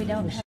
We don't have.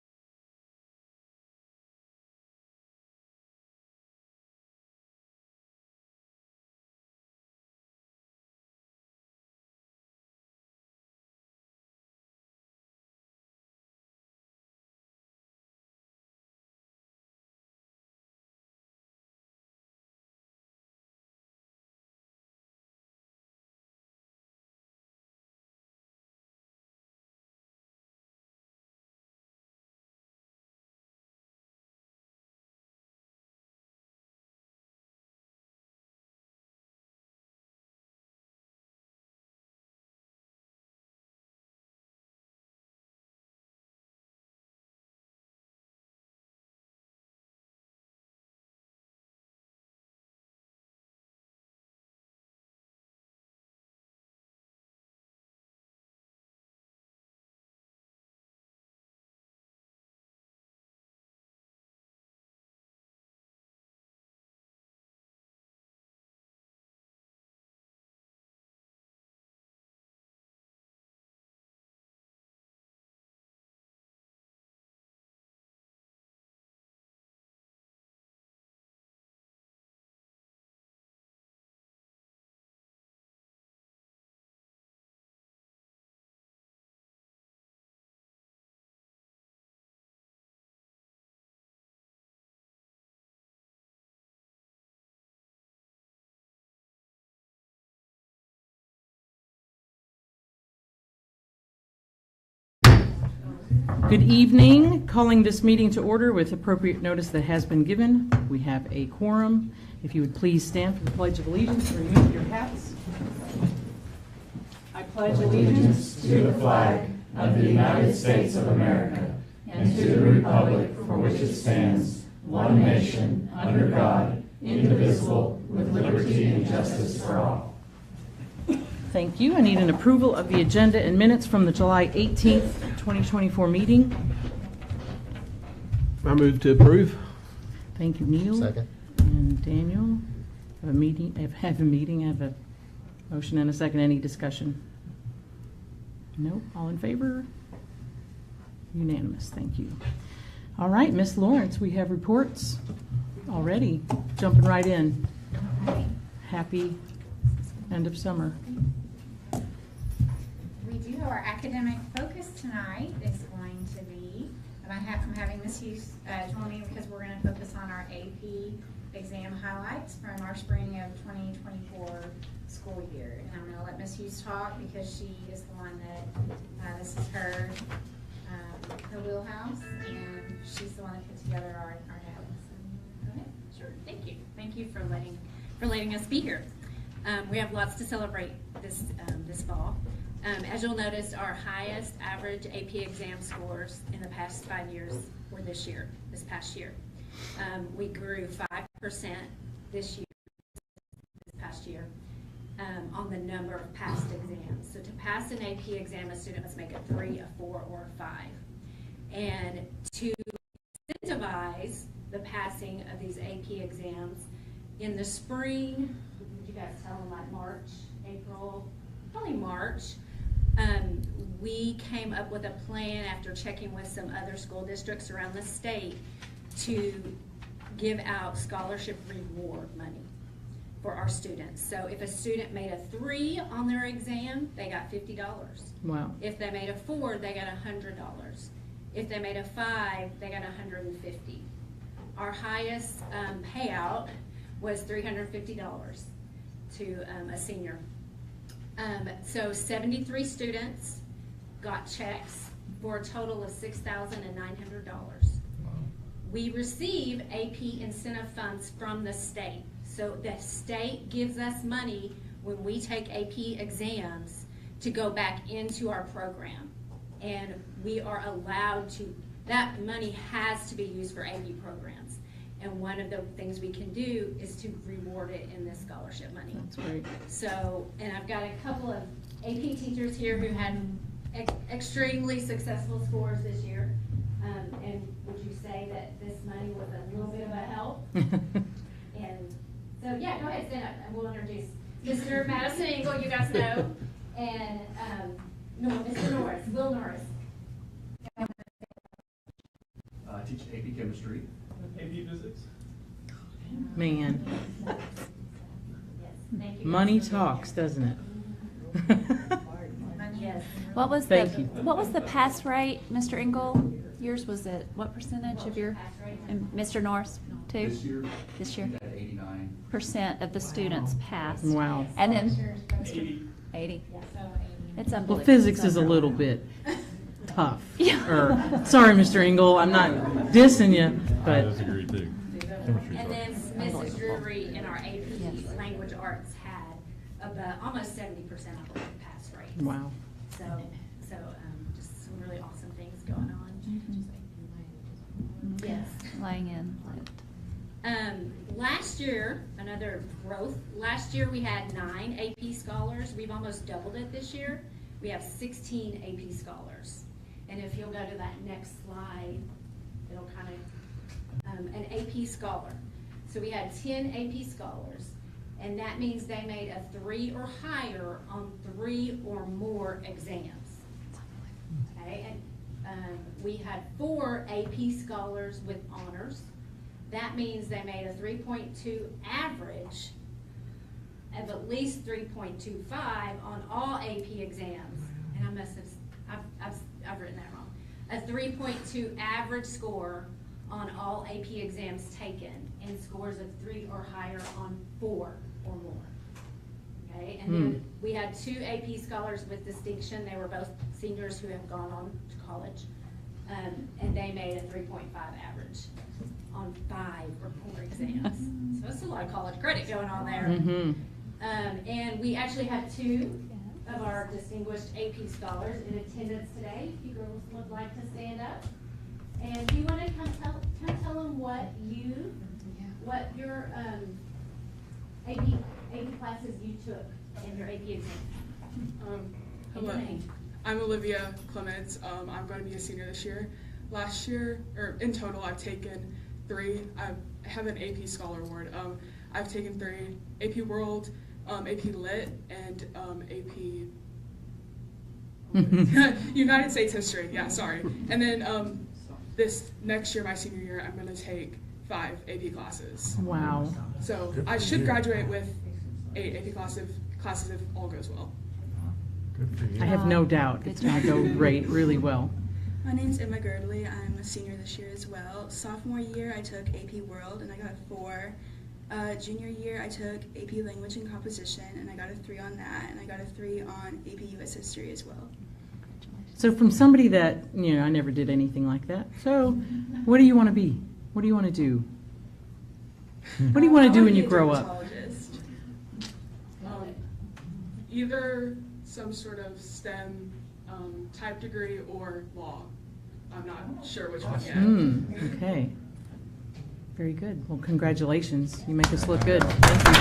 Good evening. Calling this meeting to order with appropriate notice that has been given. We have a quorum. If you would please stand for the Pledge of Allegiance and remove your hats. I pledge allegiance to the flag of the United States of America and to the republic for which it stands, one nation, under God, indivisible, with liberty and justice for all. Thank you. I need an approval of the agenda and minutes from the July 18th, 2024 meeting. I move to approve. Thank you, Neil. Second. And Daniel. I have a motion and a second. Any discussion? No? All in favor? Unanimous. Thank you. All right, Miss Lawrence, we have reports already. Jumping right in. Happy end of summer. We do. Our academic focus tonight is going to be, and I'm having Ms. Hughes join me because we're going to focus on our AP exam highlights from our spring of 2024 school year. And I'm going to let Ms. Hughes talk because she is the one that, this is her wheelhouse, and she's the one that put together our notes. Go ahead. Sure, thank you. Thank you for letting us be here. We have lots to celebrate this fall. As you'll notice, our highest average AP exam scores in the past 5 years were this past year. We grew 5% this past year, on the number of passed exams. So to pass an AP exam, a student must make a 3, a 4, or a 5. And to incentivize the passing of these AP exams, in the spring, you guys tell them like March, April, probably March, we came up with a plan after checking with some other school districts around the state to give out scholarship reward money for our students. So if a student made a 3 on their exam, they got $50. Wow. If they made a 4, they got $100. If they made a 5, they got $150. Our highest payout was $350 to a senior. So 73 students got checks for a total of $6,900. We receive AP incentive funds from the state. So the state gives us money when we take AP exams to go back into our program. And we are allowed to, that money has to be used for AP programs. And one of the things we can do is to reward it in this scholarship money. That's great. So, and I've got a couple of AP teachers here who had extremely successful scores this year. And would you say that this money was a little bit of a help? And so, yeah, go ahead, stand up, and we'll introduce Mr. Madison Engel, you guys know, and Mr. Norris, Will Norris. teach AP Chemistry. AP Physics. Man, Thank you. money talks, doesn't it? Yes. What was Thank the you. What was the pass rate, Mr. Engel? Yours was it? What percentage of your? And Mr. Norris too. This year, This year, at 89. % of the students passed. Wow. And then 80. 80. So 80. It's Well, unbelievable. physics is a little bit tough. Yeah. Or, sorry, Mr. Engel, I'm not dissing you, but That's a great thing. Chemistry's And hard. then Mrs. Drury in our AP Yes. Language Arts had about almost 70% of the pass rate. wow. So, just some really awesome things going on. Yes. Laying in. Last year, another growth, last year we had 9 AP scholars. We've almost doubled it this year. We have 16 AP scholars. And if you'll go to that next slide, it'll kind of, an AP scholar. So we had 10 AP scholars, and that means they made a 3 or higher on 3 or more exams. Okay, and we had 4 AP scholars with honors. That means they made a 3.2 average of at least 3.25 on all AP exams. And I must have, I've written that wrong. A 3.2 average score on all AP exams taken, and scores of 3 or higher on 4 or more. Okay, and then we had 2 AP scholars with distinction. They were both seniors who have gone on to college, and they made a 3.5 average on 5 or 4 exams. So that's a lot of college credit going on there. Mm-hmm. And we actually had 2 of our distinguished AP scholars in attendance today. If you girls would like to stand up. And do you want to come tell them what your AP classes you took in your AP exam? Hello, I'm Olivia Clements. I'm going to be a senior this year. Last year, or in total, I've taken 3. I have an AP Scholar Award. I've taken 3: AP World, AP Lit, and AP United States History. Yeah, sorry. And then this next year, my senior year, I'm going to take 5 AP classes. Wow. So I should graduate with 8 AP classes if all goes well. Good for you. I have no doubt it's going to go great, really well. My name's Emma Girdley. I'm a senior this year as well. Sophomore year, I took AP World, and I got a 4. Junior year, I took AP Language and Composition, and I got a 3 on that, and I got a 3 on AP US History as well. So from somebody that, I never did anything like that. So what do you want to be? What do you want to do? What do you want to do when you grow up? Dermatologist. Either some sort of STEM type degree or law. I'm not sure which one yet. Okay. Very good. Well, congratulations. You make us look good. Thank you.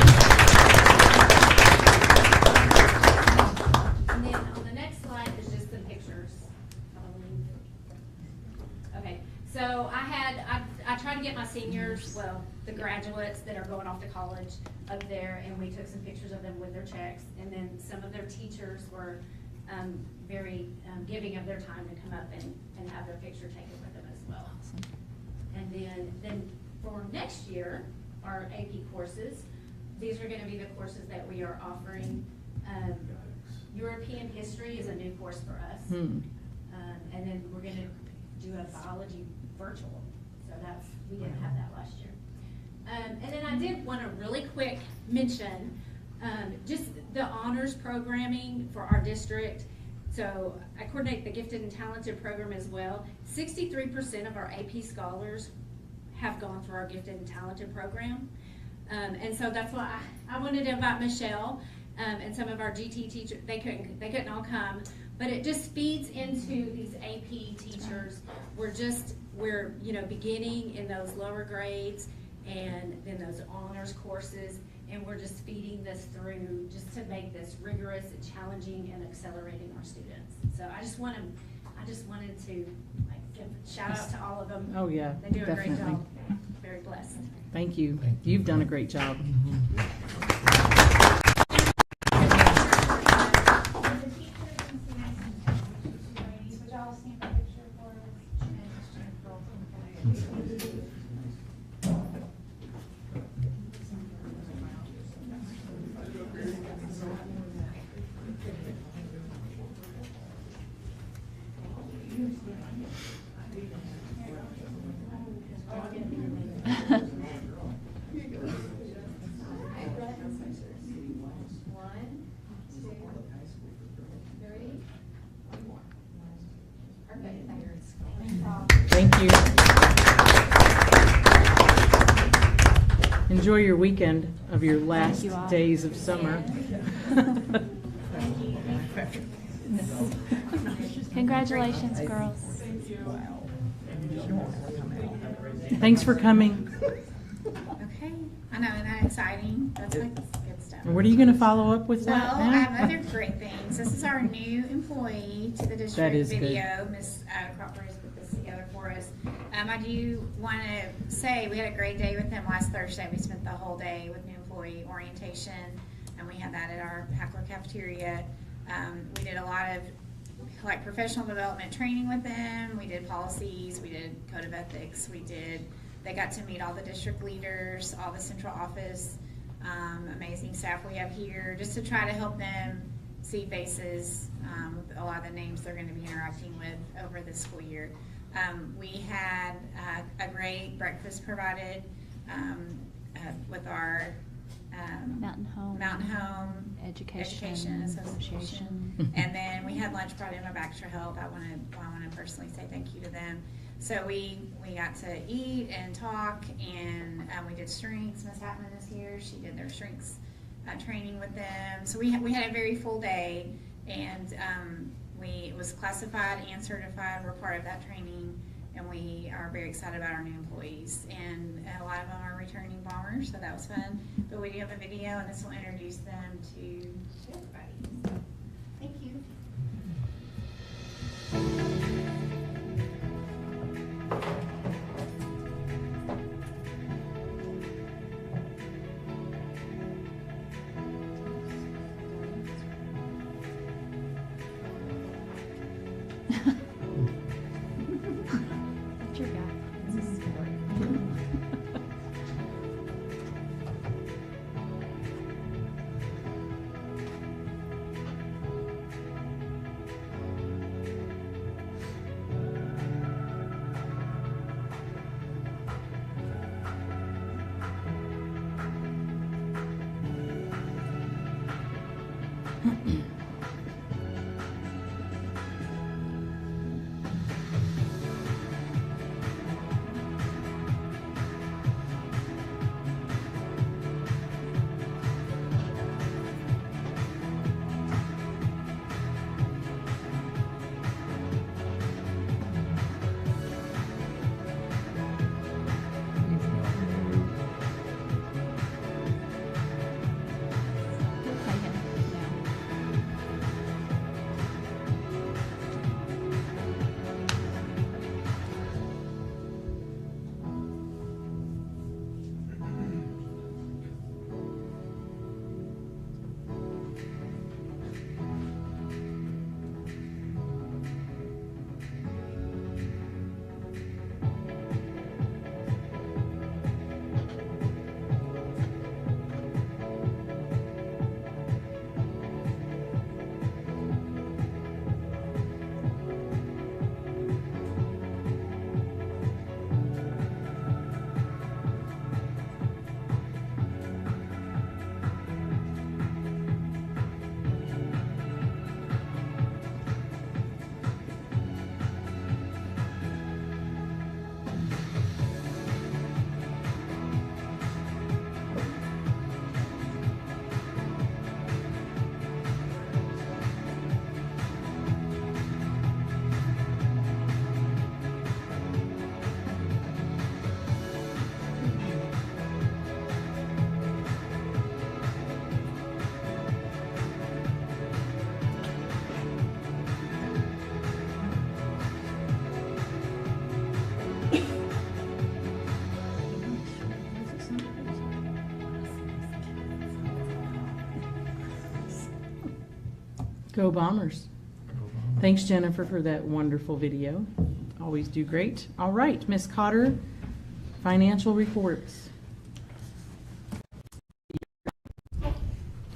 And then on the next slide is just some pictures. Okay, so I tried to get my seniors, well, the graduates that are going off to college up there, and we took some pictures of them with their checks. And then some of their teachers were very giving of their time to come up and have their picture taken with them as well. And then for next year, our AP courses, these are going to be the courses that we are offering. European history is a new course for us. And then we're going to do a biology virtual. So we didn't have that last year. And then I did want to really quick mention just the honors programming for our district. So I coordinate the gifted and talented program as well. 63% of our AP scholars have gone through our gifted and talented program. And so that's why I wanted to invite Michelle and some of our GT teachers. They couldn't all come, but it just feeds into these AP teachers. We're beginning in those lower grades and then those honors courses, and we're just feeding this through just to make this rigorous and challenging and accelerating our students. So I just wanted to give a shout out to all of them. Oh, yeah, They do a great definitely. job. Very blessed. Thank you. You've done a great job. Thank you. Enjoy your weekend of your last you all. days of summer. Congratulations, girls. Thanks for coming. Okay, I know, isn't that exciting? That's like good stuff. And what are you going to follow up with Well, that I now? have other great things. This is our new employee to the district is good. video. Miss Cropper has put this together for us. I do want to say we had a great day with them last Thursday. We spent the whole day with new employee orientation, and we had that at our Hackler cafeteria. We did a lot of like professional development training with them. We did policies, we did code of ethics, they got to meet all the district leaders, all the central office, amazing staff we have here, just to try to help them see faces with a lot of the names they're going to be interacting with over this school year. We had a great breakfast provided with our Mountain Home Education Association. And then we had lunch brought in by Baxter Health. I want to personally say thank you to them. So we got to eat and talk, and we did shrinks. Miss Hatman is here. She did their shrinks training with them. So we had a very full day, and it was classified and certified. We're part of that training, and we are very excited about our new employees. And a lot of them are returning bombers, so that was fun. But we do have a video, and this will introduce them to everybody. So, thank you. That's your guy. Go Bombers. Thanks, Jennifer, for that wonderful video. Always do great. All right, Ms. Cotter, financial reports.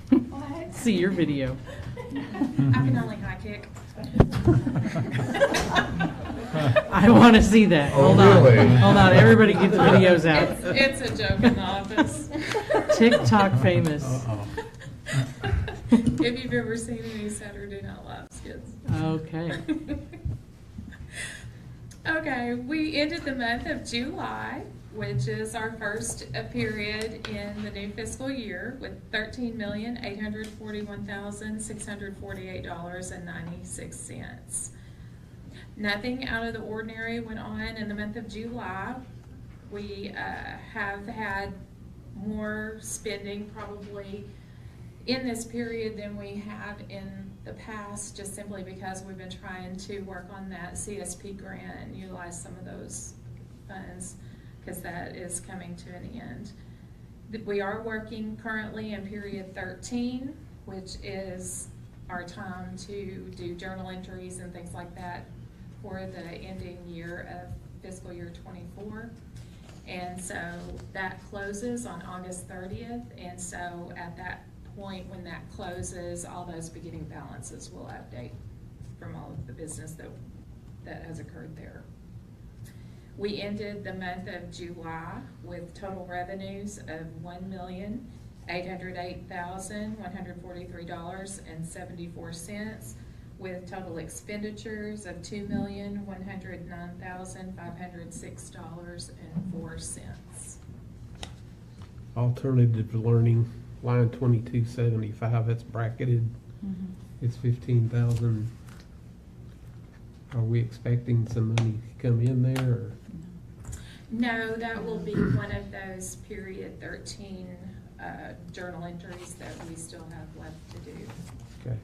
What? See your video. I can only high kick. I want to see that. Oh, Hold on. really? Hold on. Everybody get the videos out. It's a joke in the office. TikTok famous. If you've ever seen any Saturday Night Live skits. Okay. Okay, we ended the month of July, which is our first period in the new fiscal year, with $13,841,648.96. Nothing out of the ordinary went on in the month of July. We have had more spending probably in this period than we have in the past, just simply because we've been trying to work on that CSP grant and utilize some of those funds, because that is coming to an end. We are working currently in period 13, which is our time to do journal entries and things like that for the ending year of fiscal year 24. And so that closes on August 30th, and so at that point when that closes, all those beginning balances will update from all of the business that has occurred there. We ended the month of July with total revenues of $1,808,143.74, with total expenditures of $2,109,506.04. Alternative learning, line 2275, that's bracketed. It's 15,000. Are we expecting some money to come in there, or? No, that will be one of those period 13 journal entries that we still have left to do. Okay.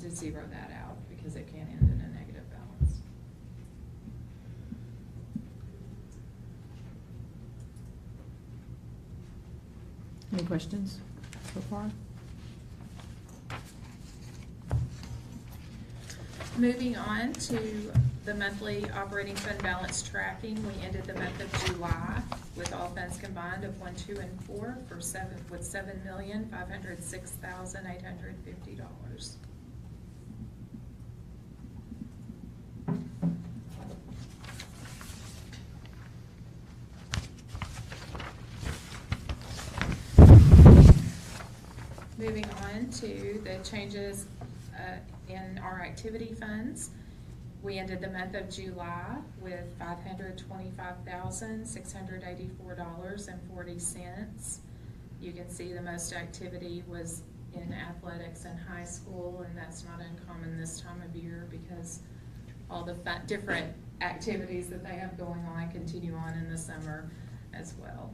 To zero that out, because it can end in a negative balance. Any questions so far? Moving on to the monthly operating fund balance tracking, we ended the month of July with all funds combined of 1, 2, and 4 with $7,506,850. Moving on to the changes in our activity funds. We ended the month of July with $525,684.40. You can see the most activity was in athletics and high school, and that's not uncommon this time of year because all the different activities that they have going on continue on in the summer as well.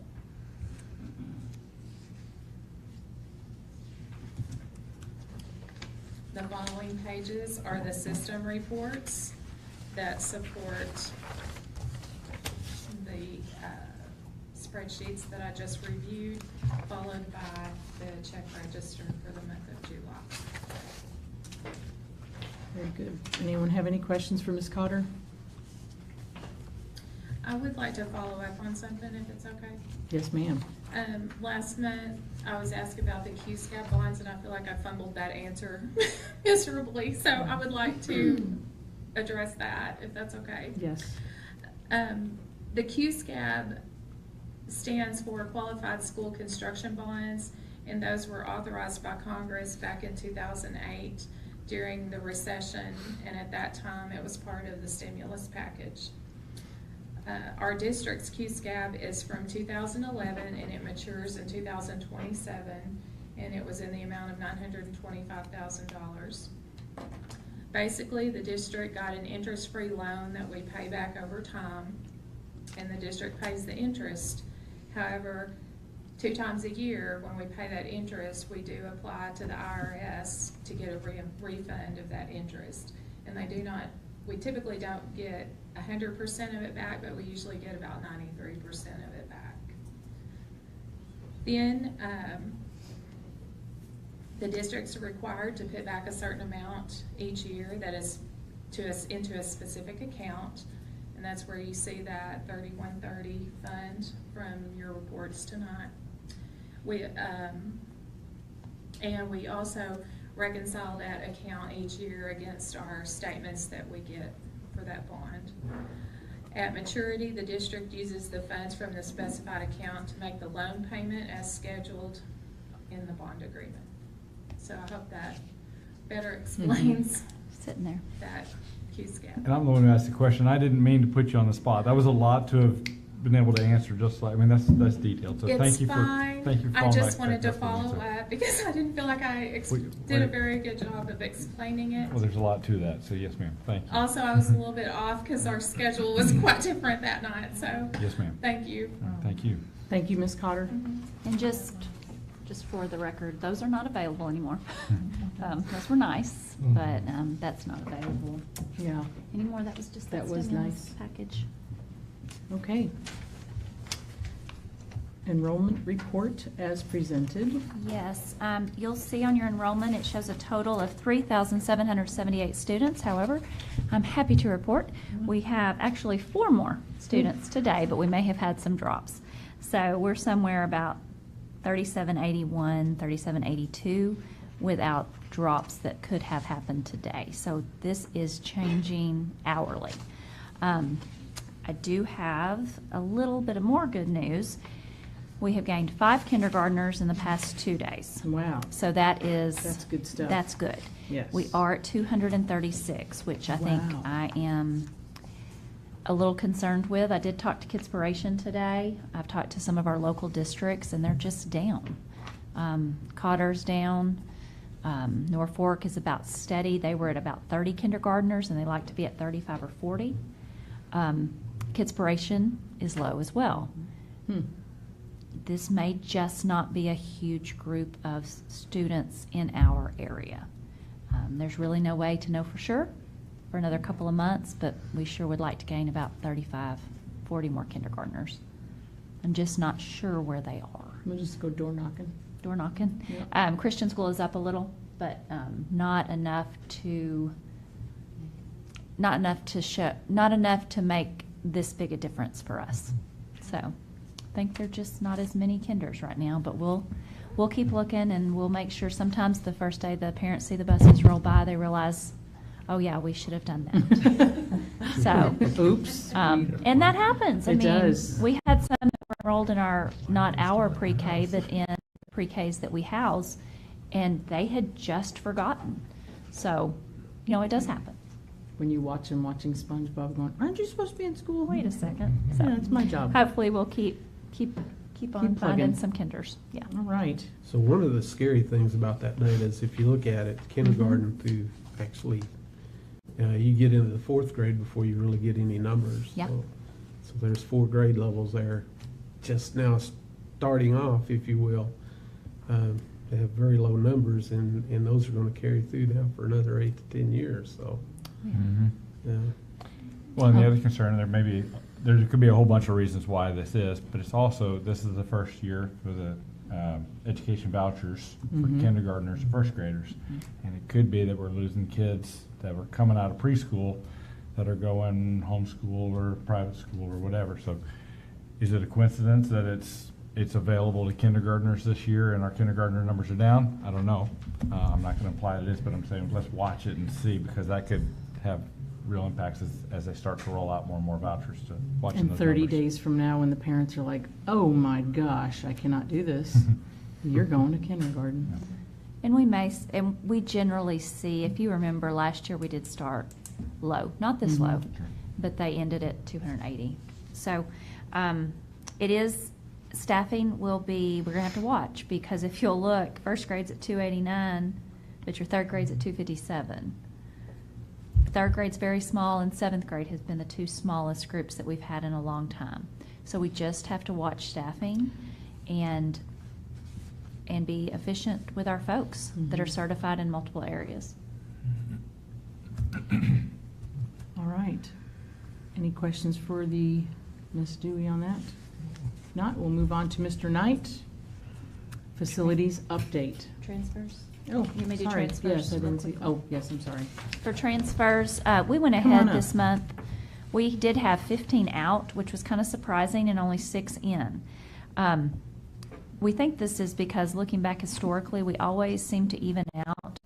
The following pages are the system reports that support the spreadsheets that I just reviewed, followed by the check register for the month of July. Very good. Anyone have any questions for Ms. Cotter? I would like to follow up on something if it's okay. Yes, ma'am. Last month, I was asked about the Q-SCAP bonds, and I feel like I fumbled that answer miserably. So I would like to address that, if that's okay. Yes. The Q-SCAP stands for Qualified School Construction Bonds, and those were authorized by Congress back in 2008 during the recession, and at that time it was part of the stimulus package. Our district's Q-SCAP is from 2011, and it matures in 2027, and it was in the amount of $925,000. Basically, the district got an interest-free loan that we pay back over time, and the district pays the interest. However, 2 times a year, when we pay that interest, we do apply to the IRS to get a refund of that interest. And we typically don't get 100% of it back, but we usually get about 93% of it back. Then, the districts are required to put back a certain amount each year that is into a specific account. And that's where you see that 3130 fund from your reports tonight. And we also reconcile that account each year against our statements that we get for that bond. At maturity, the district uses the funds from the specified account to make the loan payment as scheduled in the bond agreement. So I hope that better explains Sitting there. that Q-SCAP. And I'm the one who asked the question. I didn't mean to put you on the spot. That was a lot to have been able to answer just like, I mean, that's detailed. So It's thank you for, fine. thank you for I following just back. wanted to That's what I follow said. up because I didn't feel like I did a very good job of explaining it. Well, there's a lot to that, so yes, ma'am. Thank you. Also, I was a little bit off because our schedule was quite different that night, so. Yes, ma'am. Thank you. All right, thank you. Thank you, Ms. Cotter. And just for the record, those are not available anymore. Those were nice, but that's not available Yeah, anymore. That was just that That was stimulus nice. package. okay. Enrollment report as presented. Yes, you'll see on your enrollment, it shows a total of 3,778 students. However, I'm happy to report we have actually 4 more students today, but we may have had some drops. So we're somewhere about 3781, 3782 without drops that could have happened today. So this is changing hourly. I do have a little bit of more good news. We have gained 5 kindergartners in the past 2 days. Wow. So that's good stuff. That's good. Yes. We are at 236, which I think Wow. I am a little concerned with. I did talk to Kidspiration today. I've talked to some of our local districts, and they're just down. Cotter's down. Norfolk is about steady. They were at about 30 kindergartners, and they like to be at 35 or 40. Kidspiration is low as well. This may just not be a huge group of students in our area. There's really no way to know for sure for another couple of months, but we sure would like to gain about 35, 40 more kindergartners. I'm just not sure where they are. We'll just go door knocking. Door knocking. Yep. Christian school is up a little, but not enough to make this big a difference for us. So I think they're just not as many kinders right now, but we'll keep looking, and we'll make sure sometimes the first day the parents see the buses roll by, they realize, oh yeah, we should have done that. So, Oops. and that happens. I It mean, does. we had some that were enrolled in not our pre-K, but in pre-Ks that we house, and they had just forgotten. So, it does happen. When you watch them watching SpongeBob going, aren't you supposed to be in school? Wait a second. So, Yeah, that's my job. hopefully we'll keep on Keep plugging. finding some kinders. Yeah. All right. So one of the scary things about that data is if you look at it, kindergarten through actually, you get into the 4th grade before you really get any numbers. Yeah. So there's 4 grade levels there, just now starting off, if you will. They have very low numbers, and those are going to carry through now for another 8 to 10 years. So, yeah. Well, and the other concern, there could be a whole bunch of reasons why this is, but it's also, this is the first year for the education vouchers for kindergartners and 1st graders. And it could be that we're losing kids that were coming out of preschool that are going homeschool or private school or whatever. So is it a coincidence that it's available to kindergartners this year and our kindergartner numbers are down? I don't know. I'm not going to imply it is, but I'm saying let's watch it and see, because that could have real impacts as they start to roll out more and more vouchers to watching And those 30 numbers. days from now, when the parents are like, oh my gosh, I cannot do this, you're going to kindergarten. And we generally see, if you remember last year, we did start low, not this low, but they ended at 280. So it is, staffing we're going to have to watch, because if you'll look, 1st grade's at 289, but your 3rd grade's at 257. 3rd grade's very small, and 7th grade has been the 2 smallest groups that we've had in a long time. So we just have to watch staffing and be efficient with our folks that are certified in multiple areas. All right. Any questions for Ms. Dewey on that? If not, we'll move on to Mr. Knight. Facilities update. Transfers? Oh, You may do sorry. transfers Yes, I real didn't see. quickly. Oh, yes, I'm sorry. For transfers, we went Come on ahead up. this month We did have 15 out, which was kind of surprising, and only 6 in. We think this is because looking back historically, we always seem to even out.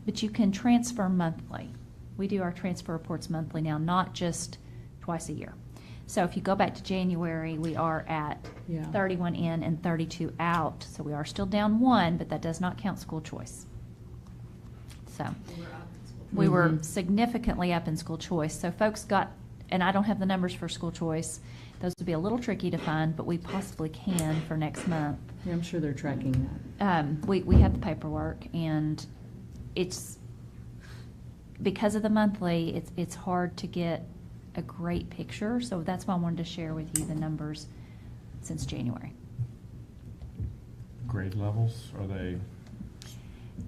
But you can transfer monthly. We do our transfer reports monthly now, not just twice a year. So if you go back to January, we are at Yeah. 31 in and 32 out. So we are still down 1, but that does not count school choice. So we were Mhm. significantly up in school choice. So folks got, and I don't have the numbers for school choice. Those would be a little tricky to find, but we possibly can for next month. Yeah, I'm sure they're tracking that. We have the paperwork, and it's, because of the monthly, it's hard to get a great picture. So that's why I wanted to share with you the numbers since January. Grade levels, are they?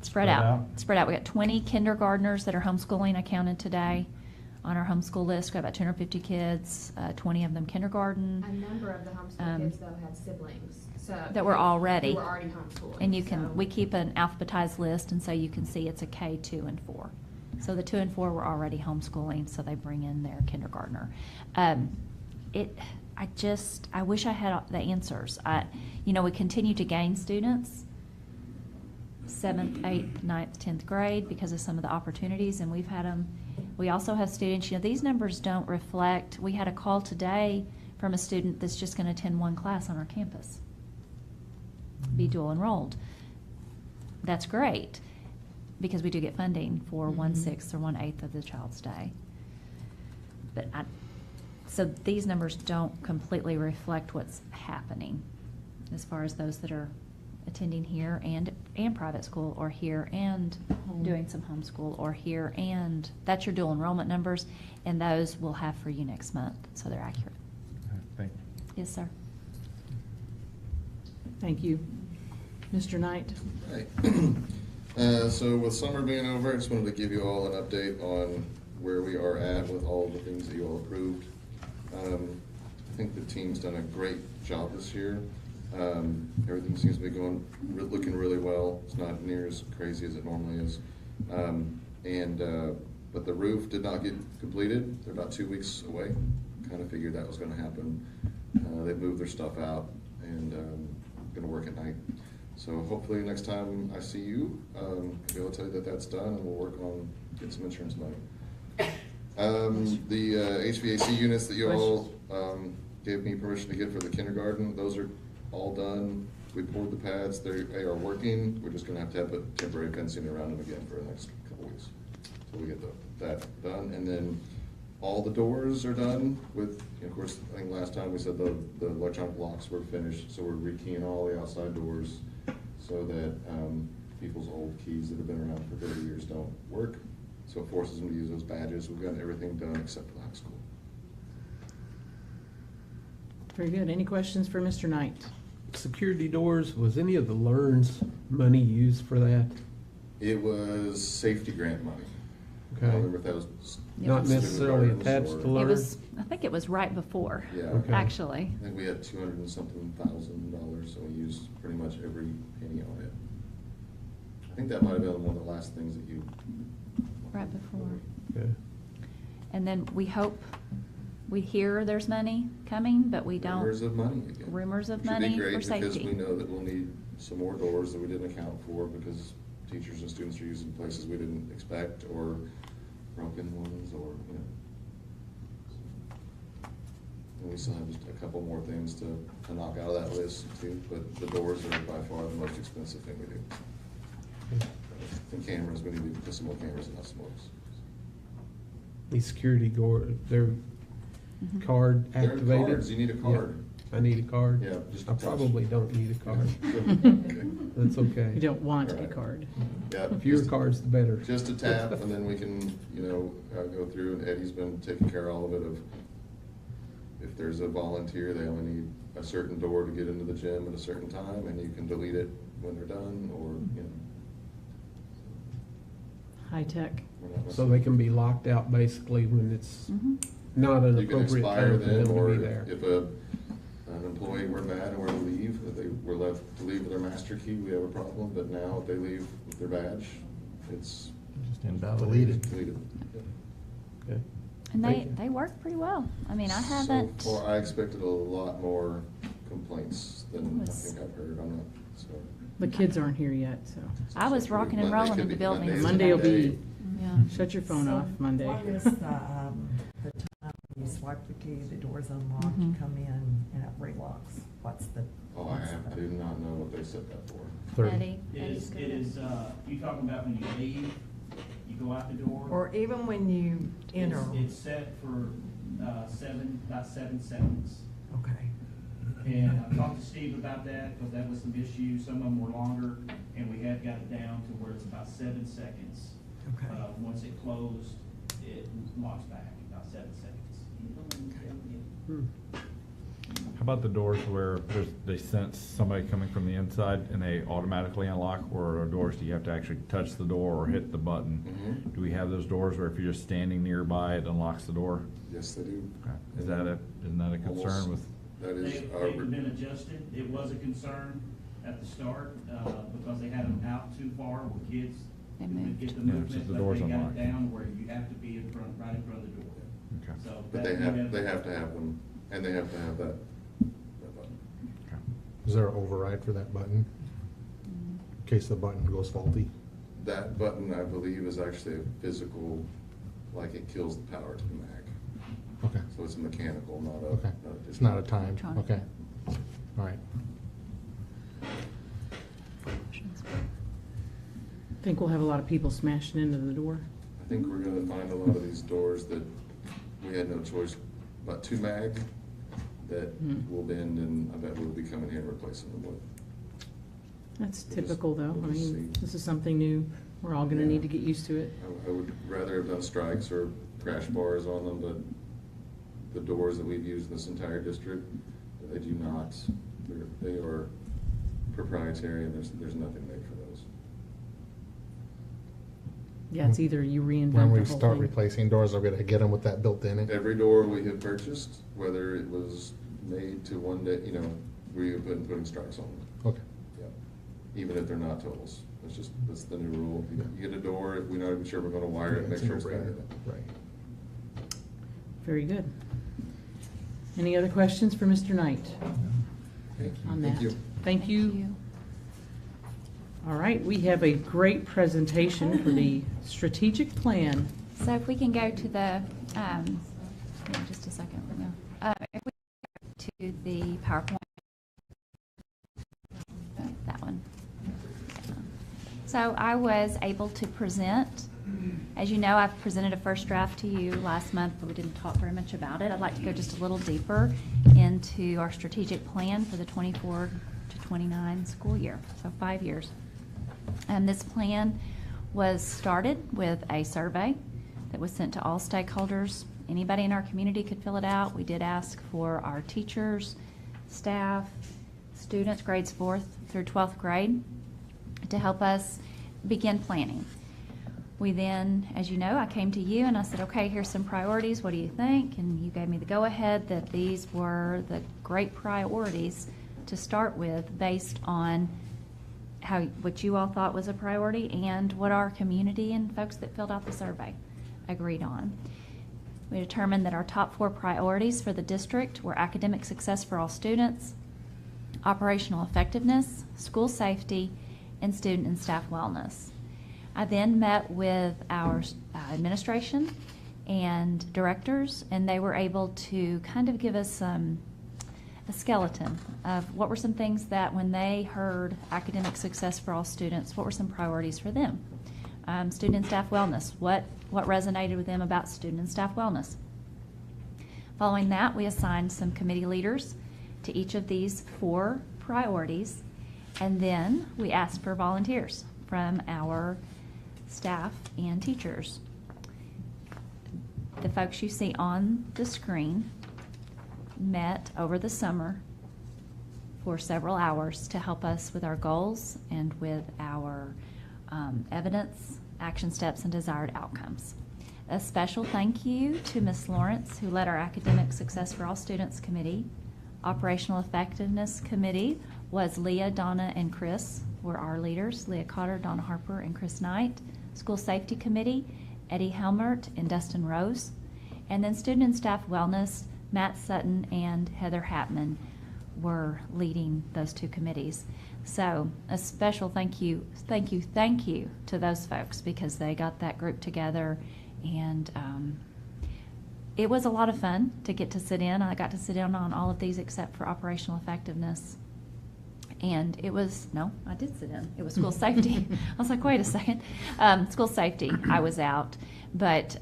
Spread out. Spread out. We got 20 kindergartners that are homeschooling. I counted today on our homeschool list. Got about 250 kids, 20 of them kindergarten. A number of the homeschool kids though had siblings, so. That were already. Who were already homeschooling. And you so- can, we keep an alphabetized list, and so you can see it's a K, 2, and 4. So the 2 and 4 were already homeschooling, so they bring in their kindergartner. I wish I had the answers. We continue to gain students, 7th, 8th, 9th, 10th grade, because of some of the opportunities, and we've had them. We also have students, these numbers don't reflect, we had a call today from a student that's just going to attend one class on our campus, be dual enrolled. That's great, because we do get funding for 1/6 or 1/8 of the child's day. But so these numbers don't completely reflect what's happening as far as those that are attending here and private school, or here and doing some homeschool, or here and, that's your dual enrollment numbers, and those we'll have for you next month, so they're accurate. Thank you. Yes, sir. Thank you. Mr. Knight? Hi. So with summer being over, I just wanted to give you all an update on where we are at with all the things that you all approved. I think the team's done a great job this year. Everything seems to be looking really well. It's not near as crazy as it normally is. But the roof did not get completed. They're about 2 weeks away. Kind of figured that was going to happen. They moved their stuff out and going to work at night. So hopefully next time I see you, I'll be able to tell you that that's done, and we'll work on getting some insurance money. The HVAC units that you all gave me permission to get for the kindergarten, those are all done. We poured the pads, they are working. We're just gonna have to put temporary fencing around them again for the next couple weeks. So we get that done, and then all the doors are done with, of course, I think last time we said the electronic locks were finished, so we're rekeying all the outside doors so that people's old keys that have been around for 30 years don't work. So it forces them to use those badges. We've got everything done except for the high school. Very good. Any questions for Mr. Knight? Security doors, was any of the LEARN's money used for that? It was safety grant money. I Okay. don't remember if that was Not necessarily attached to It LEARN? was, I think it was right before, Yeah. Okay. actually. I think we had $200 and something thousand, so we used pretty much every penny on it. I think that might have been one of the last things that you. Right before. Okay. And then we hope, we hear there's money coming, but we don't. Rumors of money again. Rumors of Which would be money great for safety. because we know that we'll need some more doors that we didn't account for because teachers and students are using places we didn't expect, or broken ones, or, And we still have just a couple more things to knock out of that list too, but the doors are by far the most expensive thing we do. And cameras, we need to put some more cameras in our smokes. These security doors, they're Mhm. card They're activated? cards, you need a card. Yeah. I need a card? Yeah, just. I probably don't need a card. Okay. That's okay. You don't want a Right. card. Yeah. Fewer just- cards, the better. Just a tap, and then we can, go through, and Eddie's been taking care of all of it, of if there's a volunteer, they only need a certain door to get into the gym at a certain time, and you can delete it when they're done, or, High tech. we're not So they can be locked out basically when it's Mhm. not an You can appropriate expire time for them them, to or be there. if an employee were bad and were to leave, if they were left to leave with their master key, we have a problem, but now if they leave with their badge, it's Just invalidated. deleted. Okay. And Thank they, you. they work pretty well. I mean, I So haven't. far, I expected a lot more complaints than I Was- think I've heard. I'm not, so. The kids aren't here yet, so. I was rocking and Monday rolling could in the be- building. Monday's Monday will Monday. be, Yeah. shut your phone off Monday. What is the time you swipe the key, the door's unlocked, you Mhm. come in, and it relocks? What's the? Oh, I have to not know what they set that for. 30. Eddie. It Eddie's is, good. it is, you talking about when you leave, you go out the door? Or even when you enter? It's set for, about 7 seconds. Okay. And I talked to Steve about that, because that was some issue, some of them were longer, and we have got it down to where it's about 7 seconds. Okay. Once it closed, it locks back, about 7 seconds. How about the doors where they sense somebody coming from the inside and they automatically unlock, or are doors do you have to actually touch the door or hit the button? Mhm. Do we have those doors where if you're just standing nearby, it unlocks the door? Yes, they do. Okay. Isn't that a concern Almost. with? That is, They've been adjusted. It was a concern at the start, because they had them out too far where kids They couldn't moved. get the Yeah, movement, so the but door's they got it unlocked. down where you have to be right in front of the door. Okay. So but that they have to have them, and they have to have that button. Okay. Is there an override for that button, in case the button goes faulty? That button, I believe, is actually a physical, like it kills the power to the mag. Okay, So it's mechanical, not a. okay. not a It's not a digital. time, Electronic. okay. All right. Think we'll have a lot of people smashing into the door? I think we're gonna find a lot of these doors that we had no choice but to mag, that will bend, and I bet we'll be coming here and replacing them with. That's We'll just- typical, though. I we'll just mean, see. this is something new. We're all gonna Yeah. need to get used to it. I would rather have done strikes or crash bars on them, but the doors that we've used in this entire district, they do not, they are proprietary, and there's nothing made for those. Yeah, it's either you reinvent the When whole we start thing. replacing doors, are we gonna get them with that built in it? Every door we have purchased, whether it was made to one day, we have been putting strikes on them. Okay. Yeah. Even if they're not totals. That's the new rule. You get a door, if we're not even sure we're gonna wire it, make It's a sure it's got no-brainer. everything. Right. Very good. Any other questions for Mr. Knight on that? Thank you. Thank you. All right, we have a great presentation for the strategic plan. So if we can go to the, just a second, if we go to the PowerPoint. That one. So I was able to present, as you know, I've presented a first draft to you last month, but we didn't talk very much about it. I'd like to go just a little deeper into our strategic plan for the 24 to 29 school year, so 5 years. And this plan was started with a survey that was sent to all stakeholders. Anybody in our community could fill it out. We did ask for our teachers, staff, students, grades 4th through 12th grade, to help us begin planning. We then, as you know, I came to you and I said, okay, here's some priorities. What do you think? And you gave me the go-ahead that these were the great priorities to start with based on what you all thought was a priority and what our community and folks that filled out the survey agreed on. We determined that our top 4 priorities for the district were academic success for all students, operational effectiveness, school safety, and student and staff wellness. I then met with our administration and directors, and they were able to kind of give us a skeleton of what were some things that when they heard academic success for all students, what were some priorities for them. Student and staff wellness, what resonated with them about student and staff wellness. Following that, we assigned some committee leaders to each of these 4 priorities, and then we asked for volunteers from our staff and teachers. The folks you see on the screen met over the summer for several hours to help us with our goals and with our evidence, action steps, and desired outcomes. A special thank you to Ms. Lawrence, who led our Academic Success for All Students Committee. Operational Effectiveness Committee was Leah, Donna, and Chris were our leaders. Leah Cotter, Donna Harper, and Chris Knight. School Safety Committee, Eddie Helmert and Dustin Rose. And then student and staff wellness, Matt Sutton and Heather Hatman were leading those two committees. So a special thank you to those folks, because they got that group together, and it was a lot of fun to get to sit in. I got to sit in on all of these except for operational effectiveness. And it was, no, I did sit in. It was school safety. I was like, wait a second. School safety, I was out. But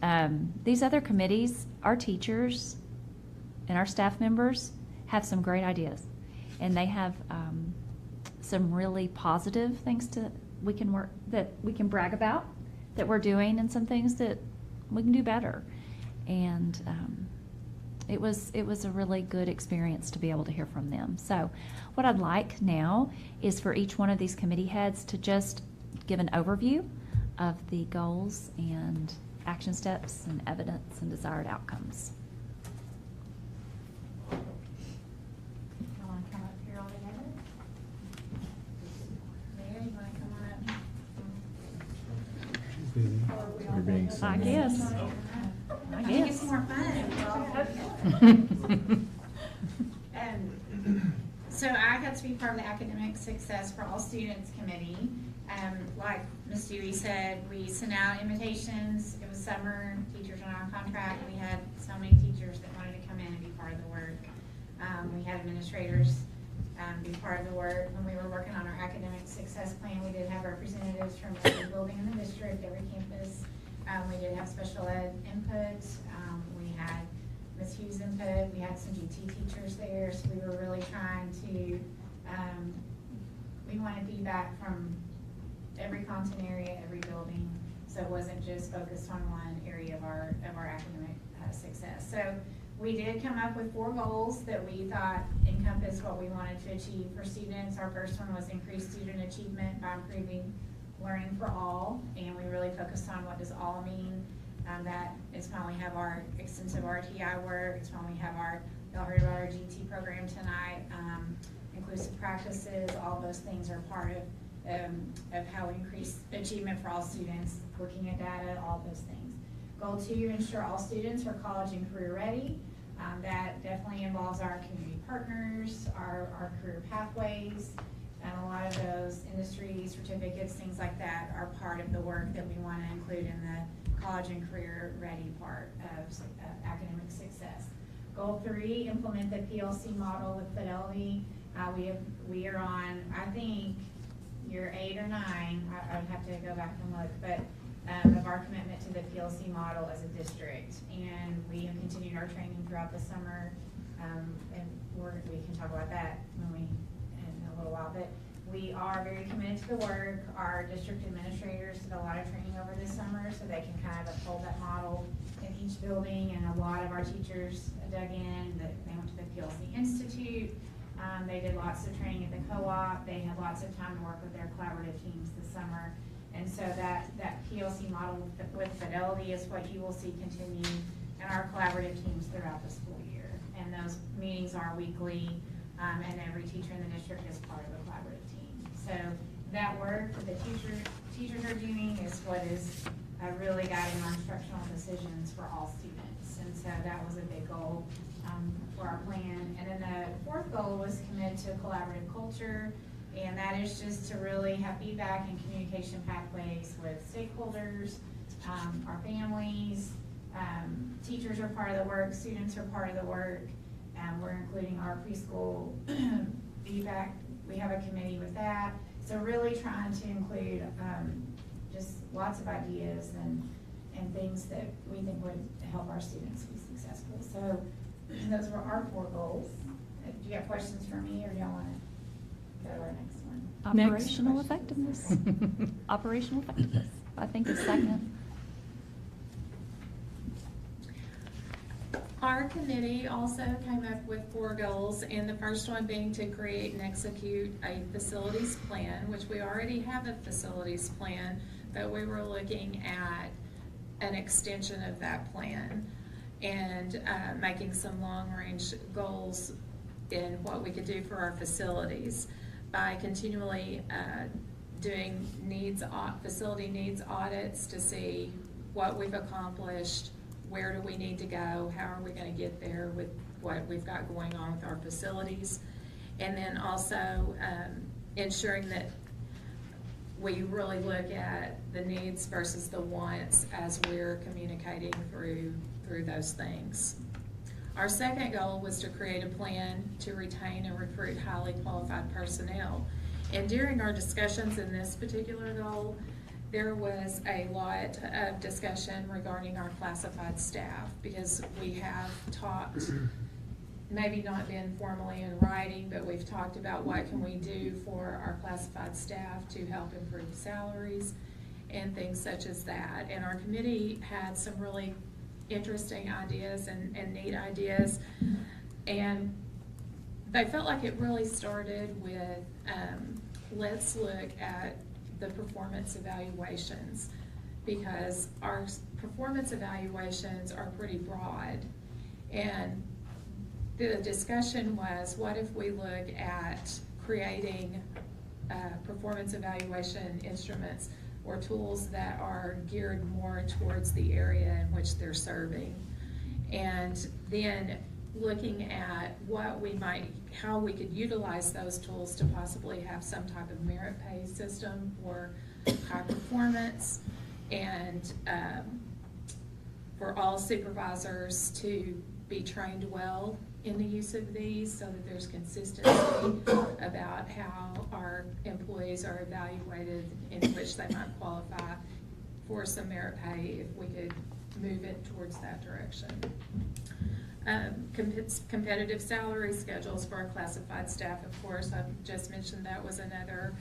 these other committees, our teachers and our staff members have some great ideas. And they have some really positive things that we can brag about that we're doing, and some things that we can do better. And it was a really good experience to be able to hear from them. So what I'd like now is for each one of these committee heads to just give an overview of the goals and action steps and evidence and desired outcomes. You want to come up here all together? Mayor, you want to come on up? You're being I guess. I think it's more fun. So I got to be part of the Academic Success for All Students Committee. Like Ms. Dewey said, we sent out invitations. It was summer, teachers are on contract. We had so many teachers that wanted to come in and be part of the work. We had administrators be part of the work. When we were working on our academic success plan, we did have representatives from every building in the district, every campus. We did have special ed input. We had Ms. Hughes input. We had some GT teachers there. So we were really trying to, we wanted feedback from every content area, every building. So it wasn't just focused on one area of our academic success. So we did come up with 4 goals that we thought encompassed what we wanted to achieve for students. Our first one was increase student achievement by improving learning for all, and we really focused on what does all mean. That is when we have our extensive RTI work. It's when we have y'all heard about our GT program tonight, inclusive practices. All those things are part of how we increase achievement for all students, looking at data, all those things. Goal 2, ensure all students are college and career ready. That definitely involves our community partners, our career pathways. A lot of those industry certificates, things like that, are part of the work that we want to include in the college and career ready part of academic success. Goal 3, implement the PLC model with fidelity. We are on, I think, year 8 or 9. I would have to go back and look, but of our commitment to the PLC model as a district. And we have continued our training throughout the summer, and we can talk about that in a little while. But we are very committed to the work. Our district administrators did a lot of training over this summer so they can kind of uphold that model in each building, and a lot of our teachers dug in. They went to the PLC Institute. They did lots of training at the co-op. They had lots of time to work with their collaborative teams this summer. And so that PLC model with fidelity is what you will see continue in our collaborative teams throughout the school year. And those meetings are weekly, and every teacher in the district is part of a collaborative team. So that work that the teachers are doing is what is really guiding our instructional decisions for all students. And so that was a big goal for our plan. And then the 4th goal was commit to collaborative culture. And that is just to really have feedback and communication pathways with stakeholders, our families. Teachers are part of the work, students are part of the work. We're including our preschool feedback. We have a committee with that. So really trying to include just lots of ideas and things that we think would help our students be successful. So those were our 4 goals. Do you have questions for me, or do y'all want to go to our next one? Operational effectiveness. Operational effectiveness, I think, is second. Our committee also came up with 4 goals, and the first one being to create and execute a facilities plan, which we already have a facilities plan, but we were looking at an extension of that plan and making some long-range goals in what we could do for our facilities by continually doing facility needs audits to see what we've accomplished, where do we need to go, how are we gonna get there with what we've got going on with our facilities. And then also ensuring that we really look at the needs versus the wants as we're communicating through those things. Our second goal was to create a plan to retain and recruit highly qualified personnel. And during our discussions in this particular goal, there was a lot of discussion regarding our classified staff, because we have talked, maybe not been formally in writing, but we've talked about what can we do for our classified staff to help improve salaries and things such as that. And our committee had some really interesting ideas and neat ideas. And they felt like it really started with, let's look at the performance evaluations, because our performance evaluations are pretty broad. And the discussion was, what if we look at creating performance evaluation instruments or tools that are geared more towards the area in which they're serving, and then looking at how we could utilize those tools to possibly have some type of merit pay system for high performance, and for all supervisors to be trained well in the use of these, so that there's consistency about how our employees are evaluated, in which they might qualify for some merit pay if we could move it towards that direction. Competitive salary schedules for our classified staff, of course, I've just mentioned that was another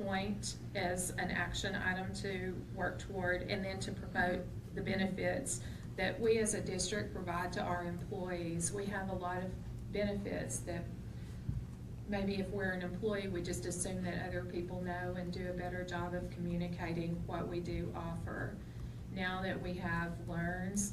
point as an action item to work toward, and then to promote the benefits that we as a district provide to our employees. We have a lot of benefits that maybe if we're an employee, we just assume that other people know and do a better job of communicating what we do offer. Now that we have LEARNs,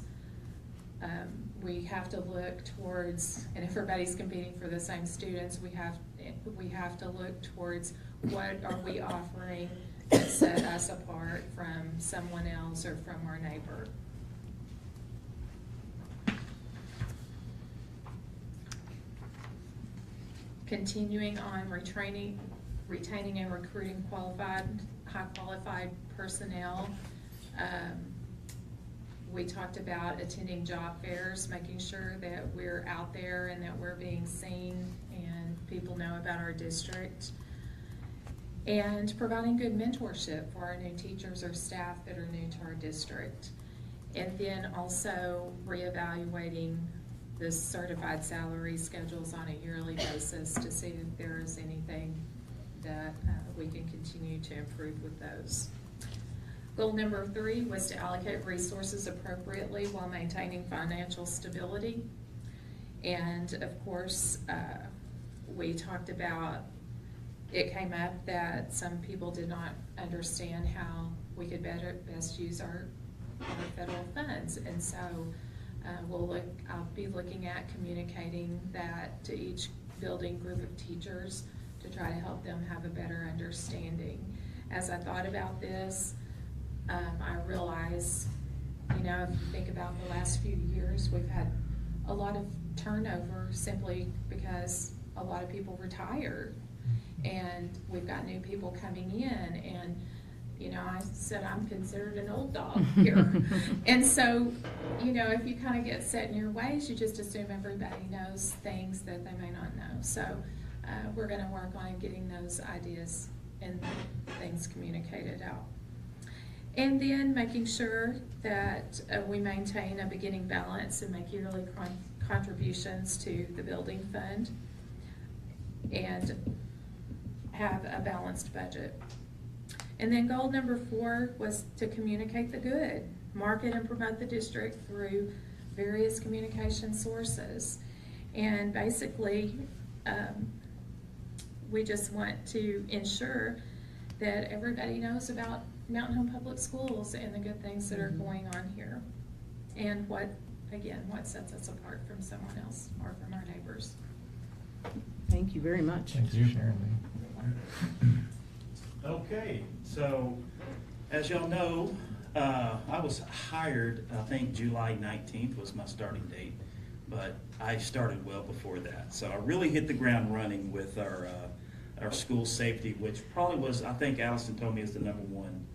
we have to look towards, and if everybody's competing for the same students, we have to look towards what are we offering that set us apart from someone else or from our neighbor. Continuing on retaining and recruiting high qualified personnel. We talked about attending job fairs, making sure that we're out there and that we're being seen and people know about our district. And providing good mentorship for our new teachers or staff that are new to our district. And then also reevaluating the certified salary schedules on a yearly basis to see if there is anything that we can continue to improve with those. Goal number 3 was to allocate resources appropriately while maintaining financial stability. And of course, we talked about, it came up that some people did not understand how we could best use our federal funds. And so I'll be looking at communicating that to each building group of teachers to try to help them have a better understanding. As I thought about this, I realized, if you think about the last few years, we've had a lot of turnover simply because a lot of people retired, and we've got new people coming in, and I said I'm considered an old dog here. And so, if you kind of get set in your ways, you just assume everybody knows things that they may not know. So we're going to work on getting those ideas and things communicated out. And then making sure that we maintain a beginning balance and make yearly contributions to the building fund and have a balanced budget. And then goal number 4 was to communicate the good, market and promote the district through various communication sources. And basically, we just want to ensure that everybody knows about Mountain Home Public Schools and the good things that are going on here. And what sets us apart from someone else or from our neighbors. Thank you very much. Thank you, Sharon. Okay, so as y'all know, I was hired, I think July 19th was my starting date, but I started well before that. So I really hit the ground running with our school safety, which probably was, I think Allison told me, is the number one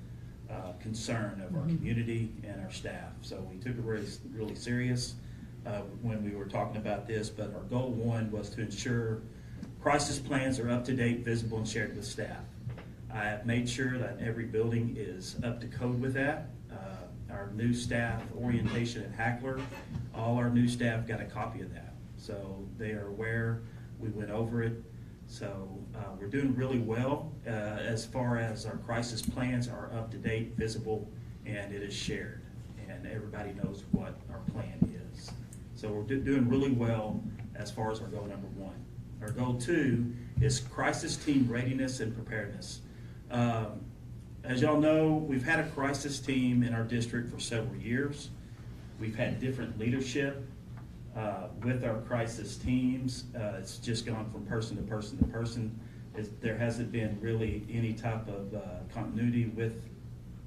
concern of our community and our staff. So we took it really serious when we were talking about this, but our goal one was to ensure crisis plans are up to date, visible, and shared with staff. I have made sure that every building is up to code with that. Our new staff orientation at Hackler, all our new staff got a copy of that. So they are aware, we went over it. So we're doing really well as far as our crisis plans are up to date, visible, and it is shared. And everybody knows what our plan is. So we're doing really well as far as our goal number one. Our goal two is crisis team readiness and preparedness. As y'all know, we've had a crisis team in our district for several years. We've had different leadership with our crisis teams. It's just gone from person to person to person. There hasn't been really any type of continuity with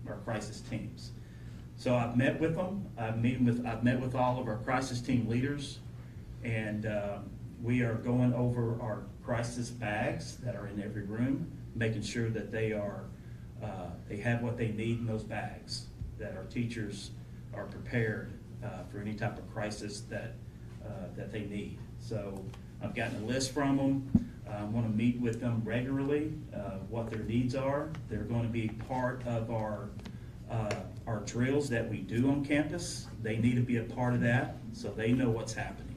our crisis teams. So I've met with them. I've met with all of our crisis team leaders, and we are going over our crisis bags that are in every room, making sure that they have what they need in those bags, that our teachers are prepared for any type of crisis that they need. So I've gotten a list from them. I want to meet with them regularly, what their needs are. They're going to be part of our drills that we do on campus. They need to be a part of that so they know what's happening.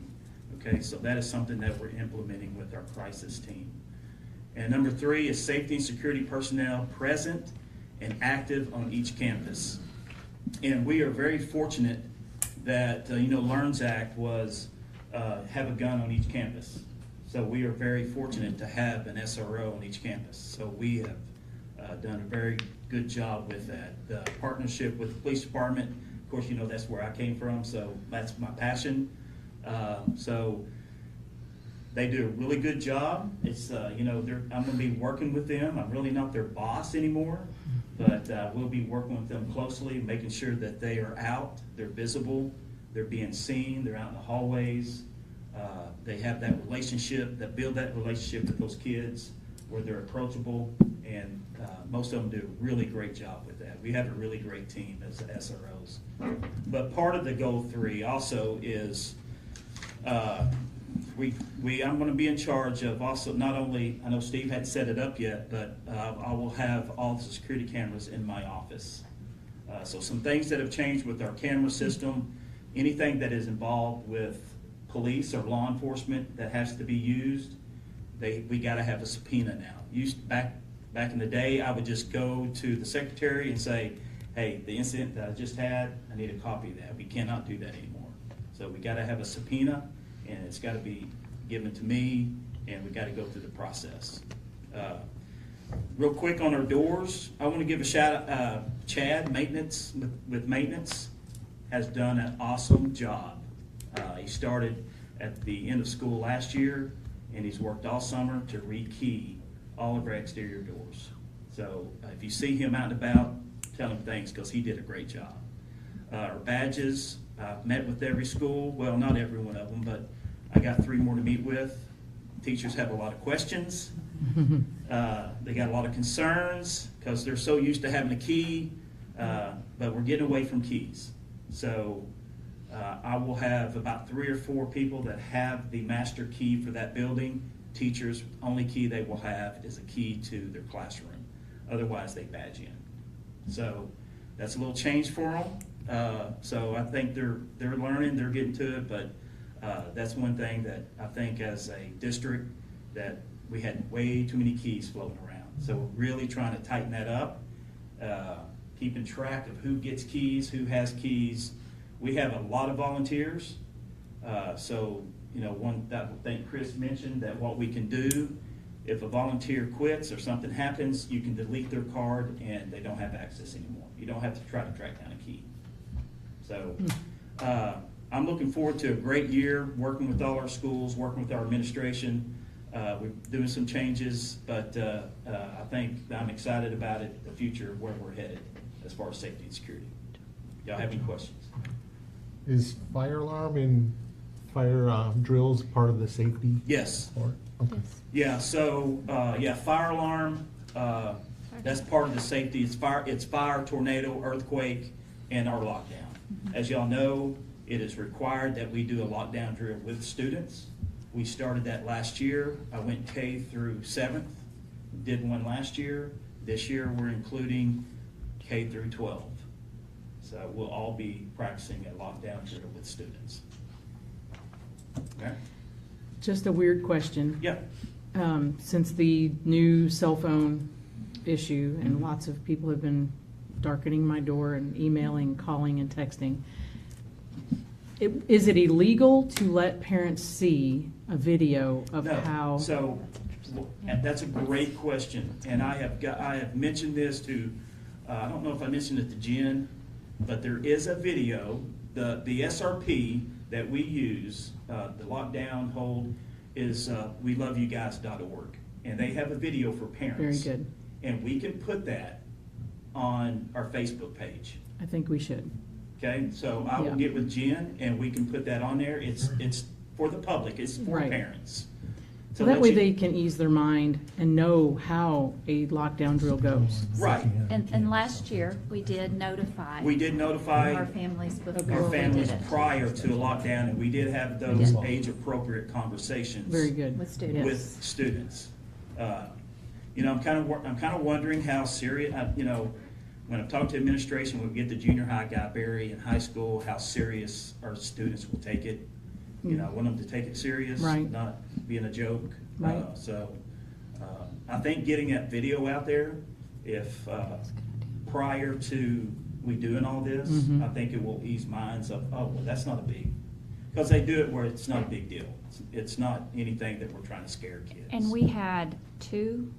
Okay, so that is something that we're implementing with our crisis team. And number three is safety and security personnel present and active on each campus. And we are very fortunate that, LEARNS Act was have a gun on each campus. So we are very fortunate to have an SRO on each campus. So we have done a very good job with that. The partnership with the police department, of course, that's where I came from, so that's my passion. So they do a really good job. It's, I'm going to be working with them. I'm really not their boss anymore, but we'll be working with them closely, making sure that they are out, they're visible, they're being seen, they're out in the hallways. They have that relationship, build that relationship with those kids where they're approachable, and most of them do a really great job with that. We have a really great team as SROs. But part of the goal three also is I'm going to be in charge of also not only, I know Steve hadn't set it up yet, but I will have all the security cameras in my office. So some things that have changed with our camera system, anything that is involved with police or law enforcement that has to be used, we got to have a subpoena now. Back in the day, I would just go to the secretary and say, hey, the incident that I just had, I need a copy of that. We cannot do that anymore. So we got to have a subpoena, and it's got to be given to me, and we got to go through the process. Real quick on our doors, I want to give a shout out. Chad, maintenance with maintenance, has done an awesome job. He started at the end of school last year, and he's worked all summer to rekey all of our exterior doors. So if you see him out and about, tell him thanks, because he did a great job. Our badges, I've met with every school, well, not every one of them, but I got 3 more to meet with. Teachers have a lot of questions. They got a lot of concerns because they're so used to having a key, but we're getting away from keys. So I will have about 3 or 4 people that have the master key for that building. Teachers, only key they will have is a key to their classroom. Otherwise, they badge in. So that's a little change for them. So I think they're learning, they're getting to it, but that's one thing that I think as a district that we had way too many keys floating around. So we're really trying to tighten that up, keeping track of who gets keys, who has keys. We have a lot of volunteers. One that I think Chris mentioned, that what we can do, if a volunteer quits or something happens, you can delete their card and they don't have access anymore. You don't have to try to track down a key. So I'm looking forward to a great year working with all our schools, working with our administration. We're doing some changes, but I think I'm excited about it, the future of where we're headed as far as safety and security. y'all have any questions? Is fire alarm and fire drills part of the safety? Yes. Or, okay. Yeah, so, fire alarm, that's part of the safety. It's fire, tornado, earthquake, and our lockdown. As y'all know, it is required that we do a lockdown drill with students. We started that last year. I went K through 7th, did one last year. This year, we're including K through 12. So we'll all be practicing a lockdown drill with students. Okay? Just a weird question. Yeah. Since the new cell phone issue, and lots of people have been darkening my door and emailing, calling, and texting, is it illegal to let parents see a video of No. how? So, that's a great question, and I have mentioned this to, I don't know if I mentioned it to Jen, but there is a video, the SRP that we use, the lockdown hold, is weloveyouguys.org, and they have a video for parents. Very good. And we can put that on our Facebook page. I think we should. Okay, so I will Yeah. get with Jen and we can put that on there. It's for the public, it's for Right. parents. So To that let way you- they can ease their mind and know how a lockdown drill goes. Right. And last year, we did notify. We did notify our families before our we families did it. prior to a lockdown, and we did have those age-appropriate conversations. Very good. With students. With students. I'm kind of wondering how serious, when I'm talking to administration, when we get the junior high guy, Barry, in high school, how serious our students will take it. I want them to take it serious, Right. not being a joke. Right. I think getting that video out there, if prior to we doing all this, Mhm. I think it will ease minds of, oh, well, that's not a big, because they do it where it's not a big deal. It's not anything that we're trying to scare kids. And we had 2.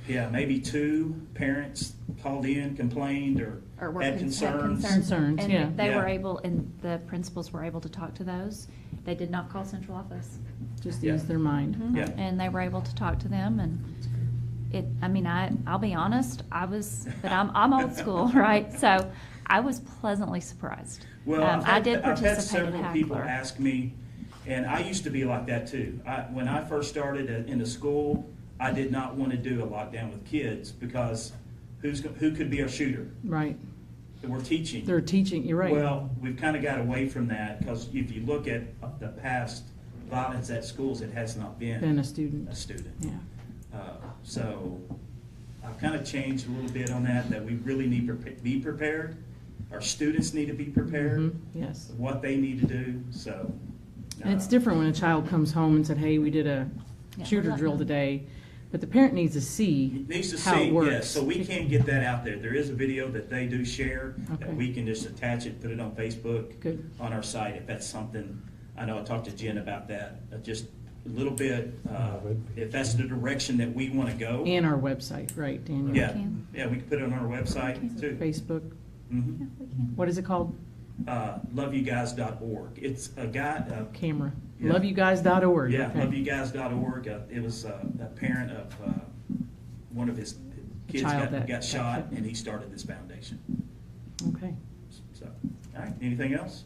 Yeah, maybe 2 parents called in, complained, or Or had concerns. Concerns, And yeah. they were Yeah. able, and the principals were able to talk to those. They did not call central office. Just Yeah. ease their mind. Yeah. And they were able to talk to them, and I'll be honest, but I'm old school, right? So I was pleasantly surprised. Well, I did I've had participate in several people Hackler. ask me, and I used to be like that too. When I first started in the school, I did not want to do a lockdown with kids because who could be our shooter? Right. We're teaching. They're teaching, you're right. Well, we've kind of got away from that because if you look at the past violence at schools, it has not been Been a student. a student. Yeah. So I've kind of changed a little bit on that we really need to be prepared. Our students need to be prepared. Mhm. Yes. What they need to do, so. And it's different when a child comes home and said, hey, we did a Yeah, shooter we're drill not- today, but the parent needs to see Needs to how see, it works. yes, so we can't get that out there. There is a video that they do share Okay. that we can just attach it, put it on Facebook. Good. On our site, if that's something, I know I talked to Jen about that, just a little bit, if that's the direction that we want to go. And our website, right, Daniel? Yeah, can. yeah, we can put it on our website too. Facebook. Mhm. Yeah, we can. What is it called? Loveyouguys.org. It's a guy, Camera. Yeah. Loveyouguys.org. yeah, Okay. loveyouguys.org. It was a parent of one of his kids child that got shot, hit. and he started this foundation. Okay. So, all right, anything else?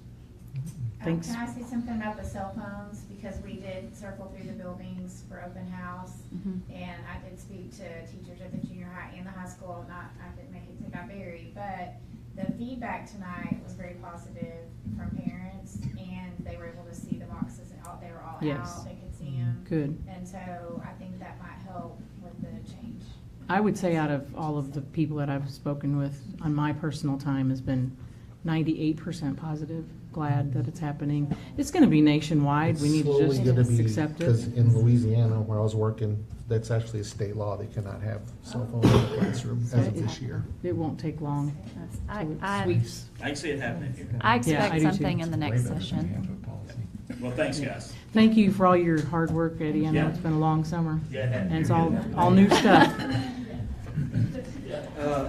Thanks. Can I say something about the cell phones? Because we did circle through the buildings for open house. Mhm. And I did speak to teachers at the junior high and the high school. I didn't make it to Guy Berry, but the feedback tonight was very positive from parents, and they were able to see the boxes, and they were all Yes. out, they could see them. Good. And so I think that might help with the change. I would say out of all of the people that I've spoken with on my personal time has been 98% positive. Glad that it's happening. It's going to be nationwide. We need to Slowly gonna just be, accept because it. in Louisiana, where I was working, that's actually a state law. They cannot have cell phones in the classroom as of this year. It won't take long. I- till it I- sweeps. I can see it happening here. I Yeah, expect I do too. something in the next session. Well, thanks, guys. Thank you for all your hard work, Eddie. I know Yeah. it's been a long summer. Yeah, it has. And it's all new stuff.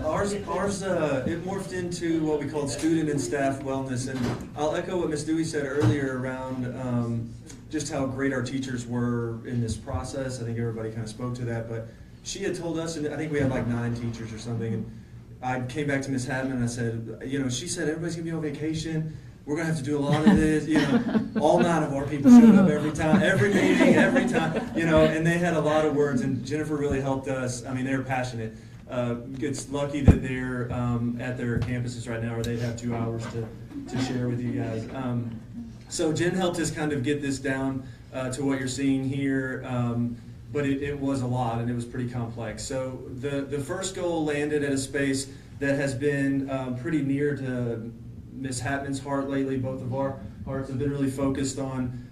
Ours, it morphed into what we called student and staff wellness, and I'll echo what Ms. Dewey said earlier around just how great our teachers were in this process. I think everybody kind of spoke to that, but she had told us, and I think we had like 9 teachers or something, and I came back to Miss Hadman and I said, she said everybody's gonna be on vacation. We're gonna have to do a lot of this, all 9 of our people showed up every time, every meeting, every time, and they had a lot of words, and Jennifer really helped us. I mean, they're passionate. It's lucky that they're at their campuses right now, or they'd have 2 hours to share with you guys. So Jen helped us kind of get this down to what you're seeing here, but it was a lot, and it was pretty complex. So the first goal landed at a space that has been pretty near to Ms. Hatman's heart lately. Both of our hearts have been really focused on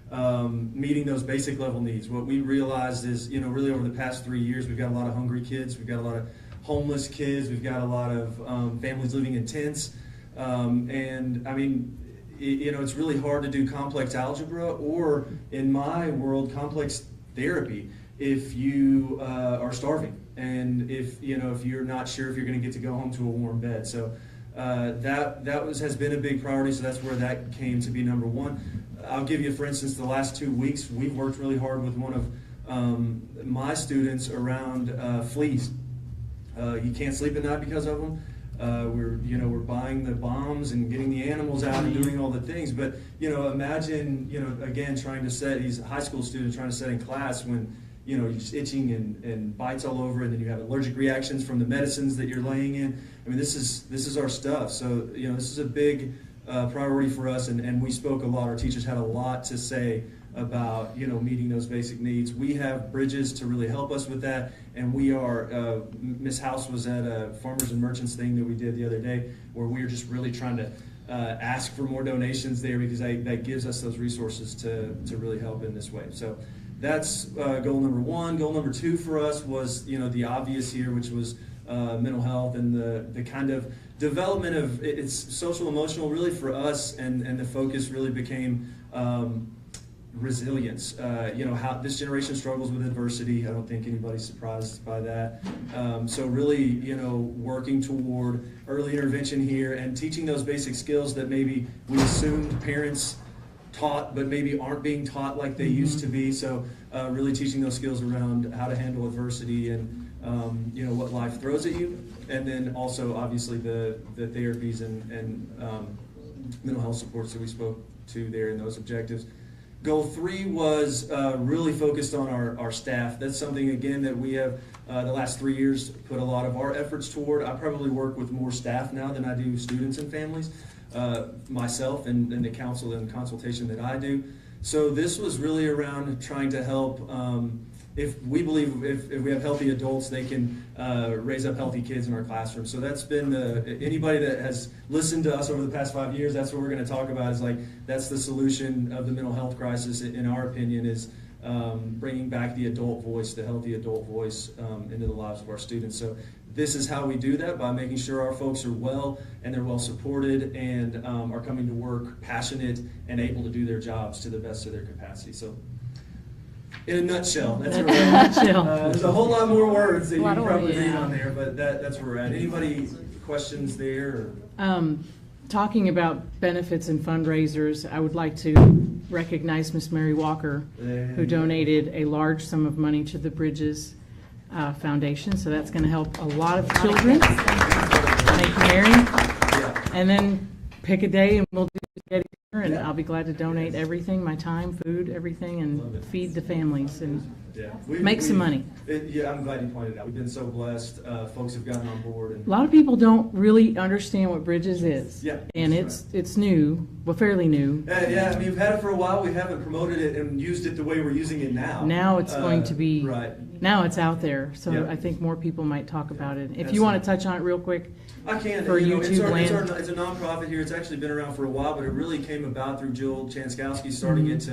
meeting those basic level needs. What we realized is, really over the past 3 years, we've got a lot of hungry kids, we've got a lot of homeless kids, we've got a lot of families living in tents, and I mean, it's really hard to do complex algebra, or in my world, complex therapy, if you are starving, and if you're not sure if you're going to get to go home to a warm bed. So that has been a big priority. So that's where that came to be number one. I'll give you, for instance, the last 2 weeks we've worked really hard with one of my students around fleas. You can't sleep at night because of them. We're buying the bombs and getting the animals out and doing all the things. But imagine again trying to set, he's a high school student trying to set in class when you're just itching and bites all over, and then you have allergic reactions from the medicines that you're laying in. I mean, this is our stuff. So this is a big priority for us, and we spoke a lot. Our teachers had a lot to say about meeting those basic needs. We have bridges to really help us with that, and we are. Ms. House was at a farmers and merchants thing that we did the other day, where we are just really trying to ask for more donations there, because that gives us those resources to really help in this way. So that's goal number one. Goal number two for us was the obvious here, which was mental health and the kind of development of it's social emotional really for us, and the focus really became resilience. How this generation struggles with adversity. I don't think anybody's surprised by that. So really, working toward early intervention here and teaching those basic skills that maybe we assumed parents taught, but maybe aren't being taught like they used to be. So really teaching those skills around how to handle adversity and what life throws at you, and then also obviously the therapies and mental health supports that we spoke to there in those objectives. Goal three was really focused on our staff. That's something, again, that we have the last 3 years put a lot of our efforts toward. I probably work with more staff now than I do students and families, myself and the counsel and consultation that I do. So this was really around trying to help, if we believe if we have healthy adults, they can raise up healthy kids in our classroom. So that's been anybody that has listened to us over the past 5 years, that's what we're going to talk about, is like that's the solution of the mental health crisis, in our opinion, is bringing back the adult voice, the healthy adult voice into the lives of our students. So this is how we do that, by making sure our folks are well and they're well supported and are coming to work passionate and able to do their jobs to the best of their capacity. So in a nutshell, that's where we're at. There's a whole lot more words that you can probably read on there, but that's where we're at. Anybody questions there? Talking about benefits and fundraisers, I would like to recognize Miss Mary Walker, who donated a large sum of money to the Bridges Foundation. So that's going to help a lot of children. Thank you, Mary. And then pick a day and we'll do it together, and I'll be glad to donate everything, my time, food, everything, and feed the families and make some money. I'm glad you pointed it out. We've been so blessed. Folks have gotten on board. And a lot of people don't really understand what Bridges is. Yeah, and it's new, well, fairly new. Yeah, I mean, we've had it for a while. We haven't promoted it and used it the way we're using it now. Now it's going to be, now it's out there. So Yep. I think more people might talk about it. If you want to touch on it real quick. I can. For YouTube land. It's a nonprofit here. It's actually been around for a while, but it really came about through Jill Chanskowski starting it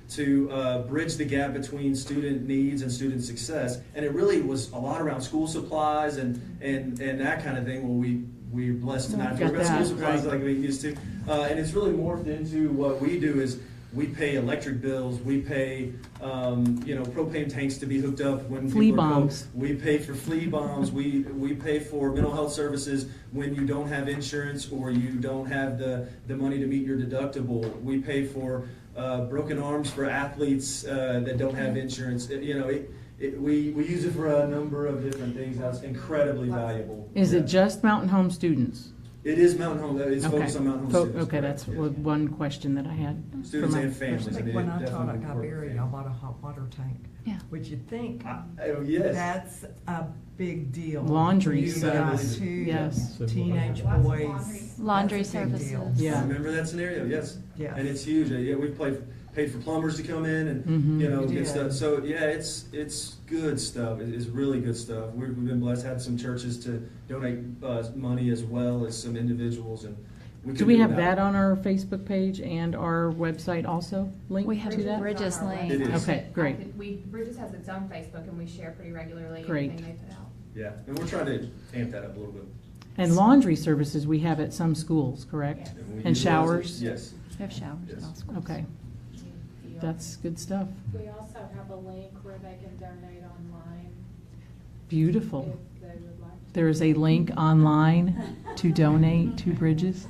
to bridge the gap between student needs and student success. And it really was a lot around school supplies and that kind of thing. Well, we're blessed tonight to about school supplies like we used to. And it's really morphed into what we do is we pay electric bills, we pay propane tanks to be hooked up when flea bombs. We pay for flea bombs. We pay for mental health services when you don't have insurance or you don't have the money to meet your deductible. We pay for broken arms for athletes that don't have insurance. we use it for a number of different things. That's incredibly valuable. Is Yeah. it just Mountain Home students? It is Mountain Home. It's Okay. focused on Mountain Home students. Okay, correct, that's yeah. one question that I had. Students for my and families. first- I mean, When it I taught definitely at important Iberia, I family. bought a hot water tank. Yeah. Which you'd think, Oh, yes. that's a big deal. Laundry You've got service. two Yes. teenage Lots of boys. Laundry That's a big deal. services. Yeah. I remember that scenario, yes. Yeah. And it's huge. Yeah, we've paid for plumbers to come in and, Mhm. you know, You get did. stuff. So, yeah, it's good stuff. It's really good stuff. We've been blessed, had some churches to donate money as well as some individuals. And Do could we do have without that on our Facebook page and our website also linked We have to that? Bridges on our link. It is. Okay, great. Bridges has its own Facebook and we share pretty regularly Great. anything they put out. Yeah, and we're trying to amp that up a little bit. And laundry services we have at some schools, correct? Yes. we And utilize it. showers? Yes. We have showers Yes. in all schools. Okay, that's good stuff. We also have a link where they can donate online Beautiful. if they would like to. There is a link online to donate to Bridges.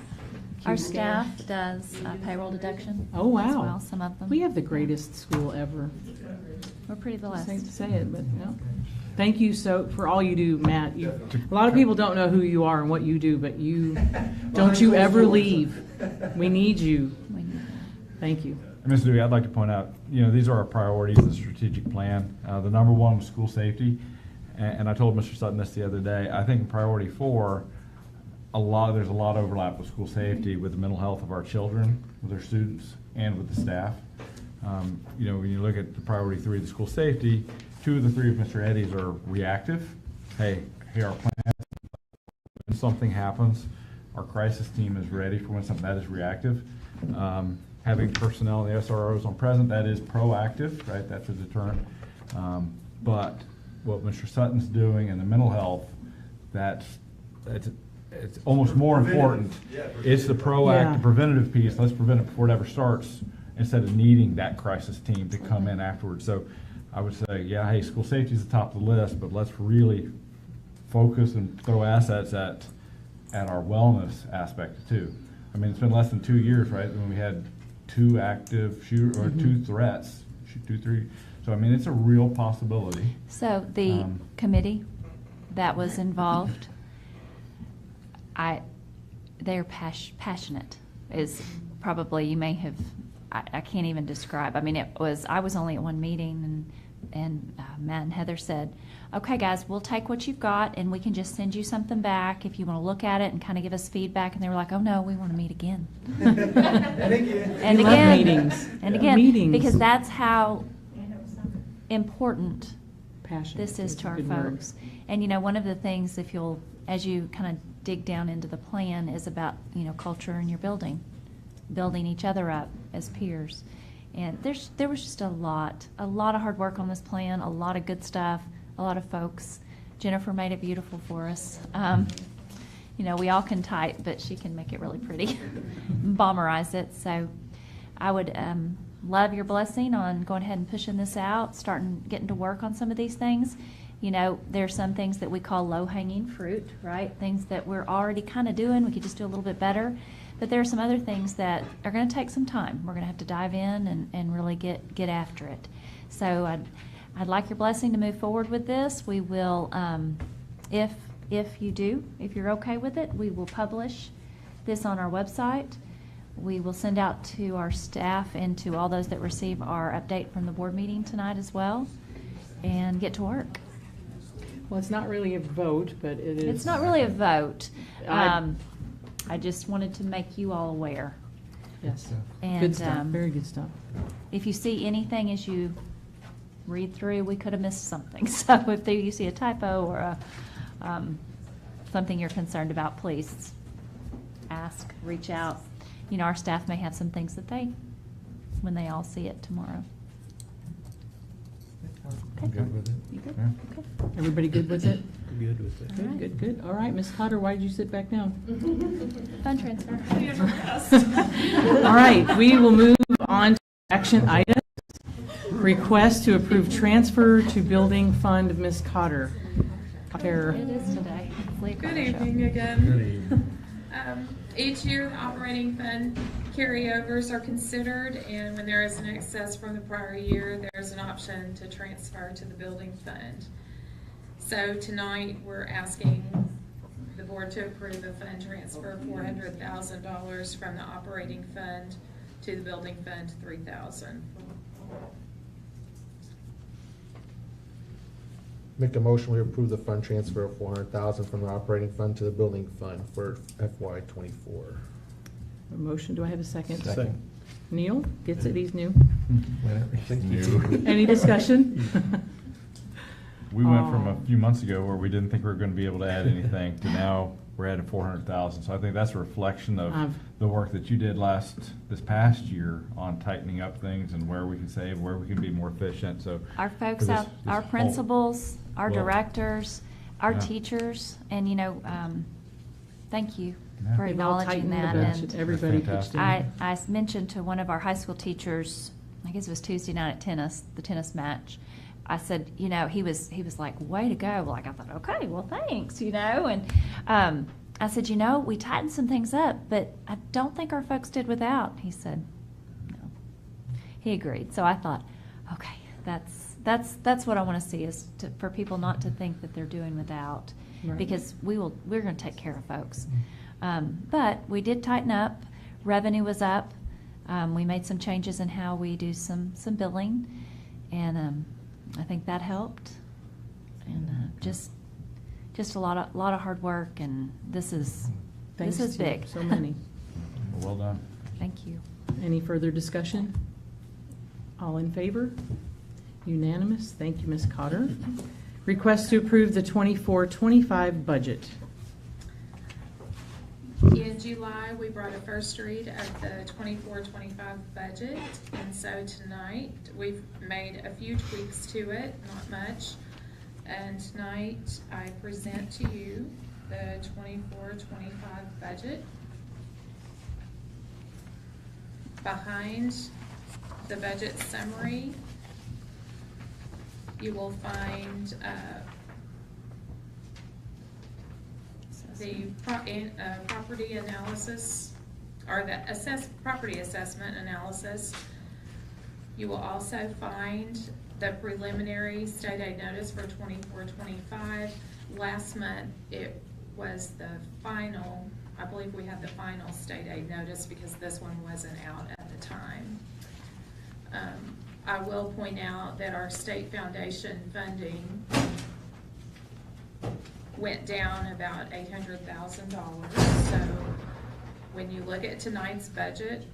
Our staff does payroll deduction. Oh, wow. As well, some of them. We have the greatest school ever. We're pretty Just hate to blessed. say it, but no. Thank you so for all you do, Matt. A lot of people don't know who you are and what you do, but don't you ever leave. We need you. We need that. Thank you. And Ms. Dewey, I'd like to point out, these are our priorities in the strategic plan. The number one was school safety. And I told Mr. Sutton this the other day. I think in priority 4, there's a lot of overlap with school safety, with the mental health of our children, with our students, and with the staff. When you look at the priority 3, the school safety, 2 of the 3 of Mr. Eddy's are reactive. Hey, our plan, when something happens, our crisis team is ready for when something that is reactive. Having personnel in the SROs on present, that is proactive, right? That's a deterrent. But what Mr. Sutton's doing in the mental health, it's almost more important. Yeah, It's the proactive, Yeah. preventative piece. Let's prevent it before it ever starts, instead of needing that crisis team to come in afterwards. So I would say, yeah, hey, school safety is the top of the list, but let's really focus and throw assets at our wellness aspect too. I mean, it's been less than 2 years, right, when we had 2 active or 2 threats, 2, 3. So I mean, it's a real possibility. So the committee that was involved, they're passionate is probably, you may have, I can't even describe. I mean, I was only at one meeting and Matt and Heather said, okay guys, we'll take what you've got and we can just send you something back if you want to look at it and kind of give us feedback. And they were like, oh no, we want to meet again. And again. And We love again. meetings. And Yeah. again, Meetings. because that's how important Passion. this is That's to a our good word. folks. And one of the things, as you kind of dig down into the plan, is about, culture in your building each other up as peers. And there was just a lot of hard work on this plan, a lot of good stuff, a lot of folks. Jennifer made it beautiful for us. We all can type, but she can make it really pretty, bomberize it. So I would love your blessing on going ahead and pushing this out, getting to work on some of these things. There's some things that we call low-hanging fruit, right? Things that we're already kind of doing, we could just do a little bit better. But there are some other things that are going to take some time. We're going to have to dive in and really get after it. So I'd like your blessing to move forward with this. We will, if you're okay with it, we will publish this on our website. We will send out to our staff and to all those that receive our update from the board meeting tonight as well, and get to work. Well, it's not really a vote, but it is. It's not really a vote. I- I just wanted to make you all aware. Yes. And, Good stuff, very good stuff. If you see anything as you read through, we could have missed something. So if you see a typo or something you're concerned about, please ask, reach out. Our staff may have some things when they all see it tomorrow. I'm good with it. You good? Yeah. Okay. Everybody good with it? Good with it. All right. Good. All right, Ms. Cotter, why did you sit back down? Fund transfer. All right, we will move on to action items. Request to approve transfer to building fund, Ms. Cotter. It is today. Hopefully a Good car show. evening again. Each year, the operating fund carryovers are considered, and when there is an excess from the prior year, there's an option to transfer to the building fund. So tonight, we're asking the board to approve a fund transfer of $400,000 from the operating fund to the building fund, $3,000. Make the motion, we approve the fund transfer of $400,000 from the operating fund to the building fund for FY '24. A motion, do I have a second? Second. Neil, gets it, he's new. New. Any discussion? We went from a few months ago where we didn't think we were gonna be able to add anything to now we're at 400,000. So I think that's a reflection of the work that you did this past year on tightening up things and where we can save, where we can be more efficient, so. Our folks out, our principals, our directors, our teachers, and thank you for They've all acknowledging tightened the that. budget. And Everybody pitched in. I mentioned to one of our high school teachers, I guess it was Tuesday night at tennis, the tennis match. I said, he was like, way to go. Like, I thought, okay, well, thanks, and I said, we tightened some things up, but I don't think our folks did without. He said, no. He agreed. So I thought, okay, that's what I want to see is for people not to think that they're doing without, Right. because we're going to take care of folks. But we did tighten up. Revenue was up. We made some changes in how we do some billing, and I think that helped. And just a lot of hard work, and this is Thanks to big. so many. Well done. Thank you. Any further discussion? All in favor? Unanimous. Thank you, Ms. Cotter. Request to approve the 24-25 budget. In July, we brought a first read of the 24-25 budget, and so tonight, we've made a few tweaks to it, not much. And tonight, I present to you the 24-25 budget. Behind the budget summary, you will find the property analysis, or the property assessment analysis. You will also find the preliminary state aid notice for 24-25. Last month, it was the final, I believe we had the final state aid notice because this one wasn't out at the time. I will point out that our state foundation funding went down about $800,000. So when you look at tonight's budget,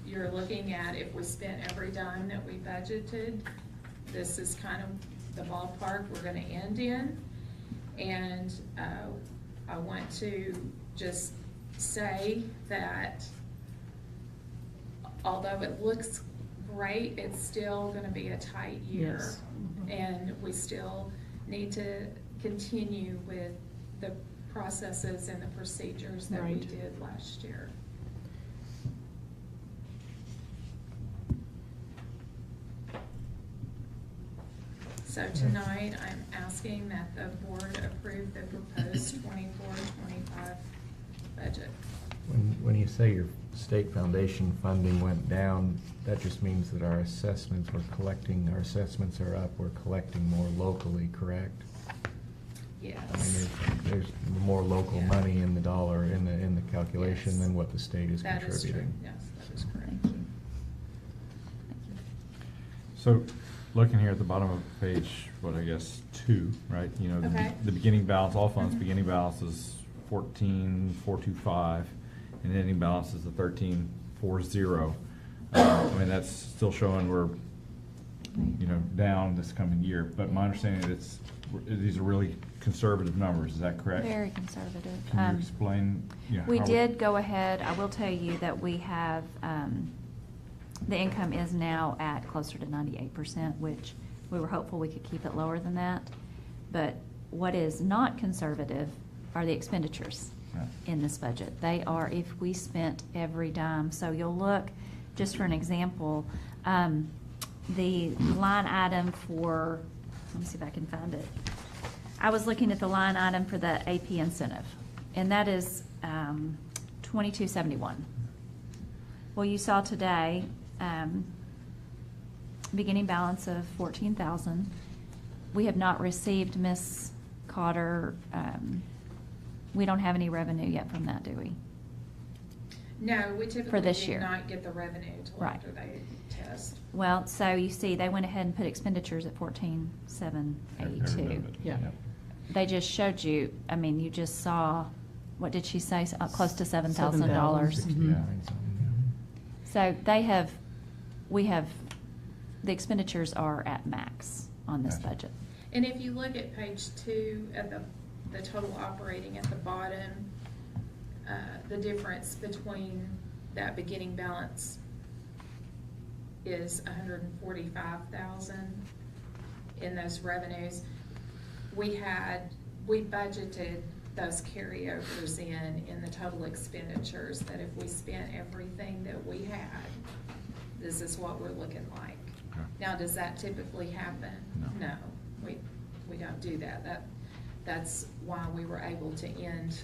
you're looking at if we spent every dime that we budgeted, this is kind of the ballpark we're going to end in. And I want to just say that although it looks great, it's still going to be a tight year. Yes. And we still need to continue with the processes and the procedures that we Right. did last year. So tonight, I'm asking that the board approve the proposed 24-25 budget. When you say your state foundation funding went down, that just means that our assessments are up, we're collecting more locally, correct? Yes. I mean, there's more local money in the dollar, in the calculation Yes. than what the state is That is true. contributing. Yes, that is correct. Thank you. So, looking here at the bottom of page, 2, right? Okay. The beginning balance, all funds, beginning balance is 14,425, and the ending balance is the 13,40. I mean, that's still showing we're, down this coming year. But my understanding is these are really conservative numbers. Is that correct? Very conservative. Can you explain? We how did go ahead, I will tell you that we have, the income is now at closer to 98%, which we were hopeful we could keep it lower than that. But what is not conservative are the expenditures in this budget. They are if we spent every dime. So you'll look, just for an example, the line item for, let me see if I can find it. I was looking at the line item for the AP incentive, and that is 2271. Well, you saw today, beginning balance of 14,000. We have not received, Ms. Cotter, we don't have any revenue yet from that, do we? No, we For typically this do year. not get the revenue till Right. after they test. Well, so you see, they went ahead and put expenditures at 14,782. Yeah. They just showed you, I mean, you just saw, what did she say, close to $7,000. Mhm. So we have, the expenditures are at max on this budget. And if you look at page 2 at the total operating at the bottom, the difference between that beginning balance is 145,000 in those revenues. We budgeted those carryovers in the total expenditures, that if we spent everything that we had, this is what we're looking like. Okay. Now, does that typically happen? No, we don't do that. That's why we were able to end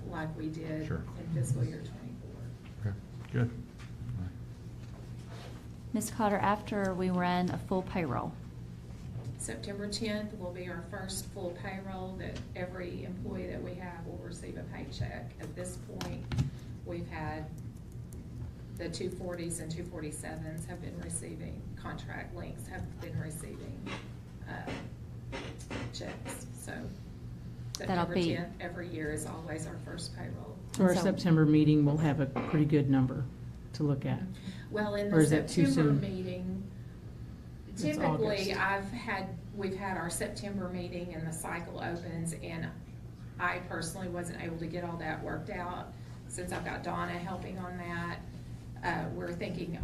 like we did Sure. in fiscal year '24. Okay, good. Ms. Cotter, after we run a full payroll, September 10th will be our first full payroll that every employee that we have will receive a paycheck. At this point, we've had the 240s and 247s have been receiving, contract links have been receiving checks. So That'll September be- 10th every year is always our first payroll. So our September meeting will have a pretty good number to look at. Well, in Or the is that too September soon? meeting, It's typically, August. we've had our September meeting and the cycle opens, and I personally wasn't able to get all that worked out. Since I've got Donna helping on that, we're thinking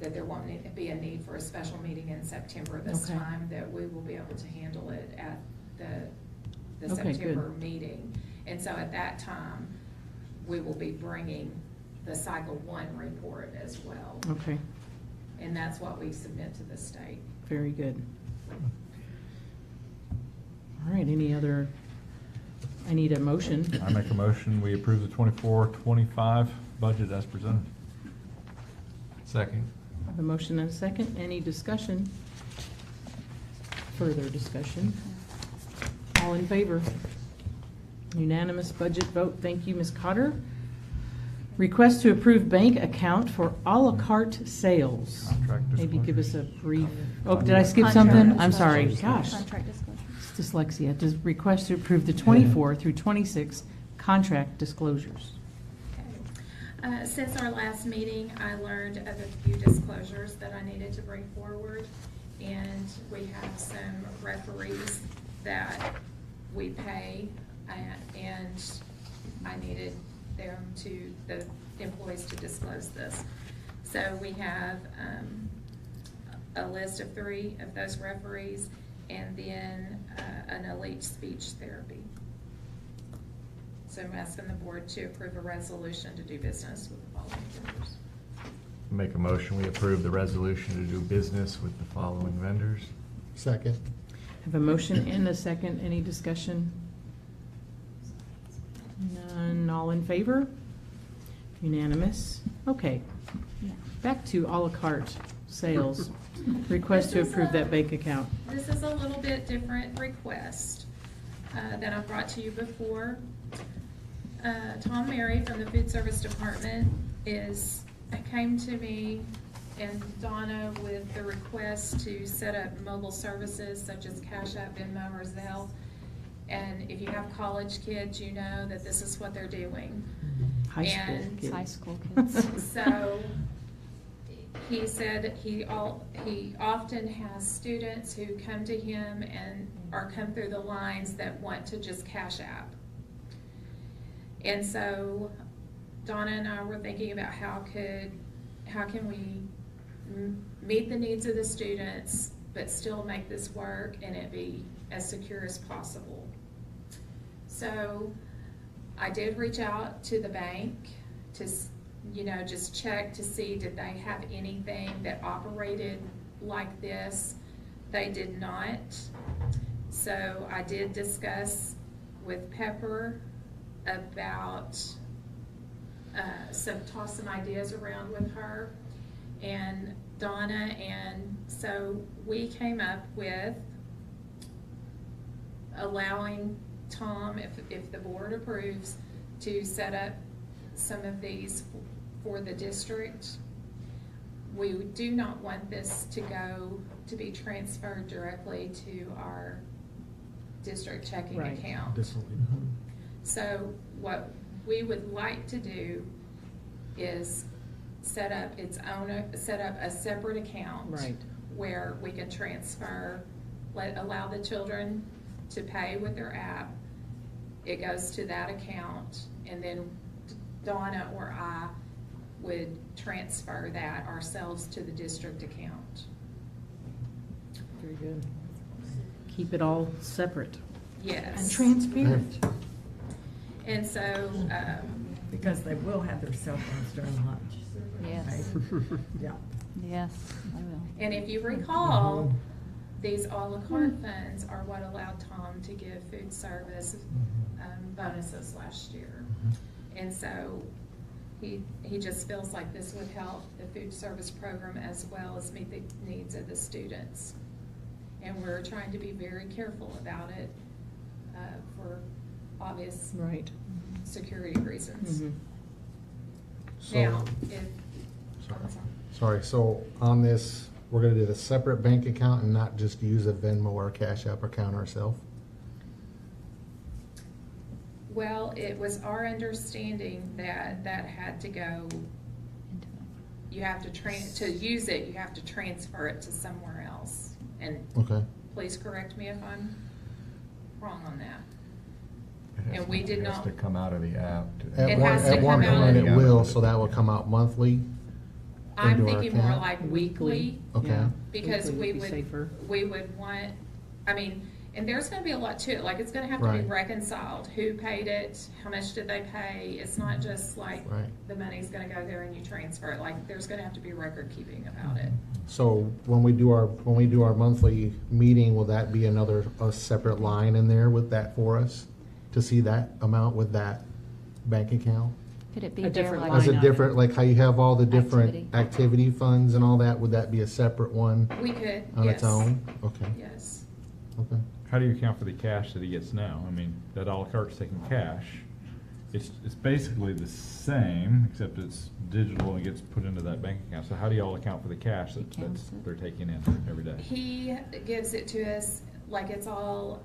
that there won't be a need for a special meeting in September this Okay. time, that we will be able to handle it at the Okay, good. September meeting. And so at that time, we will be bringing the cycle 1 report as well. Okay, And that's what we submit to the state. very good. All right, I need a motion. I make a motion, we approve the 24-25 budget as presented. Second. I have a motion and a second. Any discussion? Further discussion? All in favor? Unanimous budget vote. Thank you, Ms. Cotter. Request to approve bank account for à la carte sales. Contract Maybe give us a disclosures. brief, oh, did I skip Contract something? I'm sorry, disclosures. gosh. Contract disclosure. It's dyslexia. Does request to approve the 24 through 26 contract disclosures. Since our last meeting, I learned of a few disclosures that I needed to bring forward. And we have some referees that we pay, and I needed the employees to disclose this. So we have a list of 3 of those referees, and then an elite speech therapy. So I'm asking the board to approve a resolution to do business with the following vendors. Make a motion, we approve the resolution to do business with the following vendors. Second. Have a motion and a second. Any discussion? None. All in favor? Unanimous. Okay. Back to à la carte sales. Request to This is approve a- that bank account. This is a little bit different request that I've brought to you before. Tom Mary from the Food Service Department came to me and Donna with the request to set up mobile services such as Cash App, Venmo, or Zelle. And if you have college kids, you know that this is what they're doing. High school And kids. High school kids. So he said he often has students who come to him or come through the lines that want to just Cash App. And so Donna and I were thinking about how can we meet the needs of the students but still make this work and it be as secure as possible. So I did reach out to the bank to just check to see did they have anything that operated like this. They did not. So I did discuss with Pepper about, toss some ideas around with her and Donna, and so we came up with allowing Tom, if the board approves, to set up some of these for the district. We do not want this to be transferred directly to our district checking Right. account. Definitely. So what we would like to do is set up a separate account. Right. Where we can transfer, allow the children to pay with their app. It goes to that account, and then Donna or I would transfer that ourselves to the district account. Very good. Keep it all separate. Yes. And transparent, And so, because they will have their cell phones during lunch. Yes. Okay? Yeah. Yes, I will. and if you recall, these a la carte funds are what allowed Tom to give food service bonuses last year. And so he just feels like this would help the food service program as well as meet the needs of the students. And we're trying to be very careful about it for obvious Right. security reasons. Mhm. Now, Sorry, so on this, we're gonna do a separate bank account and not just use a Venmo or Cash App account ourselves? well, it was our understanding that that had to go, you have to use it, you have to transfer it to somewhere else. And Okay. please correct me if I'm wrong on that. It has And we to- did It has not- to come out of the app. It has to At one come out point of it the- will, so that will come out monthly? I'm into our thinking more account? like weekly. Okay. Yeah. Because Weekly we would be safer. would want, I mean, and there's gonna be a lot to it, like, it's gonna have to be Right. reconciled, who paid it, how much did they pay, it's not just like, Right. the money's gonna go there and you transfer it, like, there's gonna have to be record keeping about it. So when we do our monthly meeting, will that be a separate line in there with that for us? To see that amount with that bank account? Could it be A there different like? line Is it item. different, like how you have all the different Activity. activity funds and all that, would that be a separate one We could, on yes. its own? Okay, Yes. okay. How do you account for the cash that he gets now? I mean, that a la carte's taking cash. It's basically the same, except it's digital and it gets put into that bank account. So how do y'all account for the cash He counts it. they're taking in every day? He gives it to us, like, it's all,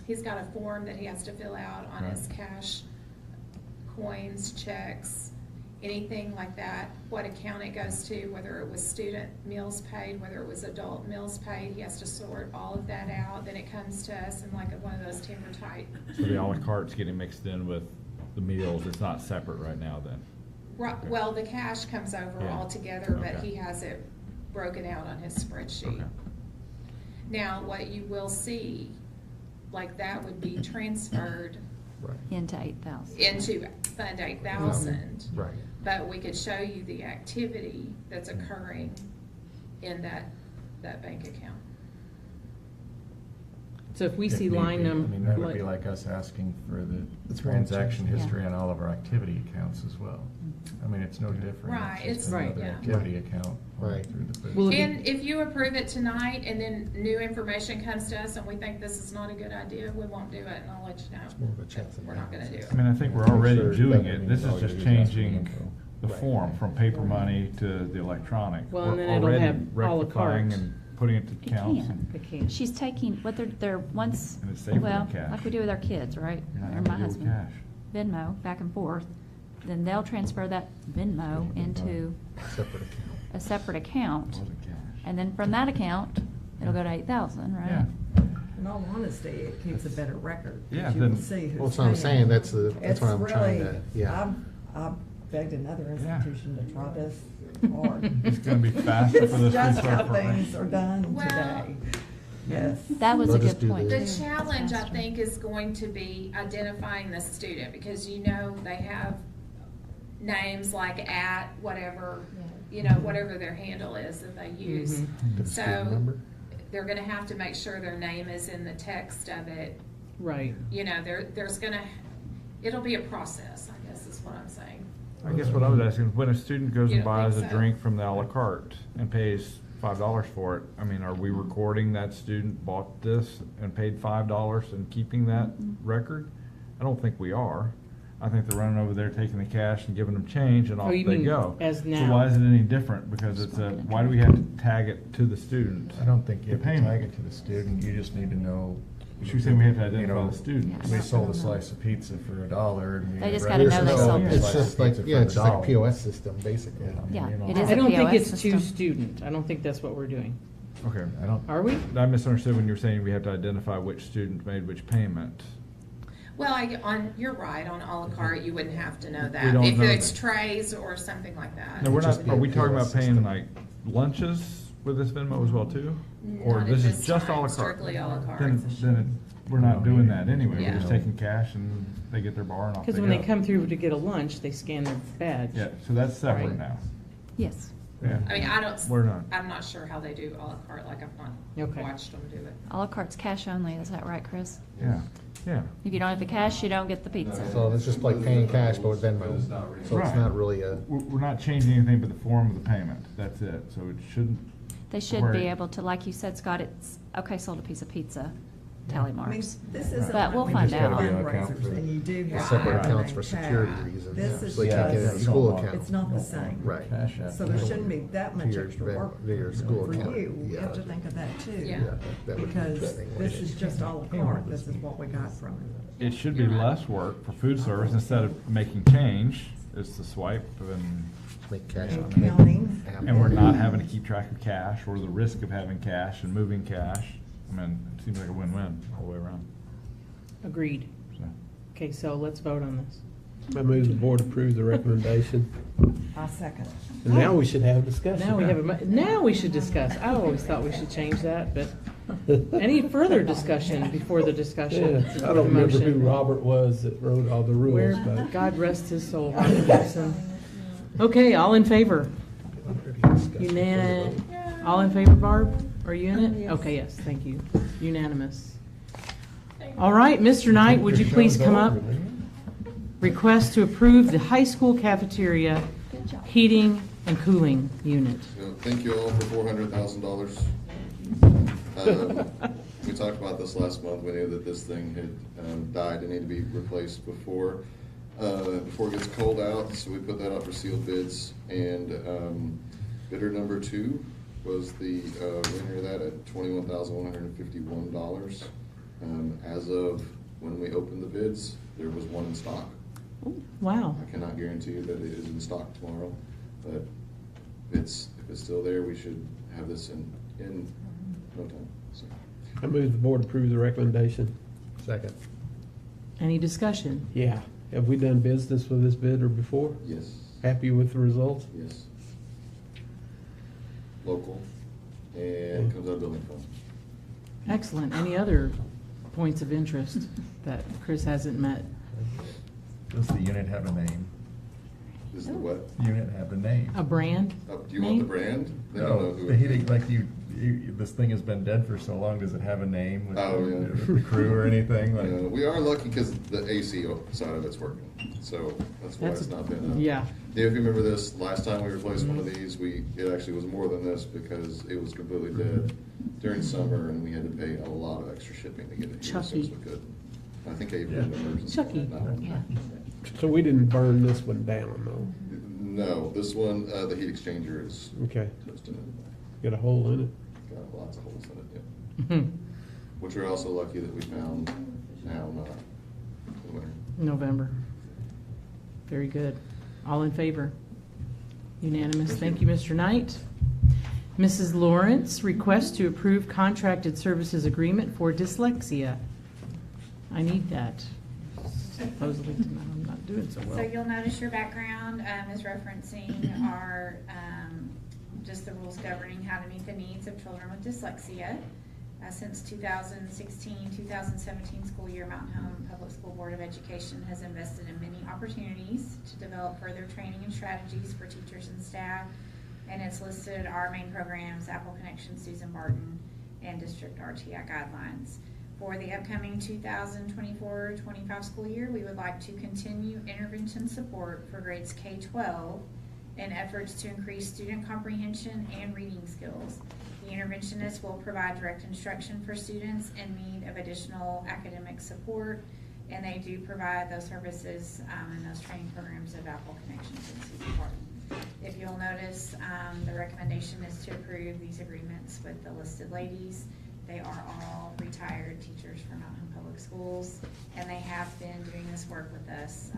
he's got a form that he has to fill out on his cash, coins, checks, anything like that, what account it goes to, whether it was student meals paid, whether it was adult meals paid, he has to sort all of that out, then it comes to us in like one of those timber type. So the a la carte's getting mixed in with the meals, it's not separate right now then? Right, well, the cash comes over Yeah. all together, but Okay. he has it broken out on his spreadsheet. Okay. Now, what you will see, like, that would be transferred Right, Into 8,000. into Fund 8,000. right. But we could show you the activity that's occurring in that bank account. So if we If see need line be. I them. mean, that would be like us asking for the It's one transaction check. history Yeah. on all of our activity accounts as well. I mean, it's no different. Right, It's just it's- Right. another yeah. activity account Right. through the food. Will it be- And if you approve it tonight and then new information comes to us and we think this is not a good idea, we won't do it, and I'll let you more of a know. chance of We're not gonna do it. I mean, I think we're Make already sure doing that it. means This all is you're just doing is asking changing info. the Right. form from paper money to the electronic. Well, and We're then it'll already have a la rectifying carte. and putting it to It accounts. can. It can. She's taking, what they're once, And it's safer than well, cash. like we do with our kids, right? You're not Or having my to deal with husband. cash. Venmo, back and forth. Then they'll transfer that Venmo into Separate account. a separate account. Wasn't cash. And then from that account, it'll go to 8,000, right? Yeah. In all honesty, it keeps a better record. 'Cause Yeah, you then- can see who's Well, that's what I'm paying. saying, that's what I'm trying It's to, yeah. really, I've begged another Yeah. institution to try this hard. It's gonna be faster for this It's just food how service program. things are done Well- today. Yes. That was They'll a just good do point. The this. too. challenge, I Faster. think, is going to be identifying the student, because they have names like at whatever, whatever their handle is that they use. Mhm. The student So number? they're gonna have to make sure their name is in the text of it. Right. There's gonna, it'll be a process, I guess is what I'm saying. I guess what I was asking, is when a student goes You and don't buys a think so? drink from the a la carte and pays $5 for it, I mean, are we recording that student bought this and paid $5 and keeping that record? I don't think we are. I think they're running over there, taking the cash and giving them change and off you they mean go. as So now? why is it any different? Because it's why do we have to tag it to the student? I don't think you have to payment. tag it to the student, you just need to know. She was saying we have to you identify know, the student. We sold a slice of pizza for $1 and we. They just had gotta know they registered sold a it. It's slice of just like, pizza yeah, for it's just like $1. POS system, basically. Yeah, you know, it is I a don't think POS it's to system. student. I don't think that's what we're doing. Okay. I don't. Are we? I misunderstood when you were saying we have to identify which student made which payment. Well, you're right, on a la carte, you wouldn't have to know We that. don't If know it's that. trays or something like that. No, we're just not, be are a we talking POS about paying system. like lunches with this Venmo as well too? Or Not at this is this just a time, la carte? strictly a la carte. We're not doing that anyway, we're Yeah. just taking cash and they get their bar and off they Because go. when they come through to get a lunch, they scan their badge. Yeah, so that's separate Right. now. Yes. Yeah. I mean, We're not. I'm not sure how they do a la carte, like I've not Okay. watched them do it. A la carte's cash only, is that right, Chris? Yeah, yeah. If you don't have the cash, you don't get the pizza. So it's just like paying cash, but with Venmo. So it's Right. not really a, We're not changing anything but the form of the payment, that's it, so it shouldn't. They should Right. be able to, like you said, Scott, it's, okay, sold a piece of pizza, tally I mean, marks. this isn't But like we'll when find you do out. fundraisers and you do have. separate to accounts have for cash. security reasons. This is So you can't get it in just, a school account. it's not the same. Right. Cash app. So there shouldn't be that much To your extra Venmo, work to your school for account. you. You Yeah. have to think of that too. Yeah. that would be Because betting this weighted. is just a la carte, this is what we got from it. It should be less work for food service, instead of making change, it's the swipe and. Make cash And on counting. And we're not having to keep track of cash or the risk of having cash and moving cash. I mean, it seems like a win-win all the way around. Agreed. So, Okay, so let's vote on this. I move the board approve the recommendation. I second. And now we should have discussion. Now we have now we should discuss. I always thought we should change that, but any further discussion before the discussion? Yeah, before I the don't remember who motion? Robert was that wrote all the rules, Where, but. God rest his soul, Robert Gibson. Okay, all in favor? All in favor, Barb? Are you in it? Yes. Okay, yes, thank you. Unanimous. All right, Mr. Knight, would you please come up? Request to approve the high school cafeteria heating and cooling unit. So thank you all for $400,000. We talked about this last month. We knew that this thing had died and needed to be replaced before it gets cold out. So we put that out for sealed bids, and bidder number 2 was the winner of that at $21,151. As of when we opened the bids, there was one in stock. Wow. I cannot guarantee you that it is in stock tomorrow, but if it's still there, we should have this in no time. So. I move the board approve the recommendation. Second. Any discussion? Yeah. Have we done business with this bidder before? Yes. Happy with the results? Yes. Local, and comes out of building fund. Excellent. Any other points of interest that Chris hasn't met? Does the unit have a name? Is the what? Unit have a name? A brand? Do you want the brand? They don't know who The it heating, is. like this thing has been dead for so long, does it have a name with Oh, yeah. with the crew or anything? Like, We are lucky because the AC side of it's working, so that's why it's not been. Yeah. Yeah, if you remember this, last time we replaced one of these, it actually was more than this because it was completely dead during summer, and we had to pay a lot of extra shipping to get it here, so we could. I think I even did an emergency. Chucky. on that one. Yeah. So we didn't burn this one down, though? No, this one, the heat exchanger is Okay. just in it. Got a hole in it? Got lots of holes in it, yeah. Mhm. Which we're also lucky that we found now, not in the winter. November. Very good. All in favor? Unanimous. Thank you, Mr. Knight. Mrs. Lawrence, request to approve contracted services agreement for dyslexia. I need that. Supposedly tonight I'm not doing so well. So you'll notice your background is referencing our, just the rules governing how to meet the needs of children with dyslexia. Since 2016-2017 school year, Mountain Home Public School Board of Education has invested in many opportunities to develop further training and strategies for teachers and staff. And it's listed our main programs, Apple Connection, Susan Barton, and District RTI guidelines. For the upcoming 2024-25 school year, we would like to continue intervention support for grades K-12 in efforts to increase student comprehension and reading skills. The interventionists will provide direct instruction for students in need of additional academic support, and they do provide those services and those training programs of Apple Connections and Susan Barton. If you'll notice, the recommendation is to approve these agreements with the listed ladies. They are all retired teachers from Mountain Public Schools, and they have been doing this work with us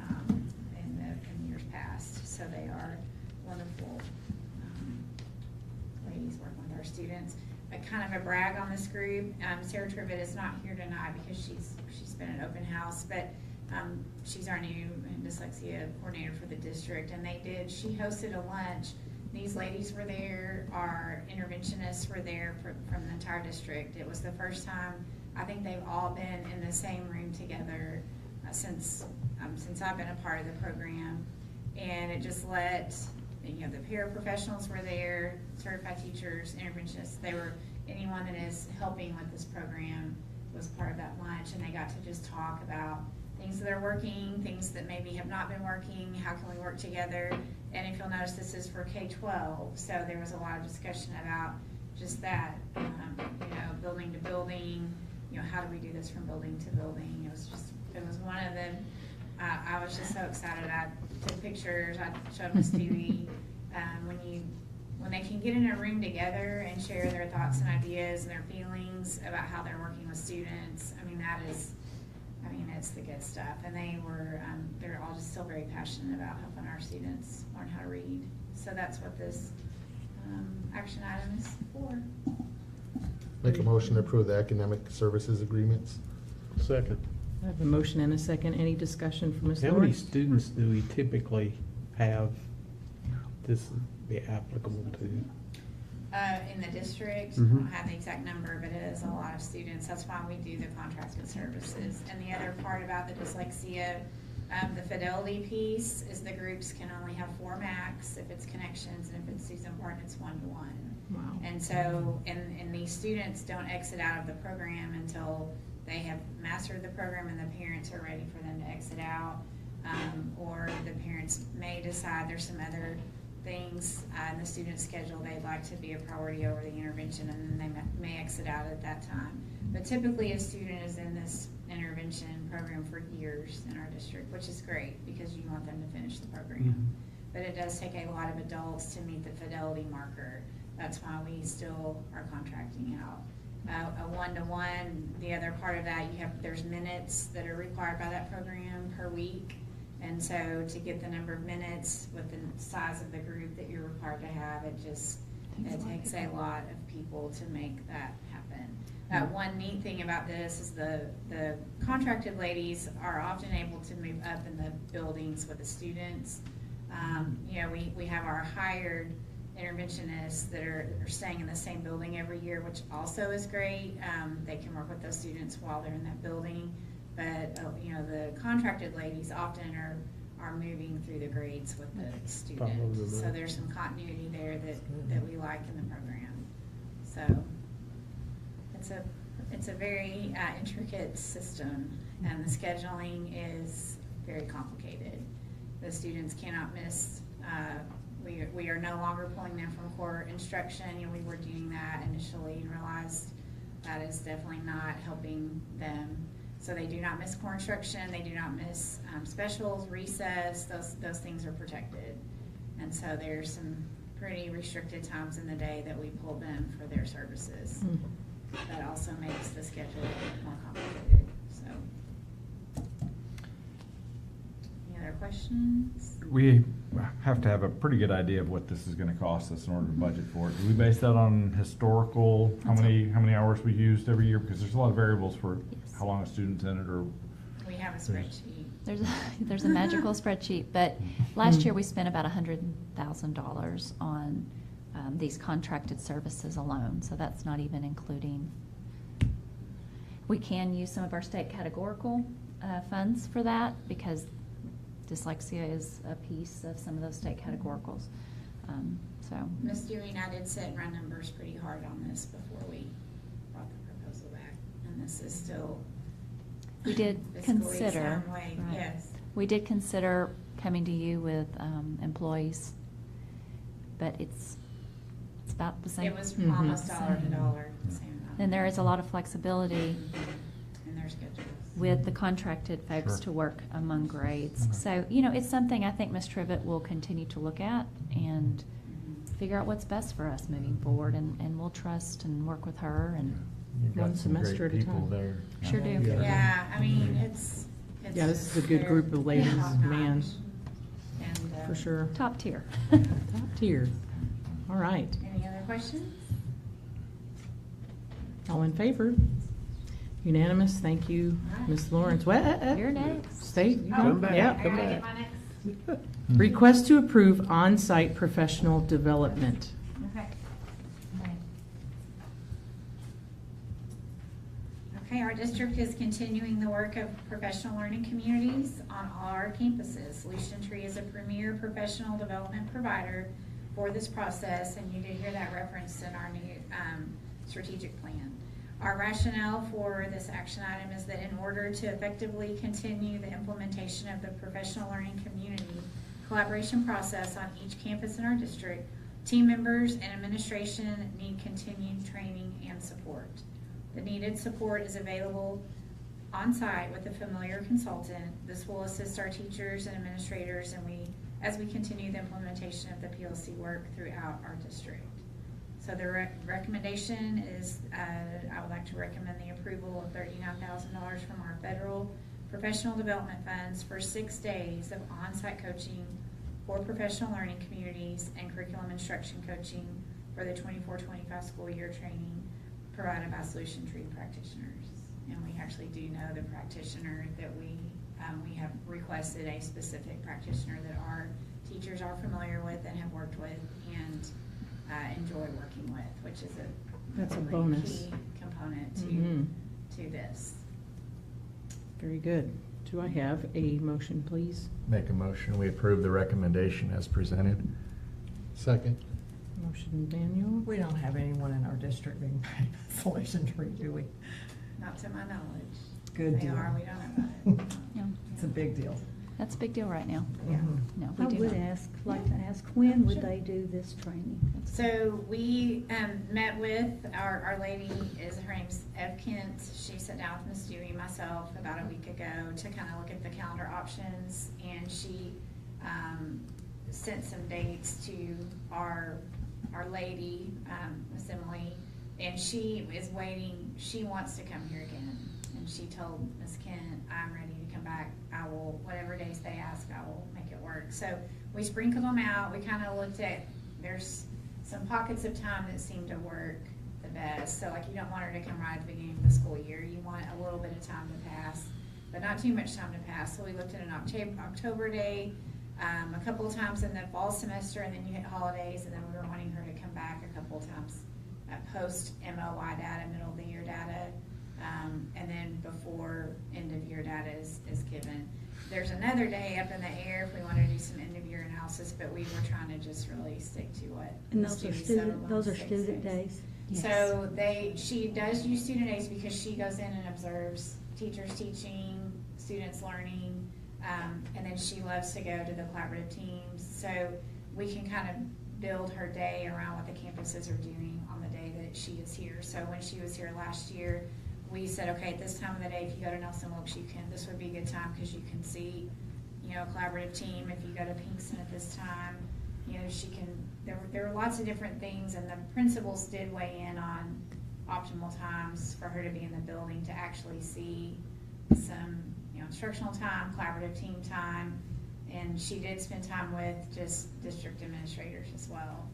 in years past. So they are wonderful ladies working with our students. But kind of a brag on this group, Sarah Tribbett is not here tonight because she's been at open house, but she's our new dyslexia coordinator for the district, and she hosted a lunch. These ladies were there, our interventionists were there from the entire district. It was the first time, I think they've all been in the same room together since I've been a part of the program. And it just let, the paraprofessionals were there, certified teachers, interventionists, anyone that is helping with this program was part of that lunch, and they got to just talk about things that are working, things that maybe have not been working, how can we work together. And if you'll notice, this is for K-12, so there was a lot of discussion about just that, building to building, how do we do this from building to building. It was one of the, I was just so excited. I took pictures, I showed Miss Dewey, when they can get in a room together and share their thoughts and ideas and their feelings about how they're working with students, it's the good stuff. And they're all just still very passionate about helping our students learn how to read. So that's what this action item is for. Make a motion to approve the academic services agreements. Second. I have a motion and a second. Any discussion from Ms. How many Lawrence? students do we typically have this be applicable to? In the district, Mhm. I don't have the exact number, but it is a lot of students. That's why we do the contracted services. And the other part about the dyslexia, the fidelity piece is the groups can only have 4 max if it's connections, and if it's Susan Barton, it's 1-to-1. Wow. And so, and these students don't exit out of the program until they have mastered the program and the parents are ready for them to exit out. Or the parents may decide there's some other things in the student schedule they'd like to be a priority over the intervention, and then they may exit out at that time. But typically a student is in this intervention program for years in our district, which is great because you want them to finish the program. But it does take a lot of adults to meet the fidelity marker. That's why we still are contracting out. A 1-to-1, the other part of that, there's minutes that are required by that program per week. And so to get the number of minutes with the size of the group that you're required to have, it takes a lot of people to make that happen. One neat thing about this is the contracted ladies are often able to move up in the buildings with the students. We have our hired interventionists that are staying in the same building every year, which also is great. They can work with those students while they're in that building. But, the contracted ladies often are moving through the grades with the students. So there's some continuity there that we like in the program. So it's a very intricate system, and the scheduling is very complicated. The students cannot miss, we are no longer pulling them from core instruction. We were doing that initially and realized that is definitely not helping them. So they do not miss core instruction, they do not miss specials, recess, those things are protected. And so there's some pretty restricted times in the day that we pull them for their services. That also makes the schedule a bit more complicated, so. Any other questions? We have to have a pretty good idea of what this is gonna cost us in order to budget for it. Do we base that on historical, how many hours we used every year? Because there's a lot of variables for how long a student's in it, or. We have a spreadsheet. There's a magical spreadsheet, but last year we spent about $100,000 on these contracted services alone, so that's not even including. We can use some of our state categorical funds for that because dyslexia is a piece of some of those state categoricals. Ms. Dewey and I did sit and run numbers pretty hard on this before we brought the proposal back, and this is still We did fiscally consider, sound way, right. yes. We did consider coming to you with employees, but it's about the same. It was almost dollar to dollar, same amount. And there is a lot of flexibility In their schedules. with the contracted folks Sure. to work among grades. So, you know, it's something I think Ms. Trivett will continue to look at and figure out what's best for us moving forward, and we'll trust and work with her and. You've got One some great semester at a people time. there. Sure do. Yeah. Yeah, I mean, it's. Yeah, this is a good group of ladies, man, And, for sure. Top tier. Top tier. All right. Any other questions? All in favor? Unanimous, thank you, Ms. Lawrence. What? You're next. Stay. Come back, Yeah. come I gotta back. get my next. Request to approve on-site professional development. Okay. Okay, our district is continuing the work of professional learning communities on all our campuses. Solution Tree is a premier professional development provider for this process, and you did hear that referenced in our new strategic plan. Our rationale for this action item is that in order to effectively continue the implementation of the professional learning community collaboration process on each campus in our district, team members and administration need continued training and support. The needed support is available on-site with a familiar consultant. This will assist our teachers and administrators as we continue the implementation of the PLC work throughout our district. So the recommendation is, I would like to recommend the approval of $39,000 from our federal professional development funds for 6 days of on-site coaching for professional learning communities and curriculum instruction coaching for the 24-25 school year training provided by Solution Tree practitioners. And we actually do know the practitioner that we have requested a specific practitioner that our teachers are familiar with and have worked with and enjoy working with, which is That's a really bonus. key component Mhm. to this. Very good. Do I have a motion, please? Make a motion, we approve the recommendation as presented. Second. Motion, Daniel. We don't have anyone in our district being paid by Solution Tree, do we? Not to my knowledge. Good They deal. are, we don't know about it. Yeah, It's a big deal. that's a big deal right now. Yeah. No, I we do would not. like to ask, when would they do this training? So we met with our lady, her name's Ev Kent. She sat down with Miss Dewey and myself about a week ago to kind of look at the calendar options, and she sent some dates to our lady, Miss Emily, and she is waiting. She wants to come here again, and she told Miss Kent, "I'm ready to come back. I will, whatever days they ask, I will make it work." So we sprinkled them out. We kind of looked at, there's some pockets of time that seem to work the best. So like, you don't want her to come right at the beginning of the school year. You want a little bit of time to pass, but not too much time to pass. So we looked at an October day, a couple of times in the fall semester, and then you hit holidays, and then we were wanting her to come back a couple of times post MOI data, middle of the year data, and then before end of year data is given. There's another day up in the air if we want to do some end of year analysis, but we were trying to just really stick to what. And Ms. those are Dewey settled on, those are 6 student days? Yes. So she does use student days because she goes in and observes teachers teaching, students learning, and then she loves to go to the collaborative teams. So we can kind of build her day around what the campuses are doing on the day that she is here. So when she was here last year, we said, okay, at this time of the day, if you go to Nelson Wilkes, this would be a good time because you can see, a collaborative team. If you go to Pinkston at this time, she can, there were lots of different things, and the principals did weigh in on optimal times for her to be in the building to actually see some, instructional time, collaborative team time, and she did spend time with just district administrators as well.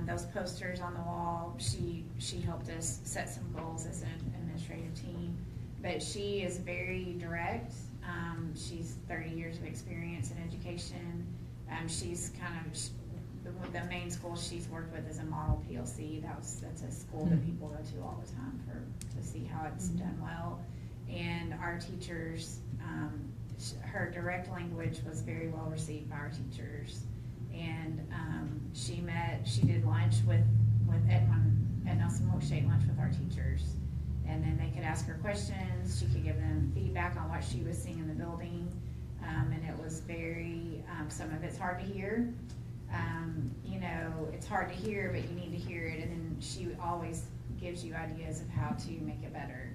Those posters on the wall, she helped us set some goals as an administrative team, but she is very direct. She's 30 years of experience in education. She's kind of, the main school she's worked with is a model PLC. That's a school that people go to all the time to see how it's done well. And our teachers, her direct language was very well received by our teachers. And she did lunch with Edwin at Nelson Wilkes State, lunch with our teachers. And then they could ask her questions, she could give them feedback on what she was seeing in the building. And it was very, some of it's hard to hear. You know, it's hard to hear, but you need to hear it, and then she always gives you ideas of how to make it better.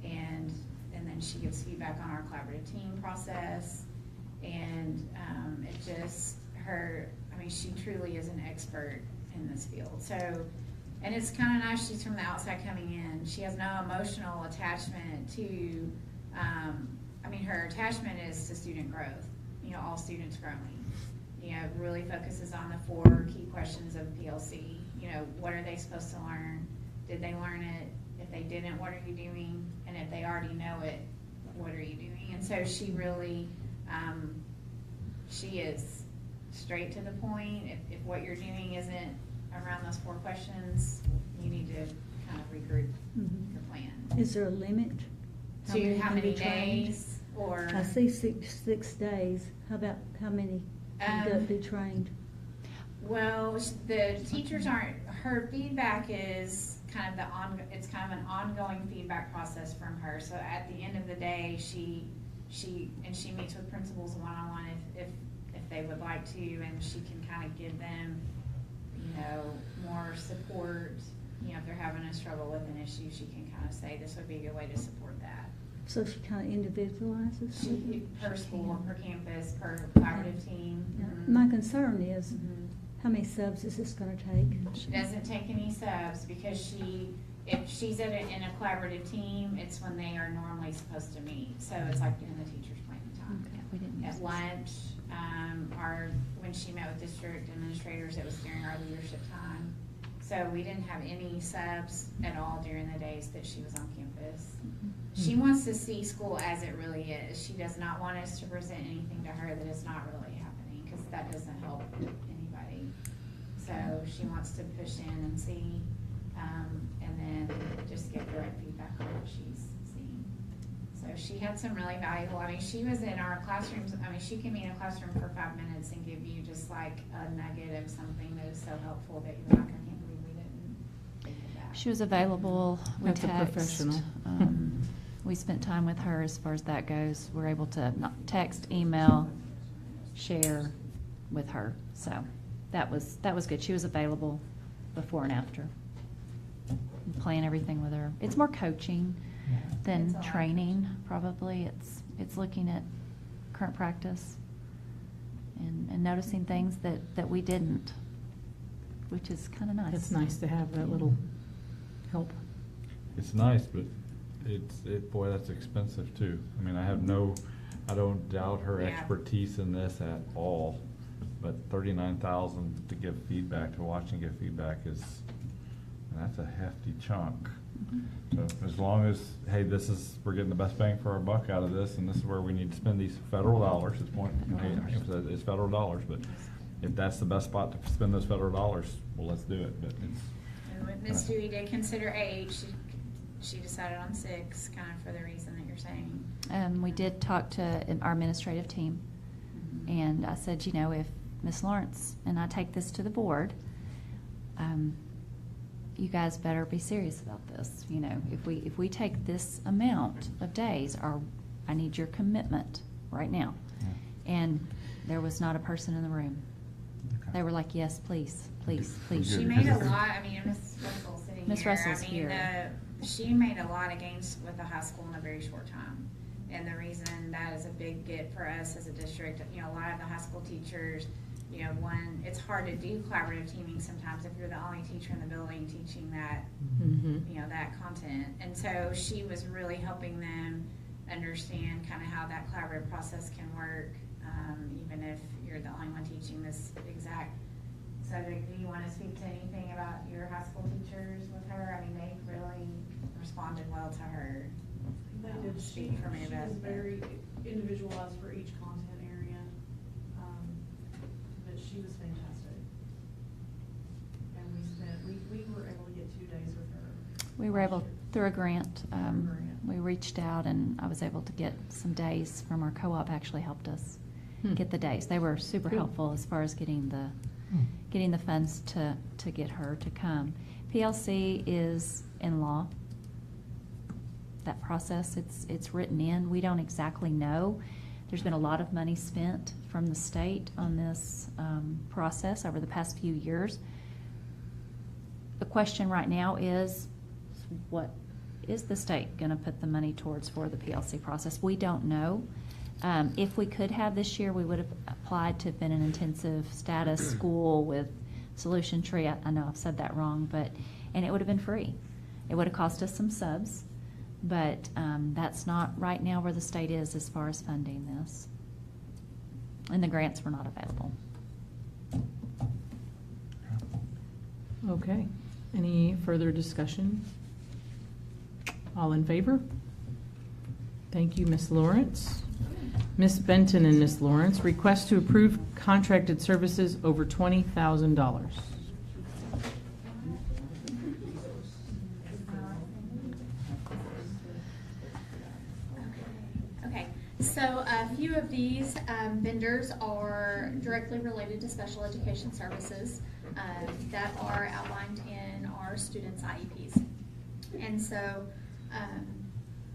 And then she gives feedback on our collaborative team process. And it just, she truly is an expert in this field. So, and it's kind of nice she's from the outside coming in. She has no emotional attachment to, her attachment is to student growth, you know, all students growing. You know, it really focuses on the 4 key questions of PLC. You know, what are they supposed to learn? Did they learn it? If they didn't, what are you doing? And if they already know it, what are you doing? And so she really, she is straight to the point. If what you're doing isn't around those 4 questions, you need to kind of regroup your plan. Is there a limit? To how can many be trained? days, or? I see 6 days. How about how many can be trained? Well, the teachers aren't, her feedback is kind of it's kind of an ongoing feedback process from her. So at the end of the day, she meets with principals one-on-one if they would like to, and she can kind of give them, you know, more support. You know, if they're having a struggle with an issue, she can kind of say, this would be a good way to support that. So she kind of individualizes? Per school, per campus, per collaborative team. Yeah. My concern is, how many subs is this going to take? She doesn't take any subs because if she's in a collaborative team, it's when they are normally supposed to meet. So it's like during the teacher's planning time. Okay, we didn't use At lunch, when she met with district administrators, it was during our leadership time. So we didn't have any subs at all during the days that she was on campus. She wants to see school as it really is. She does not want us to present anything to her that is not really happening, because that doesn't help anybody. So she wants to push in and see, and then just get direct feedback on what she's seeing. So she had some really valuable, she was in our classrooms, she can be in a classroom for 5 minutes and give you just like a nugget of something that is so helpful that you're not gonna can't believe we didn't think of that. She was available. We That's a text. professional. We spent time with her as far as that goes. We're able to text, email, share with her. So that was good. She was available before and after. Playing everything with her. It's more coaching than training, probably. It's looking at current practice and noticing things that we didn't, which is kind of nice. It's nice to have that little help. It's nice, but boy, that's expensive too. I don't doubt her expertise in this at all, but $39,000 to give feedback, to watch and give feedback that's a hefty chunk. So as long as, hey, we're getting the best bang for our buck out of this, and this is where we need to spend these federal dollars. It's federal dollars, but if that's the best spot to spend those federal dollars, well, let's do it. But And Ms. Dewey did consider 8. She decided on 6, kind of for the reason that you're saying. We did talk to our administrative team, and I said, if Ms. Lawrence and I take this to the board, you guys better be serious about this. If we take this amount of days, I need your commitment right now. Yeah. And there was not a person in the room. Okay. They were like, yes, please, please, please. She made a lot. Ms. Russell's sitting here. Ms. Russell's here. She made a lot of gains with the high school in a very short time. And the reason that is a big get for us as a district, a lot of the high school teachers, it's hard to do collaborative teaming sometimes if you're the only teacher in the building teaching that, that content. And so she was really helping them understand kind of how that collaborative process can work, even if you're the only one teaching this exact subject. Do you want to speak to anything about your high school teachers with her? They really responded well to her. They did. Speak for me about She was very individualized for each content area, but she was fantastic. And we were able to get 2 days with her. We were able, through a grant, we reached out, and I was able to get some days from our co-op. Actually helped us get the days. They were super helpful as far as getting the funds to get her to come. PLC is in law. that process. It's written in. We don't exactly know. There's been a lot of money spent from the state on this process over the past few years. The question right now is, what is the state going to put the money towards for the PLC process? We don't know. If we could have this year, we would have applied to have been an intensive status school with solution tree. I know I've said that wrong, and it would have been free. It would have cost us some subs, but that's not right now where the state is as far as funding this. And the grants were not available. Okay. Any further discussion? All in favor? Thank you, Ms. Lawrence. Ms. Benton and Ms. Lawrence, request to approve contracted services over $20,000. Okay, so a few of these vendors are directly related to special education services that are outlined in our students' IEPs. And so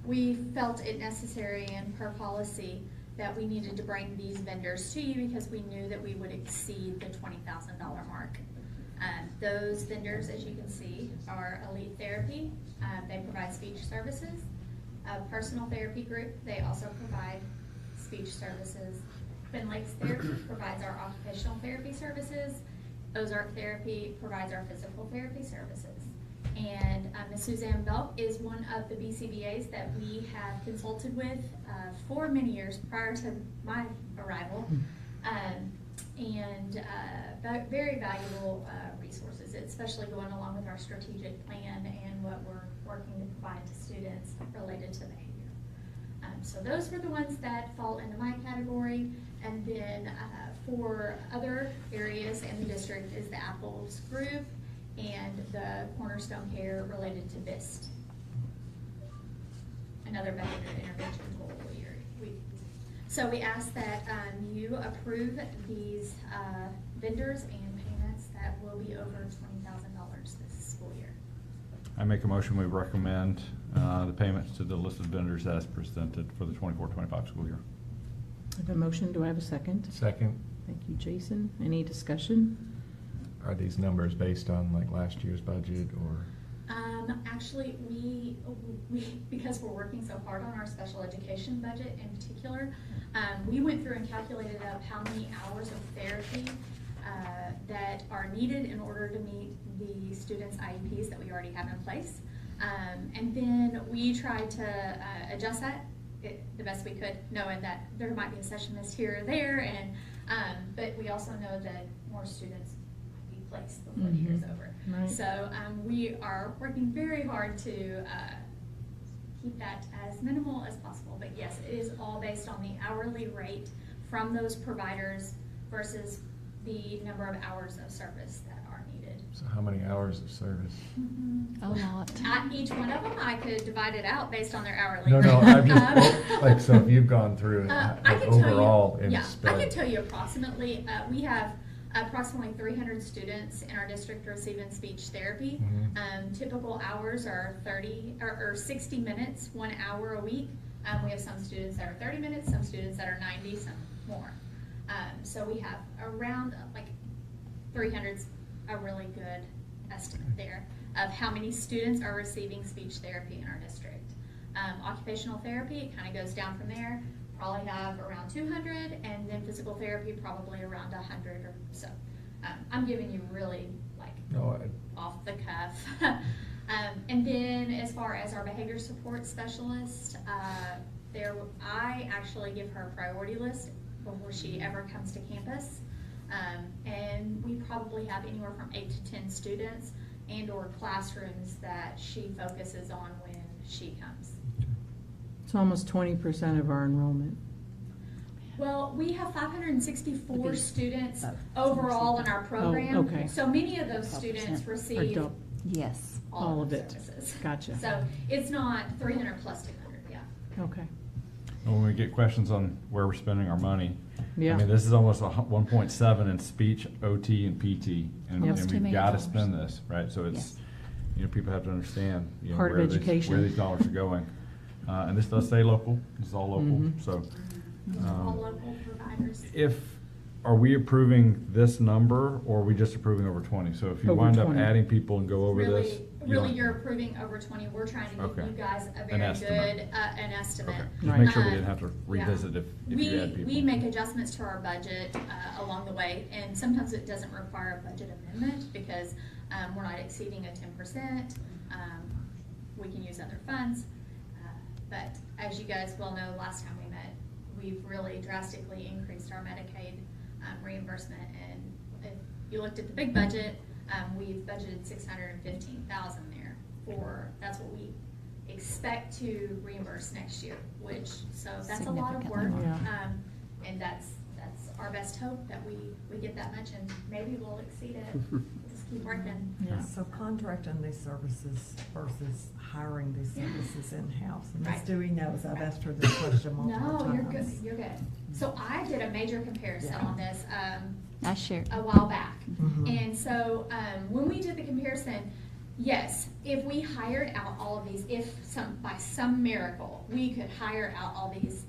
we felt it necessary and per policy that we needed to bring these vendors to you because we knew that we would exceed the $20,000 mark. Those vendors, as you can see, are Elite Therapy. They provide speech services. Personal Therapy Group, they also provide speech services. Twin Lakes Therapy provides our occupational therapy services. Ozark Therapy provides our physical therapy services. And Ms. Suzanne Belk is one of the BCBAs that we have consulted with for many years prior to my arrival, and very valuable resources, especially going along with our strategic plan and what we're working to provide to students related to behavior. So those were the ones that fall into my category, and then for other areas in the district is the Apples Group and the Cornerstone Care related to BIST, another behavior intervention tool. So we ask that you approve these vendors and payments that will be over $20,000 this school year. I make a motion, we recommend the payments to the listed vendors as presented for the 24-25 school year. I have a motion. Do I have a second? Second. Thank you, Jason. Any discussion? Are these numbers based on like last year's budget or? Actually, we because we're working so hard on our special education budget in particular, we went through and calculated up how many hours of therapy that are needed in order to meet the students' IEPs that we already have in place. And then we tried to adjust that the best we could, knowing that there might be a session missed here or there, and but we also know that more students might be placed before the year is over. Right. So we are working very hard to keep that as minimal as possible. But yes, it is all based on the hourly rate from those providers versus the number of hours of service that are needed. So how many hours of service? A lot. Each one of them, I could divide it out based on their hourly No, rate. no, I'm just, like, so if you've gone through I like can tell you- overall and yeah, spent. I can tell you approximately. We have approximately 300 students in our district receiving speech therapy. Typical hours are 30 or 60 minutes, 1 hour a week. We have some students that are 30 minutes, some students that are 90, some more. So we have around like 300's a really good estimate there of how many students are receiving speech therapy in our district. Occupational therapy, it kind of goes down from there. Probably have around 200, and then physical therapy probably around 100 or so. I'm giving you really like off the cuff. And then as far as our behavior support specialist, I actually give her a priority list before she ever comes to campus. And we probably have anywhere from 8 to 10 students and or classrooms that she focuses on when she comes. It's almost 20% of our enrollment. Well, we have 564 students overall in our program. Oh, okay. So many of those students receive yes, all of it. services. Gotcha. So it's not 300 plus 200, yeah. Okay. When we get questions on where we're spending our money, Yeah. I mean, this is almost 1.7 in speech, OT, and PT, and, Yep. and $2 we've million. got to spend this, right? So it's, Yes. you know, people have to understand, you know, Part of where education. where these dollars are going. And this does say local, it's all local, Mhm. so. All local providers. Are we approving this number, or are we just approving over 20? So if you Over wind up 20. adding people and go over this. Really, you're approving over 20. We're trying to give Okay. you guys a An very estimate. good, an estimate. Okay, just make sure we Um, didn't have to revisit if you add people. We make adjustments to our budget along the way, and sometimes it doesn't require a budget amendment because we're not exceeding a 10%. We can use other funds. But as you guys well know, last time we met, we've really drastically increased our Medicaid reimbursement. And if you looked at the big budget, we've budgeted $615,000 there that's what we expect to reimburse next year, so that's a lot of work. Significantly more. And that's our best hope, that we get that much, and maybe we'll exceed it. Just keep working. Yeah. So contracting these services versus hiring these services in-house. And Ms. Right. Dewey knows, I've asked her this question multiple No, times. you're good, you're good. So I did a major comparison Yeah. on this, I shared. a while back. Mhm. And so, when we did the comparison, yes, if we hired out all of these, by some miracle, we could hire out all these,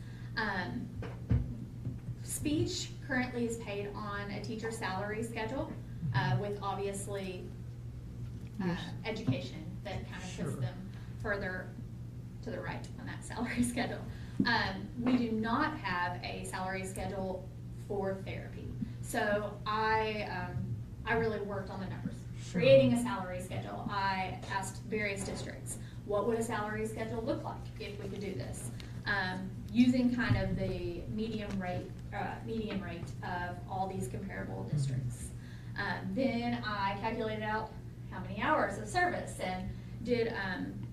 speech currently is paid on a teacher salary schedule, with obviously, education that kind of puts Sure. them further to the right on that salary schedule. We do not have a salary schedule for therapy. So I really worked on the numbers, creating a salary schedule. I asked various districts, what would a salary schedule look like if we could do this? Using kind of the median rate of all these comparable districts. Then I calculated out how many hours of service and did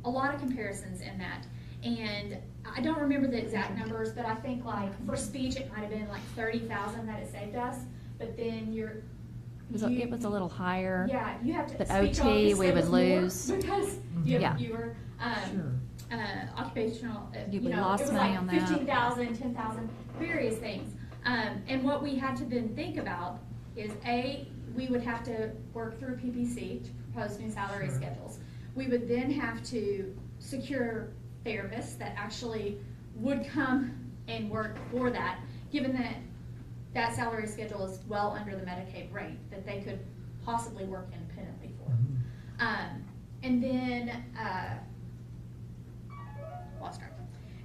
a lot of comparisons in that. And I don't remember the exact numbers, but I think like for speech it might have been like 30,000 that it saved us. But then It was a little higher. yeah, you have to. But speech OT, obviously we would was more lose. because you Yeah. have fewer. Occupational, We it lost was money like on that. 15,000, 10,000, various things. And what we had to then think about is we would have to work through PPC to propose new salary schedules. We would then have to secure therapists that actually would come and work for that, given that salary schedule is well under the Medicaid rate, that they could possibly work independently for. And then, lost track.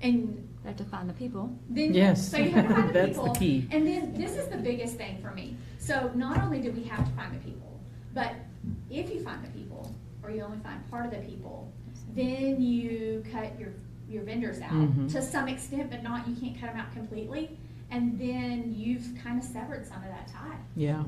And They have to find the people. then, Yes, so you have to find the that's people. the key. And then this is the biggest thing for me. So not only do we have to find the people, but if you find the people, or you only find part of the people, then you cut your vendors out Mhm. to some extent, but not, you can't cut them out completely. And then you've kind of severed some of that tie. Yeah.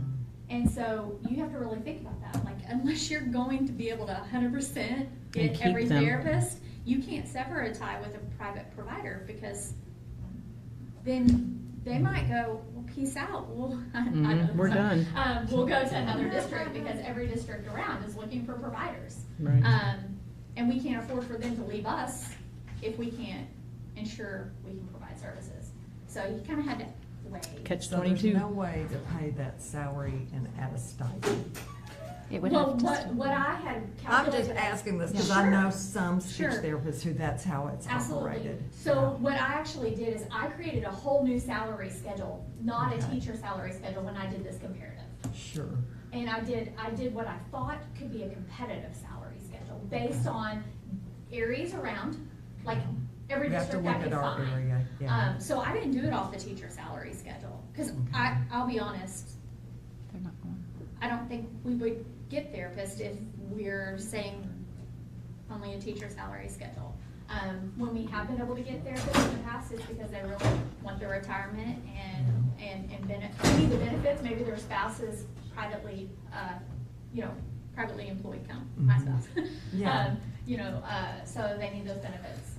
And so you have to really think about that. Like, unless you're going to be able to 100% And get keep every them. therapist, you can't sever a tie with a private provider, because then they might go, well, peace out. Well, I know, We're done. We'll go to another district, because every district around is looking for providers. Right. And we can't afford for them to leave us if we can't ensure we can provide services. So you kind of had to weigh. Catch So there's 22. no way to pay that salary and add a stipend. It would Well, have to. what I had I'm calculated. just asking this because Sure. I know some speech Sure. therapists who that's how it's Absolutely. operated. So what I actually did is I created a whole new salary schedule, not a Okay. teacher salary schedule, when I did this comparative. Sure. And I did what I thought could be a competitive salary schedule based on areas around, like every We have to district look I could at our find. area, yeah. So I didn't do it off the teacher salary schedule, because I'll be honest, They're not going. I don't think we would get therapists if we're saying only a teacher salary schedule. When we have been able to get therapists in the past, it's because they really want their retirement and need the benefits. Maybe their spouse is privately, privately employed, my spouse. Yeah. So they need those benefits.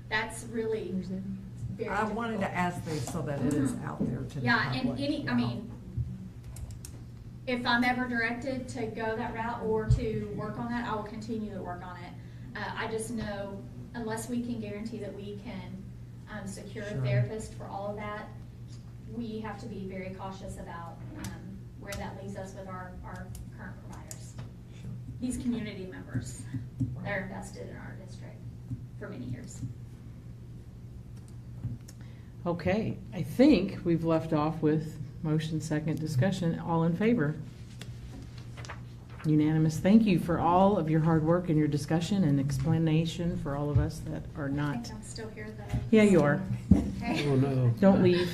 That's really very I wanted to difficult. ask these so that it is out there to the Yeah, and public. if I'm ever directed to go that route or to work on that, I will continue to work on it. I just know, unless we can guarantee that we can secure a Sure. therapist for all of that, we have to be very cautious about where that leaves us with our current providers. Sure. These community members that are invested in our district. for many years. Okay, I think we've left off with motion second discussion. All in favor? Unanimous. Thank you for all of your hard work and your discussion and explanation for all of us that are I not. think I'm still here though. Yeah, you are. Okay. Oh, no. Don't leave.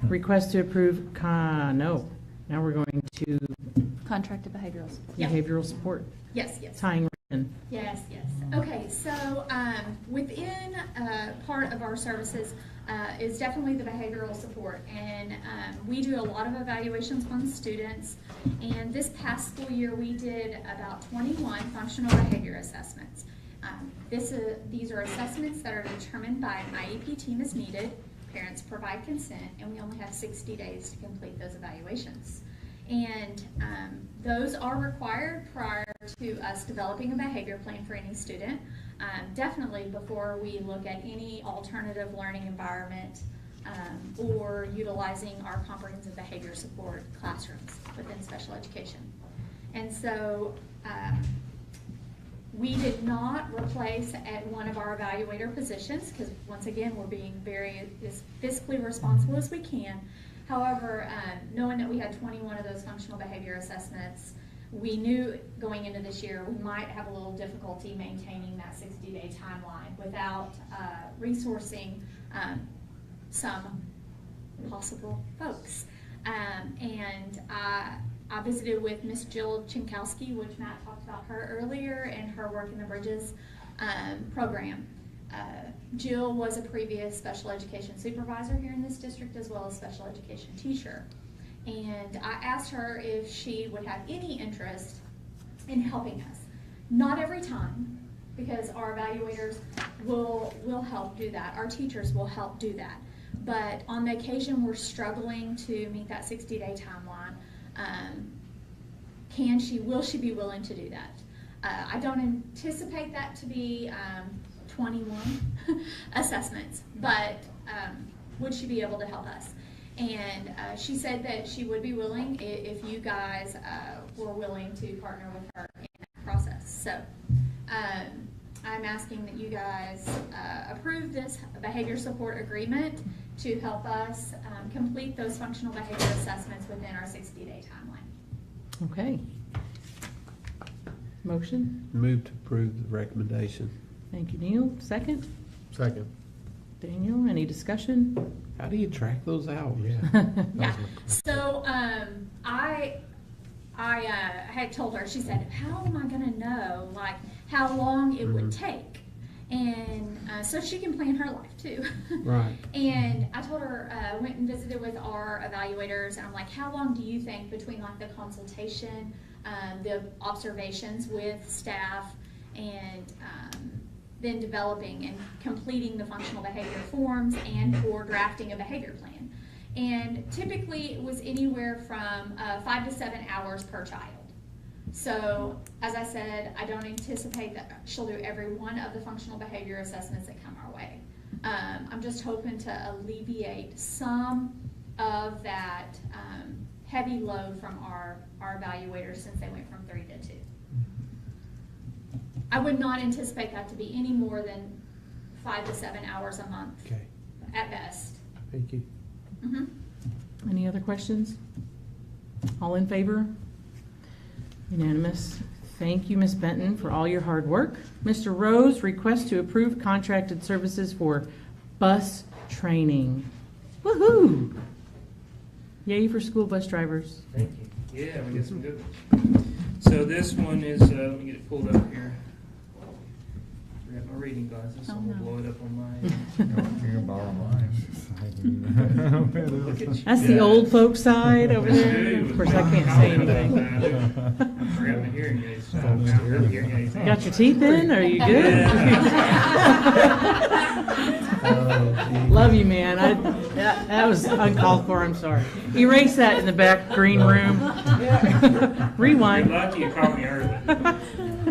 Request to approve, no. Now we're going to Contracted behavioral support. Yeah. behavioral support. Yes, yes. Tying in. Yes, yes. Okay, so within part of our services is definitely the behavioral support. And we do a lot of evaluations on students. And this past school year, we did about 21 functional behavior assessments. These are assessments that are determined by an IEP team as needed. Parents provide consent, and we only have 60 days to complete those evaluations. And those are required prior to us developing a behavior plan for any student, definitely before we look at any alternative learning environment or utilizing our comprehensive behavior support classrooms within special education. And so we did not replace at one of our evaluator positions because, once again, we're being very as fiscally responsible as we can. However, knowing that we had 21 of those functional behavior assessments, we knew going into this year we might have a little difficulty maintaining that 60-day timeline without resourcing some possible folks. And I visited with Miss Jill Chinkowski, which Matt talked about her earlier, and her work in the Bridges program. Jill was a previous special education supervisor here in this district as well as special education teacher. And I asked her if she would have any interest in helping us. Not every time, because our evaluators will will do that. Our teachers will help do that. But on the occasion we're struggling to meet that 60-day timeline, will she be willing to do that? I don't anticipate that to be 21 assessments, but would she be able to help us? And she said that she would be willing if you guys were willing to partner with her in that process. So I'm asking that you guys approve this behavior support agreement to help us complete those functional behavior assessments within our 60-day timeline. Okay. Motion? Move to approve the recommendation. Thank you, Neil. Second? Second. Daniel, any discussion? How do you track those hours? Yeah. So I had told her, she said, how am I going to know like how long it would take? And so she can plan her life too. Right. And I told her, went and visited with our evaluators, and I'm like, how long do you think between like the consultation, the observations with staff, and then developing and completing the functional behavior forms and or drafting a behavior plan? And typically it was anywhere from 5 to 7 hours per child. So as I said, I don't anticipate that she'll do every one of the functional behavior assessments that come our way. I'm just hoping to alleviate some of that heavy load from our evaluators since they went from 3 to 2. I would not anticipate that to be any more than 5 to 7 hours a month, Okay. at best. Thank you. Mm-hmm. Any other questions? All in favor? Unanimous. Thank you, Ms. Benton, for all your hard work. Mr. Rose, request to approve contracted services for bus training. Woohoo! Yay for school bus drivers. Thank you. Yeah, we got some good ones. So this one is, let me get it pulled up here. Forgot my reading glasses, so I'm gonna blow it up on my. You're gonna borrow mine. Look at you. That's the old folks side over there. Of course, I can't say anything. Forgot my hearing aids. Got your teeth in? Are you good? Love you, man. That was uncalled for. I'm sorry. Erase that in the back green room. Rewind. You're lucky you caught me early.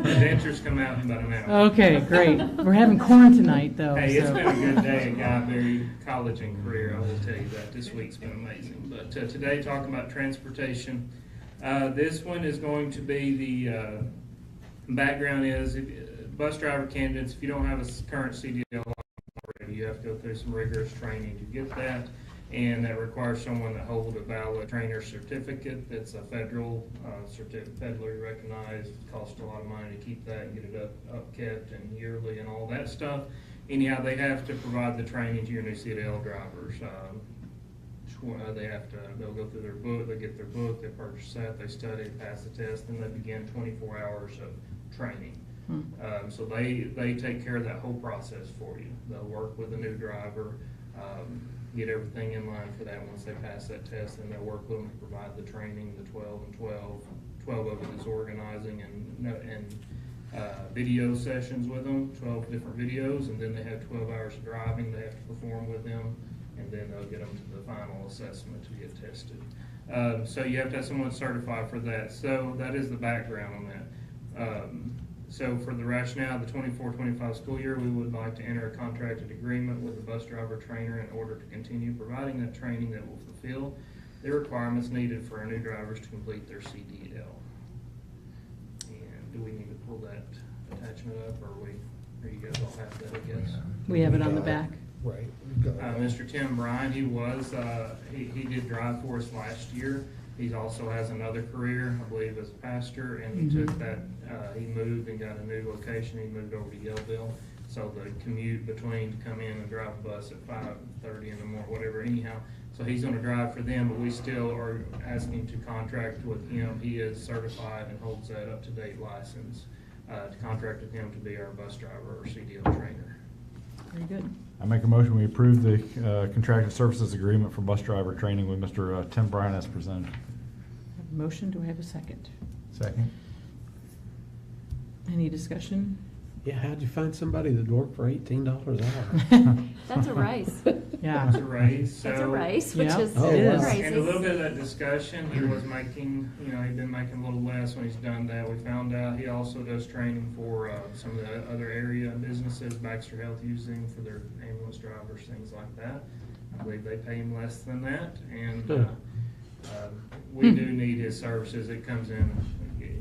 The dentures come out in about an hour. Okay, great. We're having corn tonight, though. Hey, it's so. been a good day at Guyberry College and Career. I will tell you that. This week's been amazing. But today, talking about transportation. This one is going to be the background is bus driver candidates, if you don't have a current CDL already, you have to go through some rigorous training to get that. And that requires someone to hold a valid trainer certificate. That's a federal certificate, federally recognized. It costs a lot of money to keep that and get it up kept and yearly and all that stuff. Anyhow, they have to provide the training to your new CDL drivers. They'll go through their book, they get their book, they purchase that, they study, pass the test, and they begin 24 hours of training. So they take care of that whole process for you. They'll work with the new driver, get everything in line for that. Once they pass that test, then they'll work with them to provide the training, the 12 and 12. 12 of it is organizing and video sessions with them, 12 different videos, and then they have 12 hours of driving they have to perform with them, and then they'll get them to the final assessment to get tested. So you have to have someone certified for that. So that is the background on that. So for the rationale, the 24-25 school year, we would like to enter a contracted agreement with the bus driver trainer in order to continue providing that training that will fulfill the requirements needed for our new drivers to complete their CDL. And do we need to pull that attachment up, or you guys all have that, I guess? We have it on the back. Right. Mr. Tim Bryan, he did drive for us last year. He also has another career, I believe, as a pastor, and he took that, he moved and got a new location. He moved over to Yellville. So the commute between to come in and drive a bus at 5:30 in the morning, whatever, anyhow. So he's going to drive for them, but we still are asking to contract with him. He is certified and holds that up-to-date license to contract with him to be our bus driver or CDL trainer. Very good. I make a motion, we approve the contracted services agreement for bus driver training with Mr. Tim Bryan as presented. Have a motion, do I have a second? Second. Any discussion? Yeah, how'd you find somebody that worked for $18 an hour? That's a raise. Yeah. It's a raise. That's a So- raise, which is Oh, wow. crazy. And a little bit of that discussion, he was making, he'd been making a little less when he's done that. We found out he also does training for some of the other area businesses, Baxter Health using for their ambulance drivers, things like that. I believe they pay him less than that, and we do need his services. It comes in,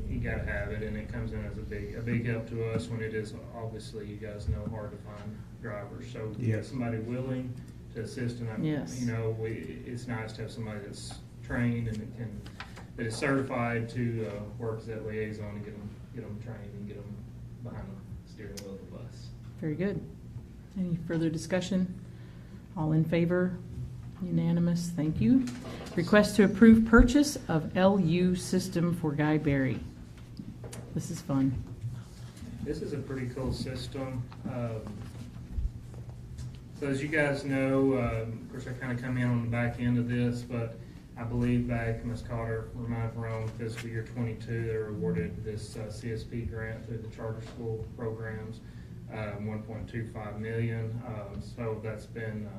you gotta have it, and it comes in as a big help to us when it is, obviously, you guys know, hard to find drivers. So you get Yes. somebody willing to assist, and Yes. it's nice to have somebody that's trained and that is certified to work as that liaison and get them trained and get them behind the steering wheel of the bus. Very good. Any further discussion? All in favor? Unanimous, thank you. Request to approve purchase of LU system for Guy Berry. This is fun. This is a pretty cool system. So as you guys know, of course, I kind of come in on the back end of this, but I believe back, Ms. Cotter, remind me if I'm wrong, fiscal year 22, they were awarded this CSP grant through the charter school programs, $1.25 million. So that's been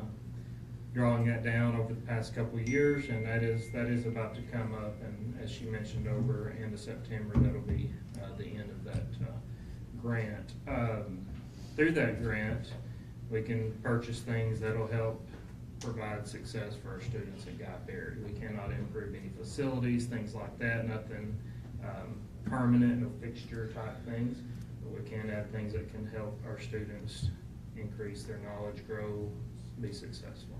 drawing that down over the past couple of years, and that is about to come up. And as she mentioned, over end of September, that'll be the end of that grant. Through that grant, we can purchase things that'll help provide success for our students at Guy Berry. We cannot improve any facilities, things like that, nothing permanent, no fixture type things, but we can add things that can help our students increase their knowledge, grow, be successful.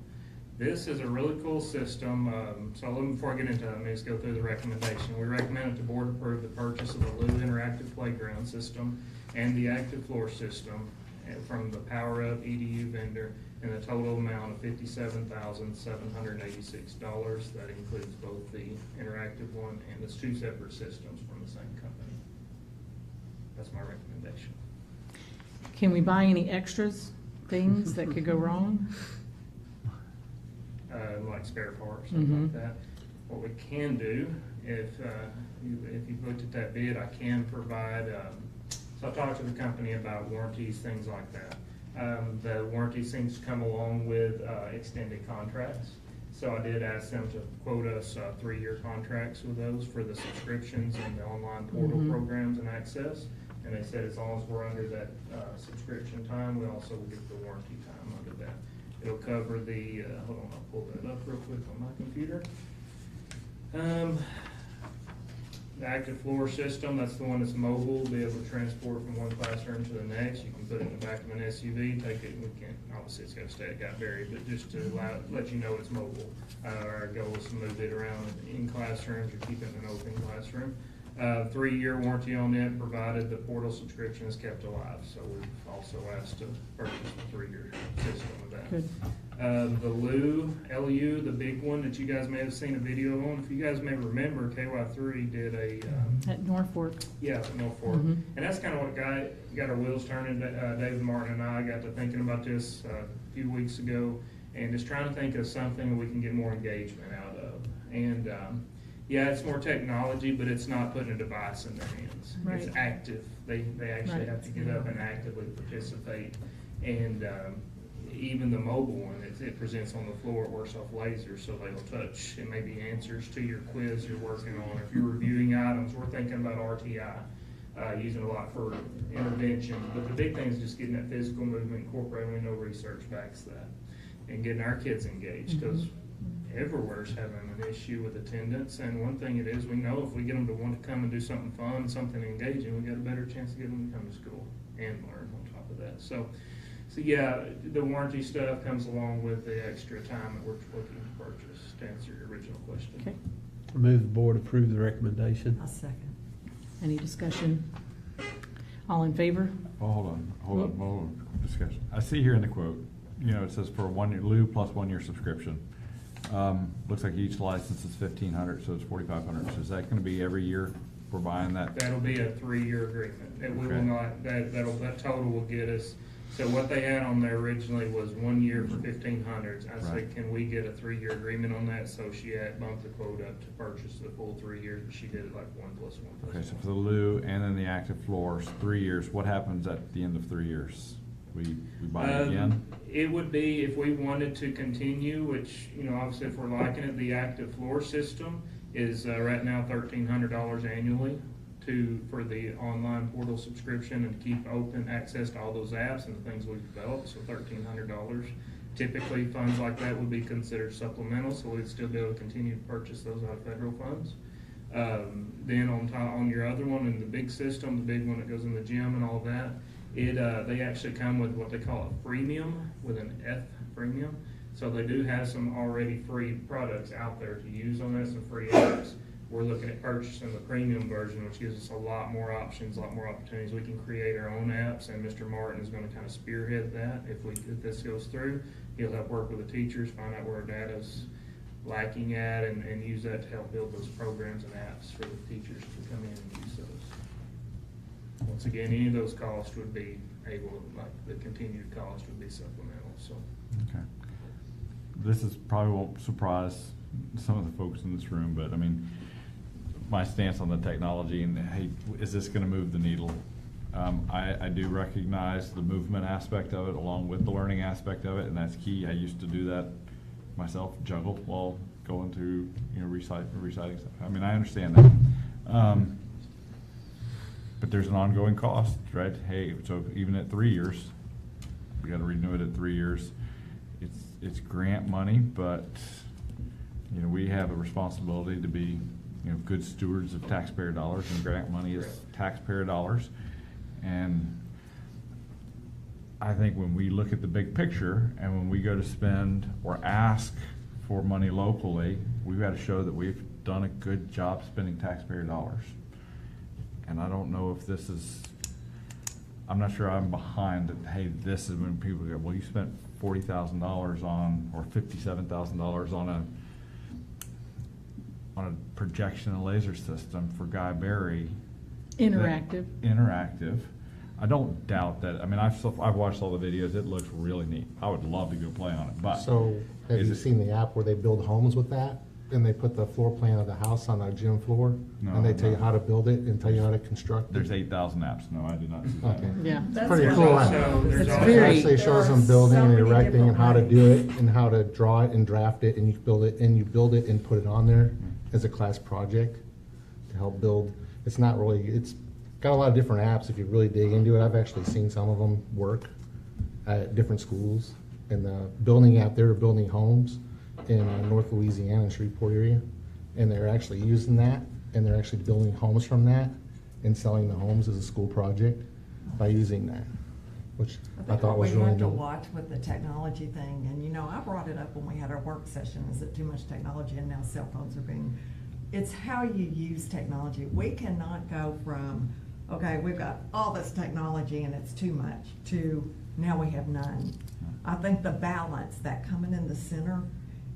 This is a really cool system. So before I get into it, let me just go through the recommendation. We recommend that the board approve the purchase of the LU interactive playground system and the active floor system from the Power Up EDU vendor in a total amount of $57,786. That includes both the interactive one and the two separate systems from the same company. That's my recommendation. Can we buy any extras, things that could go wrong? Like spare parts, something like that. What we can do, if you've looked at that bid, I can provide, so I talked to the company about warranties, things like that. The warranty seems to come along with extended contracts. So I did ask them to quote us 3-year contracts with those for the subscriptions and the online portal programs and access. And they said as long as we're under that subscription time, we also will get the warranty time under that. It'll cover the, hold on, I'll pull that up real quick on my computer. The active floor system, that's the one that's mobile, be able to transport from one classroom to the next. You can put it in the back of an SUV, take it, we can, obviously it's gotta stay at Got Buried, but just to let you know it's mobile. Our goal is to move it around in classrooms or keep it in an open classroom. 3-year warranty on it, provided the portal subscription is kept alive. So we've also asked to purchase the 3-year system of that. Good. The LU, the big one that you guys may have seen a video on. If you guys may remember, KY3 did a At Norfolk. yeah, at Norfolk, and that's kind of what got our wheels turning. David Martin and I got to thinking about this a few weeks ago, and just trying to think of something that we can get more engagement out of. And yeah, it's more technology, but it's not putting a device in their hands. Right. It's active. They actually Right. have to get up and actively participate. And even the mobile one, it presents on the floor, it works off lasers, so they'll touch. It may be answers to your quiz you're working on. If you're reviewing items, we're thinking about RTI, using a lot for intervention. But the big thing is just getting that physical movement incorporated. We know research backs that. And getting our kids engaged, because everywhere's having an issue with attendance. And one thing it is, we know if we get them to want to come and do something fun, something engaging, we got a better chance of getting them to come to school and learn on top of that. So yeah, the warranty stuff comes along with the extra time that we're looking to purchase, to answer your original question. Okay. I move the board approve the recommendation. A second. Any discussion? All in favor? Oh, hold on, discussion. I see here in the quote, it says for 1 year, Lou plus 1 year subscription. Looks like each license is $1,500, so it's $4,500. So is that gonna be every year we're buying that? That'll be a 3-year agreement. We will Okay. not, that total will get us, so what they had on there originally was 1 year for 1,500. I said, Right. can we get a 3-year agreement on that? So she had bumped the quote up to purchase the full 3 years, but she did it like 1 plus 1 plus 1. Okay, so for the Lou and then the active floors, 3 years, what happens at the end of 3 years? We buy it again? It would be if we wanted to continue, which, obviously if we're liking it, the active floor system is right now $1,300 annually for the online portal subscription and keep open access to all those apps and the things we've developed, so $1,300. Typically, funds like that would be considered supplemental, so we'd still be able to continue to purchase those out of federal funds. Then on your other one, in the big system, the big one that goes in the gym and all that, they actually come with what they call a freemium, with an F, premium. So they do have some already free products out there to use on that, some free apps. We're looking at purchasing the premium version, which gives us a lot more options, a lot more opportunities. We can create our own apps, and Mr. Martin is going to kind of spearhead that. If this goes through, he'll help work with the teachers, find out where our data's lacking at, and use that to help build those programs and apps for the teachers to come in and use those. Once again, any of those costs would be the continued cost would be supplemental, so. Okay. This probably won't surprise some of the folks in this room, but I mean, my stance on the technology and, hey, is this gonna move the needle? I do recognize the movement aspect of it along with the learning aspect of it, and that's key. I used to do that myself, juggle while going through, reciting stuff. I mean, I understand that. But there's an ongoing cost, right? Hey, so even at 3 years, we gotta renew it at 3 years. It's grant money, but, we have a responsibility to be, good stewards of taxpayer dollars, and grant money is taxpayer dollars. And I think when we look at the big picture, and when we go to spend or ask for money locally, we've gotta show that we've done a good job spending taxpayer dollars. And I don't know if this is, I'm not sure I'm behind it. Hey, this is when people go, well, you spent $40,000 on, or $57,000 on a projection and laser system for Guy Berry. Interactive. Interactive. I don't doubt that. I mean, I've watched all the videos. It looks really neat. I would love to go play on it, but. So, have you seen the app where they build homes with that? And they put the floor plan of the house on a gym floor? No, and they tell you no. how to build it and tell you how to construct it? There's 8,000 apps. No, I did not see that. Okay. Yeah. It's pretty cool. It's It actually shows them building and erecting and how to do it and how to draw it and draft it, and you build it and put it on there as a class project to help build. It's got a lot of different apps if you really dig into it. I've actually seen some of them work at different schools. And the building app, they were building homes in North Louisiana, Shreveport area, and they're actually using that and they're actually building homes from that and selling the homes as a school project by using that, which I thought was really We have to neat. watch with the technology thing, and you know, I brought it up when we had our work session, is it too much technology, and now cell phones are being, it's how you use technology. We cannot go from, okay, we've got all this technology and it's too much, to now we have none. I think the balance, that coming in the center,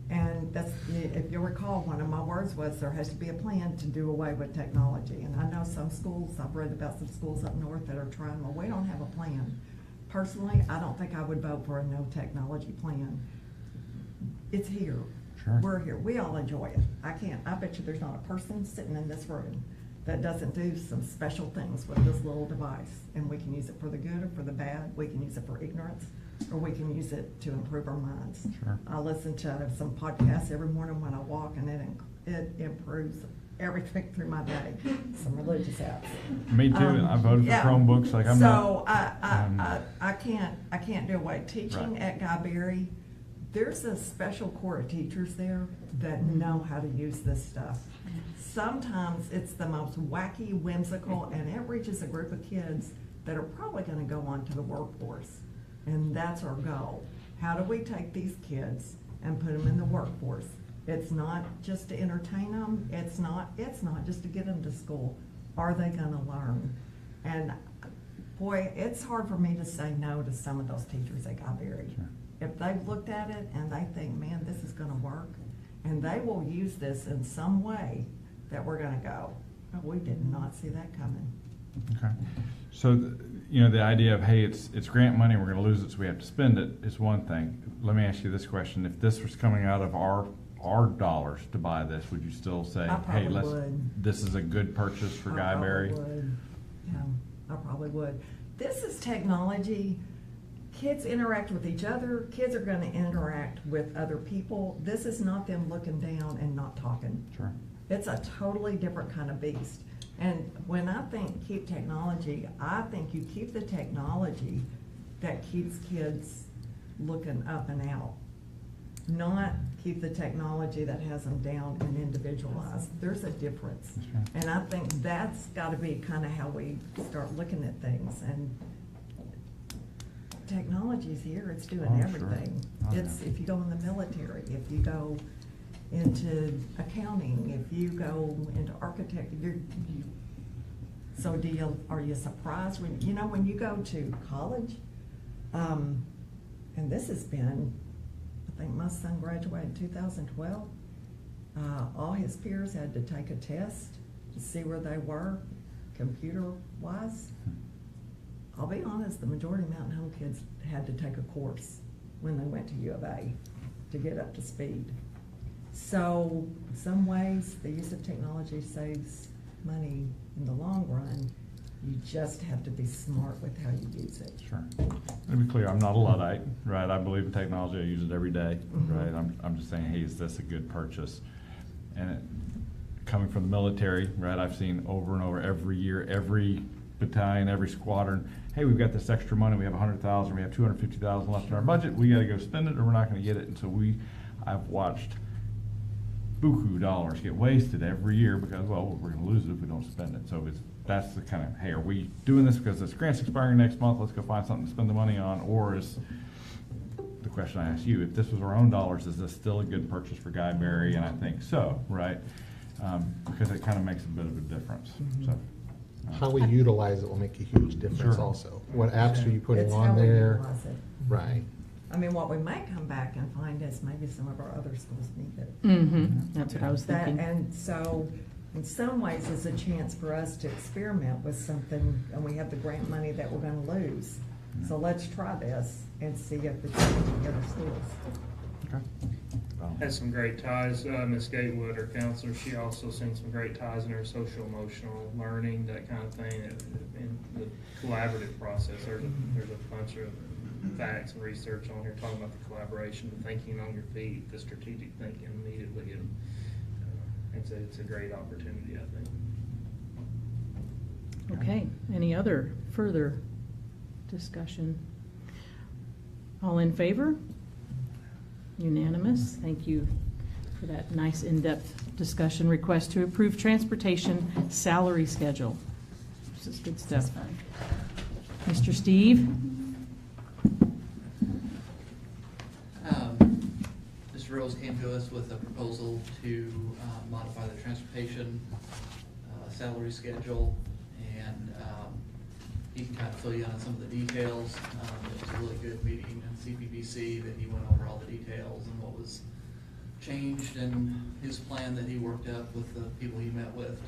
and that's, if you'll recall, one of my words was there has to be a plan to do away with technology. And I know some schools, I've read about some schools up north that are trying, well, we don't have a plan. Personally, I don't think I would vote for a no technology plan. It's here. Sure. We're here. We all enjoy it. I bet you there's not a person sitting in this room that doesn't do some special things with this little device. And we can use it for the good or for the bad. We can use it for ignorance, or we can use it to improve our minds. Sure. I listen to some podcasts every morning when I walk, and it improves everything through my day. Some religious apps. Me too, I voted for yeah. Chromebooks, like I'm So not. I can't do away. Teaching Right. at Guy Berry, there's a special core of teachers there that know how to use this stuff. Sometimes it's the most wacky, whimsical, and it reaches a group of kids that are probably gonna go on to the workforce. And that's our goal. How do we take these kids and put them in the workforce? It's not just to entertain them, it's not just to get them to school. Are they gonna learn? And boy, it's hard for me to say no to some of those teachers at Guy Berry. Sure. If they've looked at it and they think, man, this is gonna work, and they will use this in some way, that we're gonna go, oh, we did not see that coming. Okay. So, you know, the idea of, hey, it's grant money, we're gonna lose it, so we have to spend it, is one thing. Let me ask you this question. If this was coming out of our dollars to buy this, would you still say, I hey, probably would. this is a good purchase for Guy Berry? I probably would. Yeah, I probably would. This is technology. Kids interact with each other. Kids are gonna interact with other people. This is not them looking down and not talking. Sure. It's a totally different kind of beast. And when I think keep technology, I think you keep the technology that keeps kids looking up and out, not keep the technology that has them down and individualized. There's a difference. That's right. And I think that's gotta be kinda how we start looking at things. And technology's here, it's doing Oh, sure. everything. Oh, It's, yeah. if you go in the military, if you go into accounting, if you go into architecture, so are you surprised when, you know, when you go to college, and this has been, I think my son graduated in 2012, all his peers had to take a test to see where they were, computer-wise. I'll be honest, the majority of Mountain Home kids had to take a course when they went to U of A to get up to speed. So, in some ways, the use of technology saves money in the long run. You just have to be smart with how you use it. Sure. To be clear, I'm not a Luddite, right? I believe in technology, I use it every day, right? I'm just saying, hey, is this a good purchase? And coming from the military, right, I've seen over and over every year, every battalion, every squadron, hey, we've got this extra money, we have 100,000, we have 250,000 left in our budget, we gotta go spend it or we're not gonna get it. And so I've watched buku dollars get wasted every year because, well, we're gonna lose it if we don't spend it. So that's the kind of, hey, are we doing this because this grant's expiring next month, let's go find something to spend the money on? Or is the question I asked you, if this was our own dollars, is this still a good purchase for Guy Berry? And I think so, right? Because it kind of makes a bit of a difference. So, How we utilize it will make a huge difference Sure. also. What apps are you putting It's how on we there? utilize it. Right. I mean, what we might come back and find is maybe some of our other schools need it. That's what I was thinking. And so, in some ways, it's a chance for us to experiment with something, and we have the grant money that we're gonna lose. So let's try this and see if it's in the other schools. okay. Has some great ties. Ms. Gatewood, our counselor, she also sends some great ties in her social emotional learning, that kind of thing, and the collaborative process. There's a bunch of facts and research on here talking about the collaboration, the thinking on your feet, the strategic thinking immediately, and it's a great opportunity, I think. Okay, any other further discussion? All in favor? Unanimous, thank you for that nice in-depth discussion. Request to approve transportation salary schedule. This is good stuff. Mr. Steve? Mr. Rose came to us with a proposal to modify the transportation salary schedule, and he can kind of fill you in on some of the details. It was a really good meeting in CPBC that he went over all the details and what was changed and his plan that he worked up with the people he met with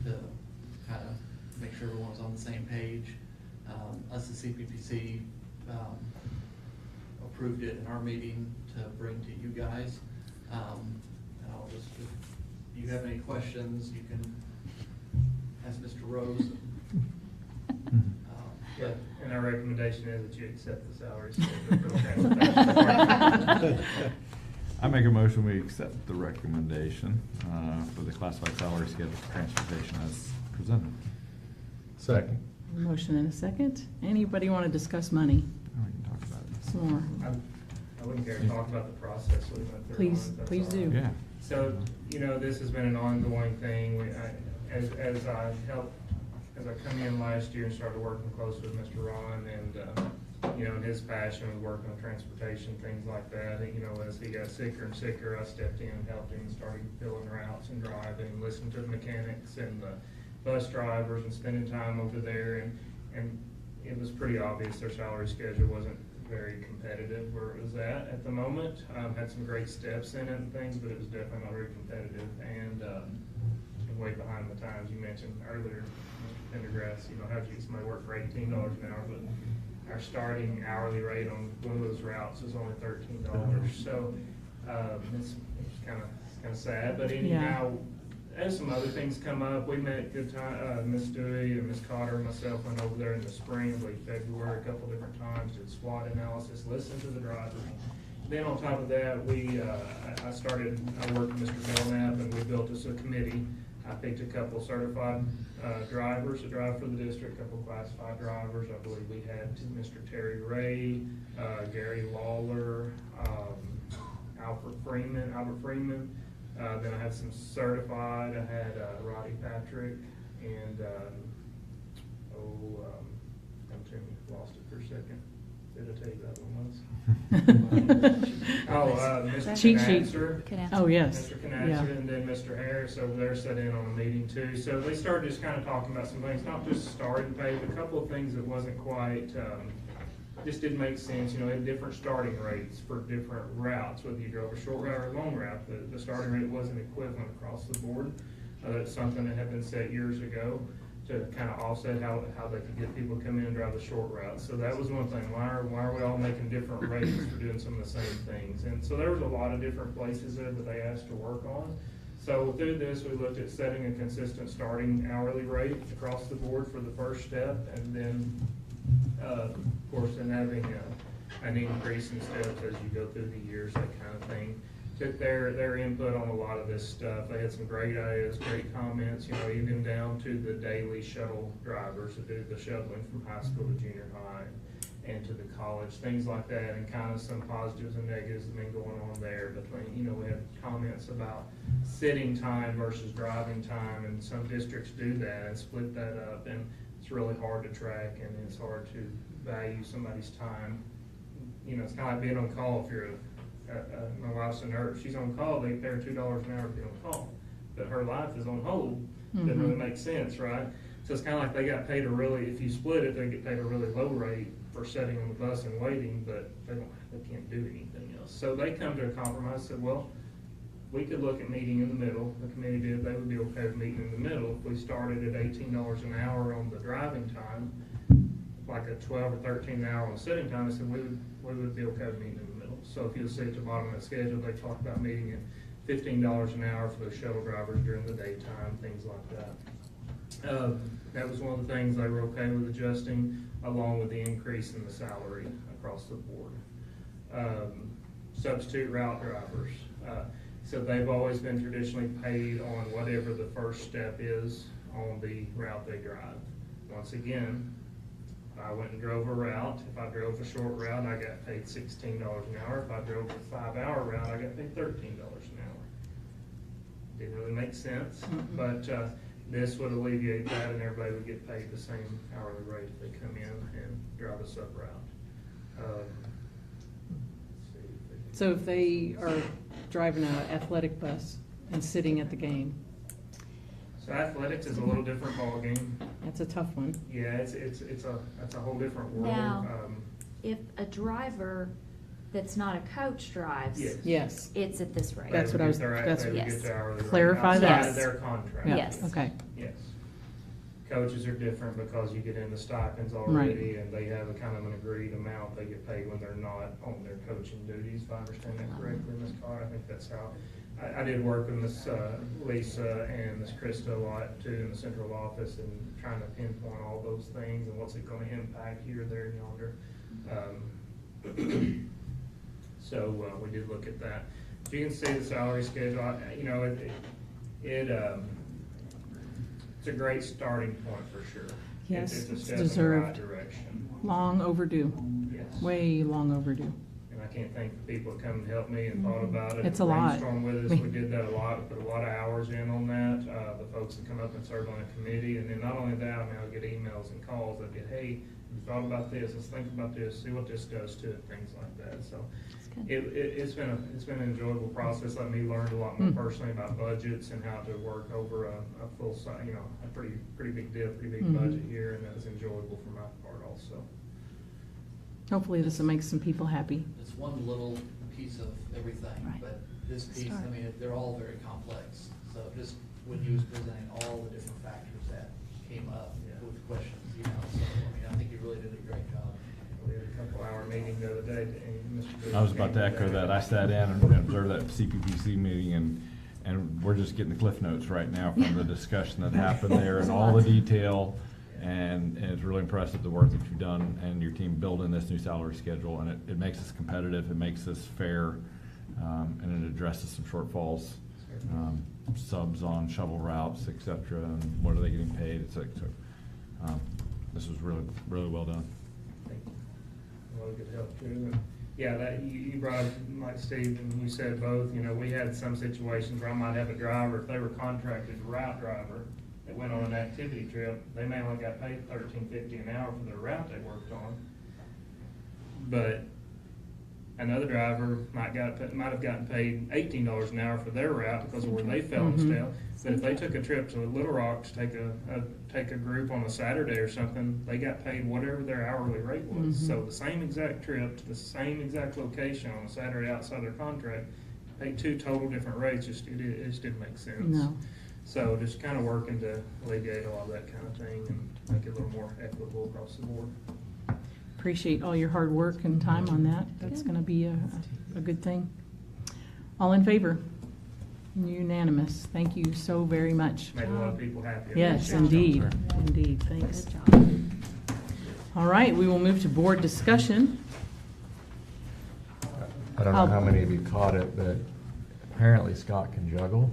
to kind of make sure everyone was on the same page. Us at CPBC approved it in our meeting to bring to you guys. And I'll just, if you have any questions, you can ask Mr. Rose. Yeah, and our recommendation is that you accept the salary schedule for the transportation. I make a motion, we accept the recommendation for the classified salary schedule for transportation as presented. Second. Motion and a second. Anybody want to discuss money? Oh, we can talk about it. Some more. I wouldn't care to talk about the process we went through. Please, on it, that's please all do. right. Yeah. So, you know, this has been an ongoing thing. As I come in last year and started working close with Mr. Ron and, you know, and his passion with working on transportation, things like that. And, you know, as he got sicker and sicker, I stepped in and helped him and started filling routes and driving, listening to the mechanics and the bus drivers and spending time over there. And it was pretty obvious their salary schedule wasn't very competitive where it was at the moment. Had some great steps in it and things, but it was definitely not very competitive. And way behind the times. You mentioned earlier, Mr. Pendergrass, you know, how'd you get somebody to work for $18 an hour, but our starting hourly rate on one of those routes is only $13. So it's kind of sad. But anyhow, as some other things come up, we met good time. Miss Dewey and Miss Cotter and myself went over there in the spring, late February, a couple different times, did SWOT analysis, listened to the drivers. Then on top of that, I worked with Mr. Belknap, and we built us a committee. I picked a couple certified drivers to drive for the district, a couple classified drivers. I believe we had Mr. Terry Ray, Gary Lawler, Albert Freeman. Then I had some certified. I had Roddy Patrick and lost it for a second. Did I tell you that one was? Mr. Cheat sheet. Knatzer. Oh, yes. Mr. Knatzer, Yeah. and then Mr. Harris over there sat in on a meeting too. So they started just kind of talking about some things, not just starting pay, but a couple of things that wasn't quite, just didn't make sense. You know, had different starting rates for different routes, whether you drove a short route or a long route. The starting rate wasn't equivalent across the board. That's something that had been set years ago to kind of offset how they could get people to come in and drive the short route. So that was one thing. Why are we all making different rates for doing some of the same things? And so there was a lot of different places there that they asked to work on. So through this, we looked at setting a consistent starting hourly rate across the board for the first step, and then, of course, then having an increase in steps as you go through the years, that kind of thing. Took their input on a lot of this stuff. They had some great ideas, great comments, you know, even down to the daily shuttle drivers that do the shuttling from high school to junior high and to the college, things like that, and kind of some positives and negatives that have been going on there. Between, you know, we had comments about sitting time versus driving time, and some districts do that and split that up, and it's really hard to track, and it's hard to value somebody's time. You know, it's kind of like being on call. If you're my wife's a nurse, she's on call, they pay her $2 an hour to be on call, but her life is on hold. Doesn't really make sense, right? So it's kind of like they got paid if you split it, they get paid a really low rate for sitting on the bus and waiting, but they can't do anything else. So they come to a compromise, said, well, we could look at meeting in the middle. The committee did, they would be okay with meeting in the middle. If we started at $18 an hour on the driving time, like a 12 or 13 an hour on the sitting time, they said we would be okay with meeting in the middle. So if you'll see at the bottom of that schedule, they talk about meeting at $15 an hour for the shuttle drivers during the daytime, things like that. That was one of the things they were okay with adjusting, along with the increase in the salary across the board. Substitute route drivers. So they've always been traditionally paid on whatever the first step is on the route they drive. Once again, I went and drove a route. If I drove a short route, I got paid $16 an hour. If I drove a 5-hour route, I got paid $13 an hour. didn't really make sense. But this would alleviate that, and everybody would get paid the same hourly rate if they come in and drive a sub route. Let's see if they- So if they are driving an athletic bus and sitting at the game, So athletics is a little different ballgame. that's a tough one. Yeah, it's a whole different world. Now, if a driver that's not a coach drives. Yes. Yes. It's at this rate. That's what I was, that's, They would Yes. get their hourly rate clarify outside that. of their contract. Yeah, Yes. okay. Yes. Coaches are different because you get into stipends already, and they have a kind of an agreed amount they get paid when they're not on their coaching duties, if I understand that correctly, Ms. Carr. I think that's how, I did work with Ms. Lisa and Ms. Krista a lot too in the central office, and trying to pinpoint all those things and what's it gonna impact here, there, and yonder. So, we did look at that. So you can see the salary schedule, it's a great starting point for sure. Yes, It's a it's step in the deserved. right direction. Long overdue. Yes. Way long overdue. And I can't thank the people that come and helped me and thought about it. It's a lot. Brainstormed with us, we did that a lot, put a lot of hours in on that. The folks that come up and serve on a committee, and then not only that, I mean, I'll get emails and calls that get, hey, you thought about this, let's think about this, see what this does to it, things like that, so. It's been an enjoyable process, let me learn a lot more personally about budgets and how to work over a full size, a pretty big deal, pretty big budget here, and that was enjoyable for my part also. Hopefully this will make some people happy. It's one little piece of everything, Right. but this piece, Start. I mean, they're all very complex. So just when you was presenting all the different factors that came up with questions, so, I mean, I think you really did a great job. We had a couple-hour meeting the other day, and Mr. Booth I was about to came echo today. that. I sat in and observed that CPPC meeting, and we're just getting the cliff notes right now from the discussion that happened there and all the detail. And it's really impressive, the work that you've done and your team building this new salary schedule. And it makes us competitive, it makes us fair, and it addresses some shortfalls, subs on shuttle routes, et cetera, and what are they getting paid, et cetera. So, this was really, really well done. Thank you. A lot of good help too. And yeah, that you brought up, like Steve, and you said both, we had some situations where I might have a driver, if they were contracted route driver, that went on an activity trip, they may only got paid $13.50 an hour for the route they worked on. But another driver might have gotten paid $18 an hour for their route because of where they fell in step. But if they took a trip to Little Rock to take a group on a Saturday or something, they got paid whatever their hourly rate was. So the same exact trip to the same exact location on a Saturday outside their contract, paid two total different rates. It just didn't make sense. No. So just kind of working to alleviate all of that kind of thing and make it a little more equitable across the board. Appreciate all your hard work and time on that. That's gonna be a good thing. All in favor? Unanimous. Thank you so very much. Made a lot of people happy. I Yes, appreciate it. indeed, indeed, thanks. Good job. All right, we will move to board discussion. I don't know how many of you caught it, but apparently Scott can juggle.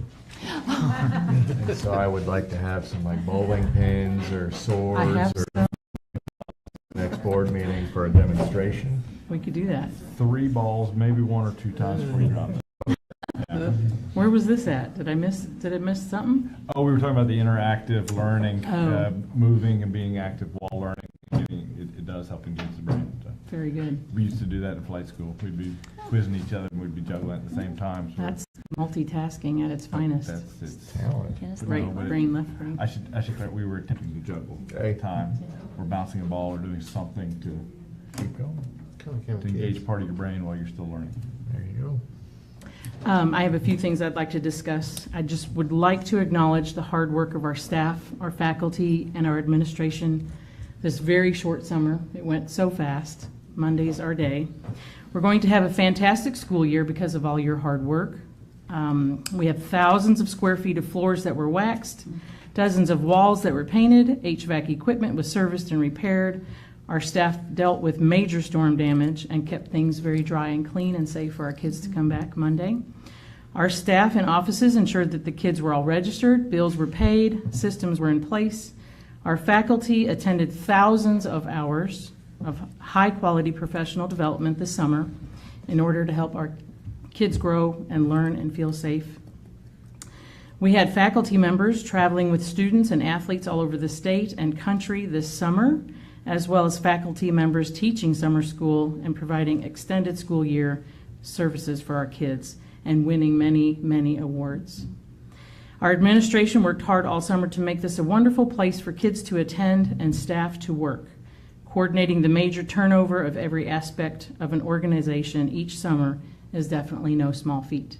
And so I would like to have some like bowling pins or I swords have or some, next board meeting for a demonstration. we could do that. 3 balls, maybe 1 or 2 times before you drop it. Yeah. Where was this at? Did I miss something? Oh, we were talking about the interactive learning, Oh. moving and being active while learning. It does help engage the brain. So. Very good. We used to do that in flight school. We'd be quizzing each other and we'd be juggling at the same time. So That's multitasking at its finest. it's Talent. Goodness. Right No, but it- brain, left brain. I should clarify, we were attempting to juggle at Okay. the time. We're bouncing a ball or doing something to Keep going. to engage part of your brain while you're still learning. There you go. I have a few things I'd like to discuss. I just would like to acknowledge the hard work of our staff, our faculty, and our administration this very short summer. It went so fast. Monday's our day. We're going to have a fantastic school year because of all your hard work. We have thousands of square feet of floors that were waxed, dozens of walls that were painted, HVAC equipment was serviced and repaired. Our staff dealt with major storm damage and kept things very dry and clean and safe for our kids to come back Monday. Our staff and offices ensured that the kids were all registered, bills were paid, systems were in place. Our faculty attended thousands of hours of high-quality professional development this summer in order to help our kids grow and learn and feel safe. We had faculty members traveling with students and athletes all over the state and country this summer, as well as faculty members teaching summer school and providing extended school year services for our kids and winning many, many awards. Our administration worked hard all summer to make this a wonderful place for kids to attend and staff to work. Coordinating the major turnover of every aspect of an organization each summer is definitely no small feat.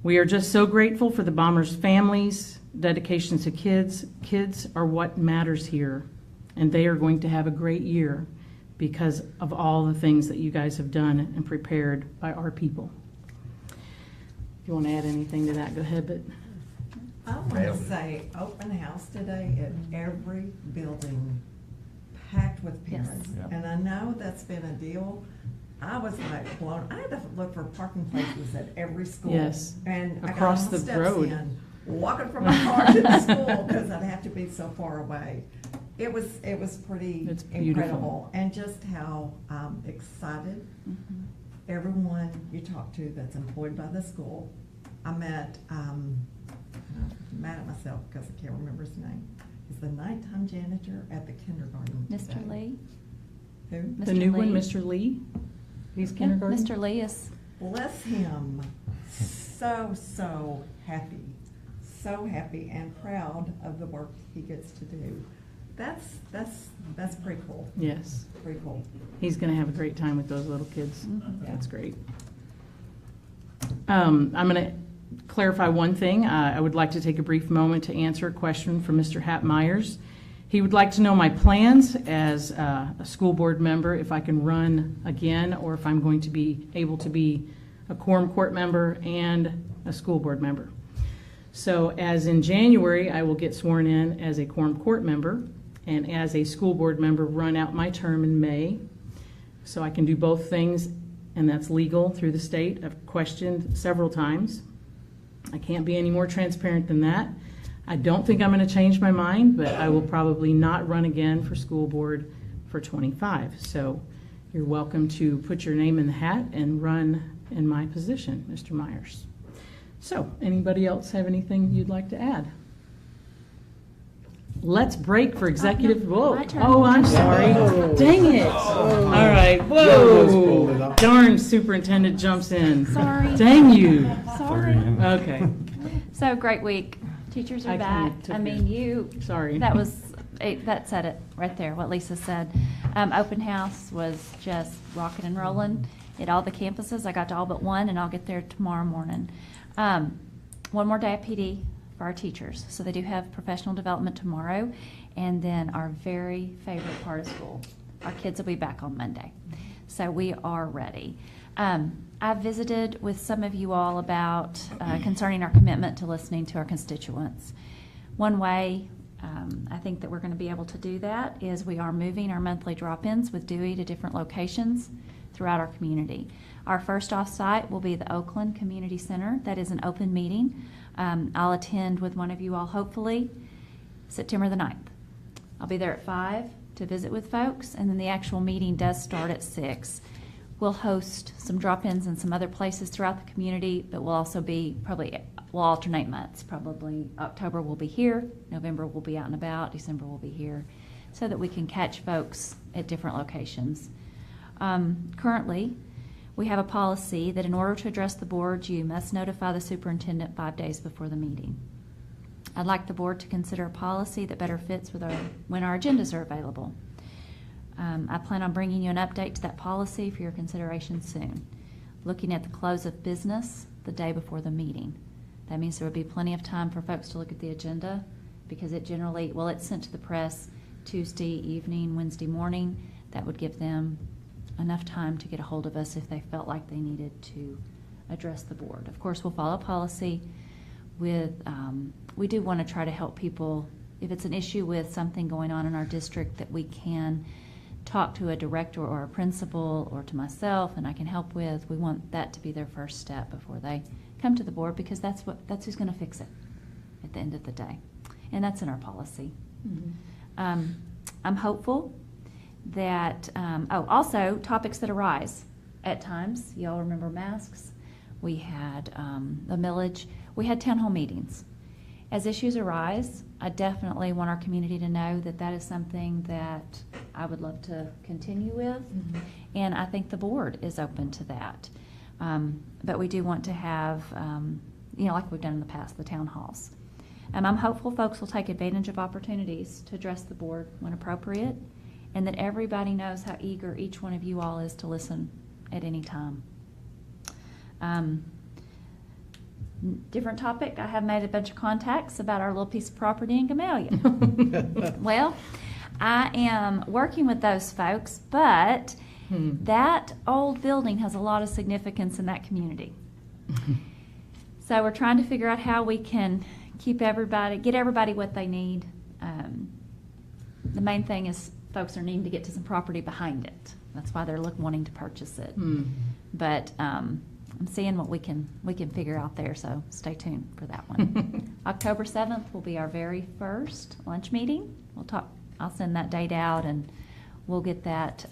We are just so grateful for the Bombers' families, dedication to kids. Kids are what matters here, and they are going to have a great year because of all the things that you guys have done and prepared by our people. If you want to add anything to that, go ahead. But I want to say open house today at every building, packed with parents. Yes. And I know that's been a deal. I was like blown. I had to look for parking places at every school. Yes. And Across I got on the road. in, walking from my car to the school because I'd have to be so far away. It was pretty It's beautiful. incredible. And just how excited everyone you talk to that's employed by the school. I met, I'm mad at myself because I can't remember his name. He's the nighttime janitor at the kindergarten Mr. today. Lee? Who? the new one, Mr. Lee, he's kindergarten. Mr. Lee is, Bless him. So happy and proud of the work he gets to do. That's pretty cool. Yes. Pretty cool. He's going to have a great time with those little kids. Mhm. That's great. I'm going to clarify one thing. I would like to take a brief moment to answer a question from Mr. Hap Myers. He would like to know my plans as a school board member, if I can run again, or if I'm going to be able to be a quorum court member and a school board member. So as in January, I will get sworn in as a quorum court member, and as a school board member, run out my term in May. So I can do both things, and that's legal through the state. I've questioned several times. I can't be any more transparent than that. I don't think I'm going to change my mind, but I will probably not run again for school board for 25. So you're welcome to put your name in the hat and run in my position, Mr. Myers. So anybody else have anything you'd like to add? Let's break for executive. Whoa. my turn. Oh, I'm sorry. Oh. Dang it. Oh. All right. almost pulled it Whoa. off. Darn superintendent jumps in. Sorry. Dang you. Sorry. Okay. So, great week. Teachers are I kinda back. took I mean, you, Sorry. that said it right there, what Lisa said. Open house was just rocking and rolling at all the campuses. I got to all but one, and I'll get there tomorrow morning. One more day of PD for our teachers. So they do have professional development tomorrow, and then our very favorite part of school, our kids will be back on Monday. So we are ready. I visited with some of you all about concerning our commitment to listening to our constituents. One way I think that we're going to be able to do that is we are moving our monthly drop-ins with Dewey to different locations throughout our community. Our first off-site will be the Oakland Community Center. That is an open meeting. I'll attend with one of you all, hopefully, September the 9th. I'll be there at 5 to visit with folks, and then the actual meeting does start at 6. We'll host some drop-ins in some other places throughout the community, but we'll also be we'll alternate months. Probably October will be here, November will be out and about, December will be here, so that we can catch folks at different locations. Currently, we have a policy that in order to address the board, you must notify the superintendent 5 days before the meeting. I'd like the board to consider a policy that better fits with when our agendas are available. I plan on bringing you an update to that policy for your consideration soon. Looking at the close of business the day before the meeting. That means there will be plenty of time for folks to look at the agenda, because it generally, it's sent to the press Tuesday evening, Wednesday morning. That would give them enough time to get a hold of us if they felt like they needed to address the board. Of course, we'll follow policy with, we do want to try to help people, if it's an issue with something going on in our district that we can talk to a director or a principal or to myself and I can help with, we want that to be their first step before they come to the board, because that's who's going to fix it at the end of the day. And that's in our policy. Mm-hmm. I'm hopeful that, also topics that arise at times. You all remember masks. We had the millage. We had town hall meetings as issues arise, I definitely want our community to know that that is something that I would love to continue with. And I think the board is open to that. But we do want to have, like we've done in the past, the town halls. And I'm hopeful folks will take advantage of opportunities to address the board when appropriate, and that everybody knows how eager each one of you all is to listen at any time. Different topic, I have made a bunch of contacts about our little piece of property in Gamaliel. Well, I am working with those folks, but that old building has a lot of significance in that community. So we're trying to figure out how we can get everybody what they need. The main thing is folks are needing to get to some property behind it. That's why they're wanting to purchase it. But I'm seeing what we can figure out there, so stay tuned for that one. October 7th will be our very first lunch meeting. I'll send that date out, and we'll get that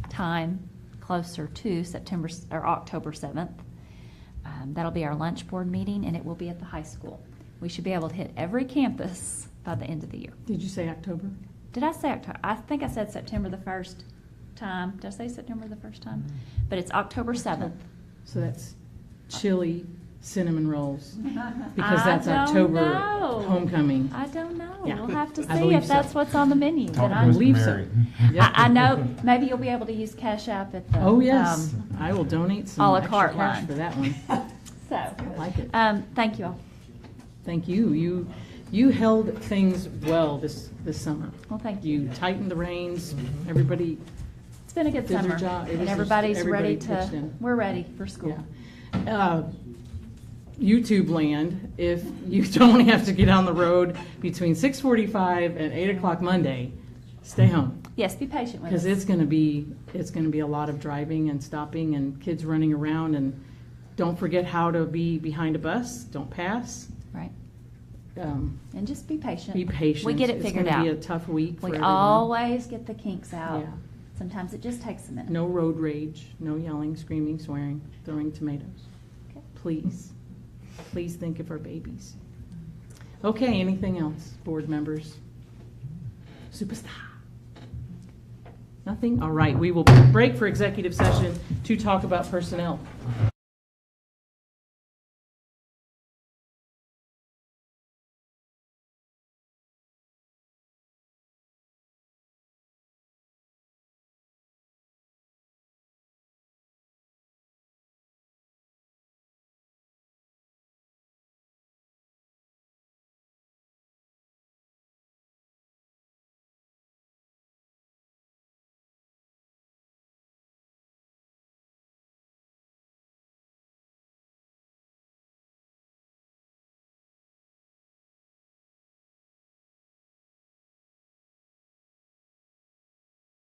time closer to October 7th. That'll be our lunch board meeting, and it will be at the high school. We should be able to hit every campus by the end of the year. Did you say October? Did I say October? I think I said September the 1st time. Did I say September the 1st time? But it's October 7th. So that's chili cinnamon rolls, because that's October homecoming. I don't know. Yeah. We'll have to I see believe if that's so. what's on the menu. But I believe so. Yep. I know maybe you'll be able to use Cash App at the Oh, yes. I will donate some a la extra carte cash line for that one. So I like it. thank you all. Thank you. You held things well this summer. Well, thank you. You tightened the reins. Everybody It's been a good did their summer, job. It and was just everybody's everybody ready pitched to. in. We're ready for school. Yeah. YouTube land, if you don't have to get on the road between 6:45 and 8 o'clock Monday, stay home. Yes, be patient with us. Because it's going to be a lot of driving and stopping and kids running around, and don't forget how to be behind a bus. Don't pass. Right. And just be patient. Be patient. We get it figured out. It's going to be a tough week for We everyone. always get the kinks out. Yeah. Sometimes it just takes a minute. No road rage, no yelling, screaming, swearing, throwing tomatoes. Okay. Please. Please think of our babies. Okay, anything else, board members? Superstar. Nothing? All right, we will break for executive session to talk about personnel.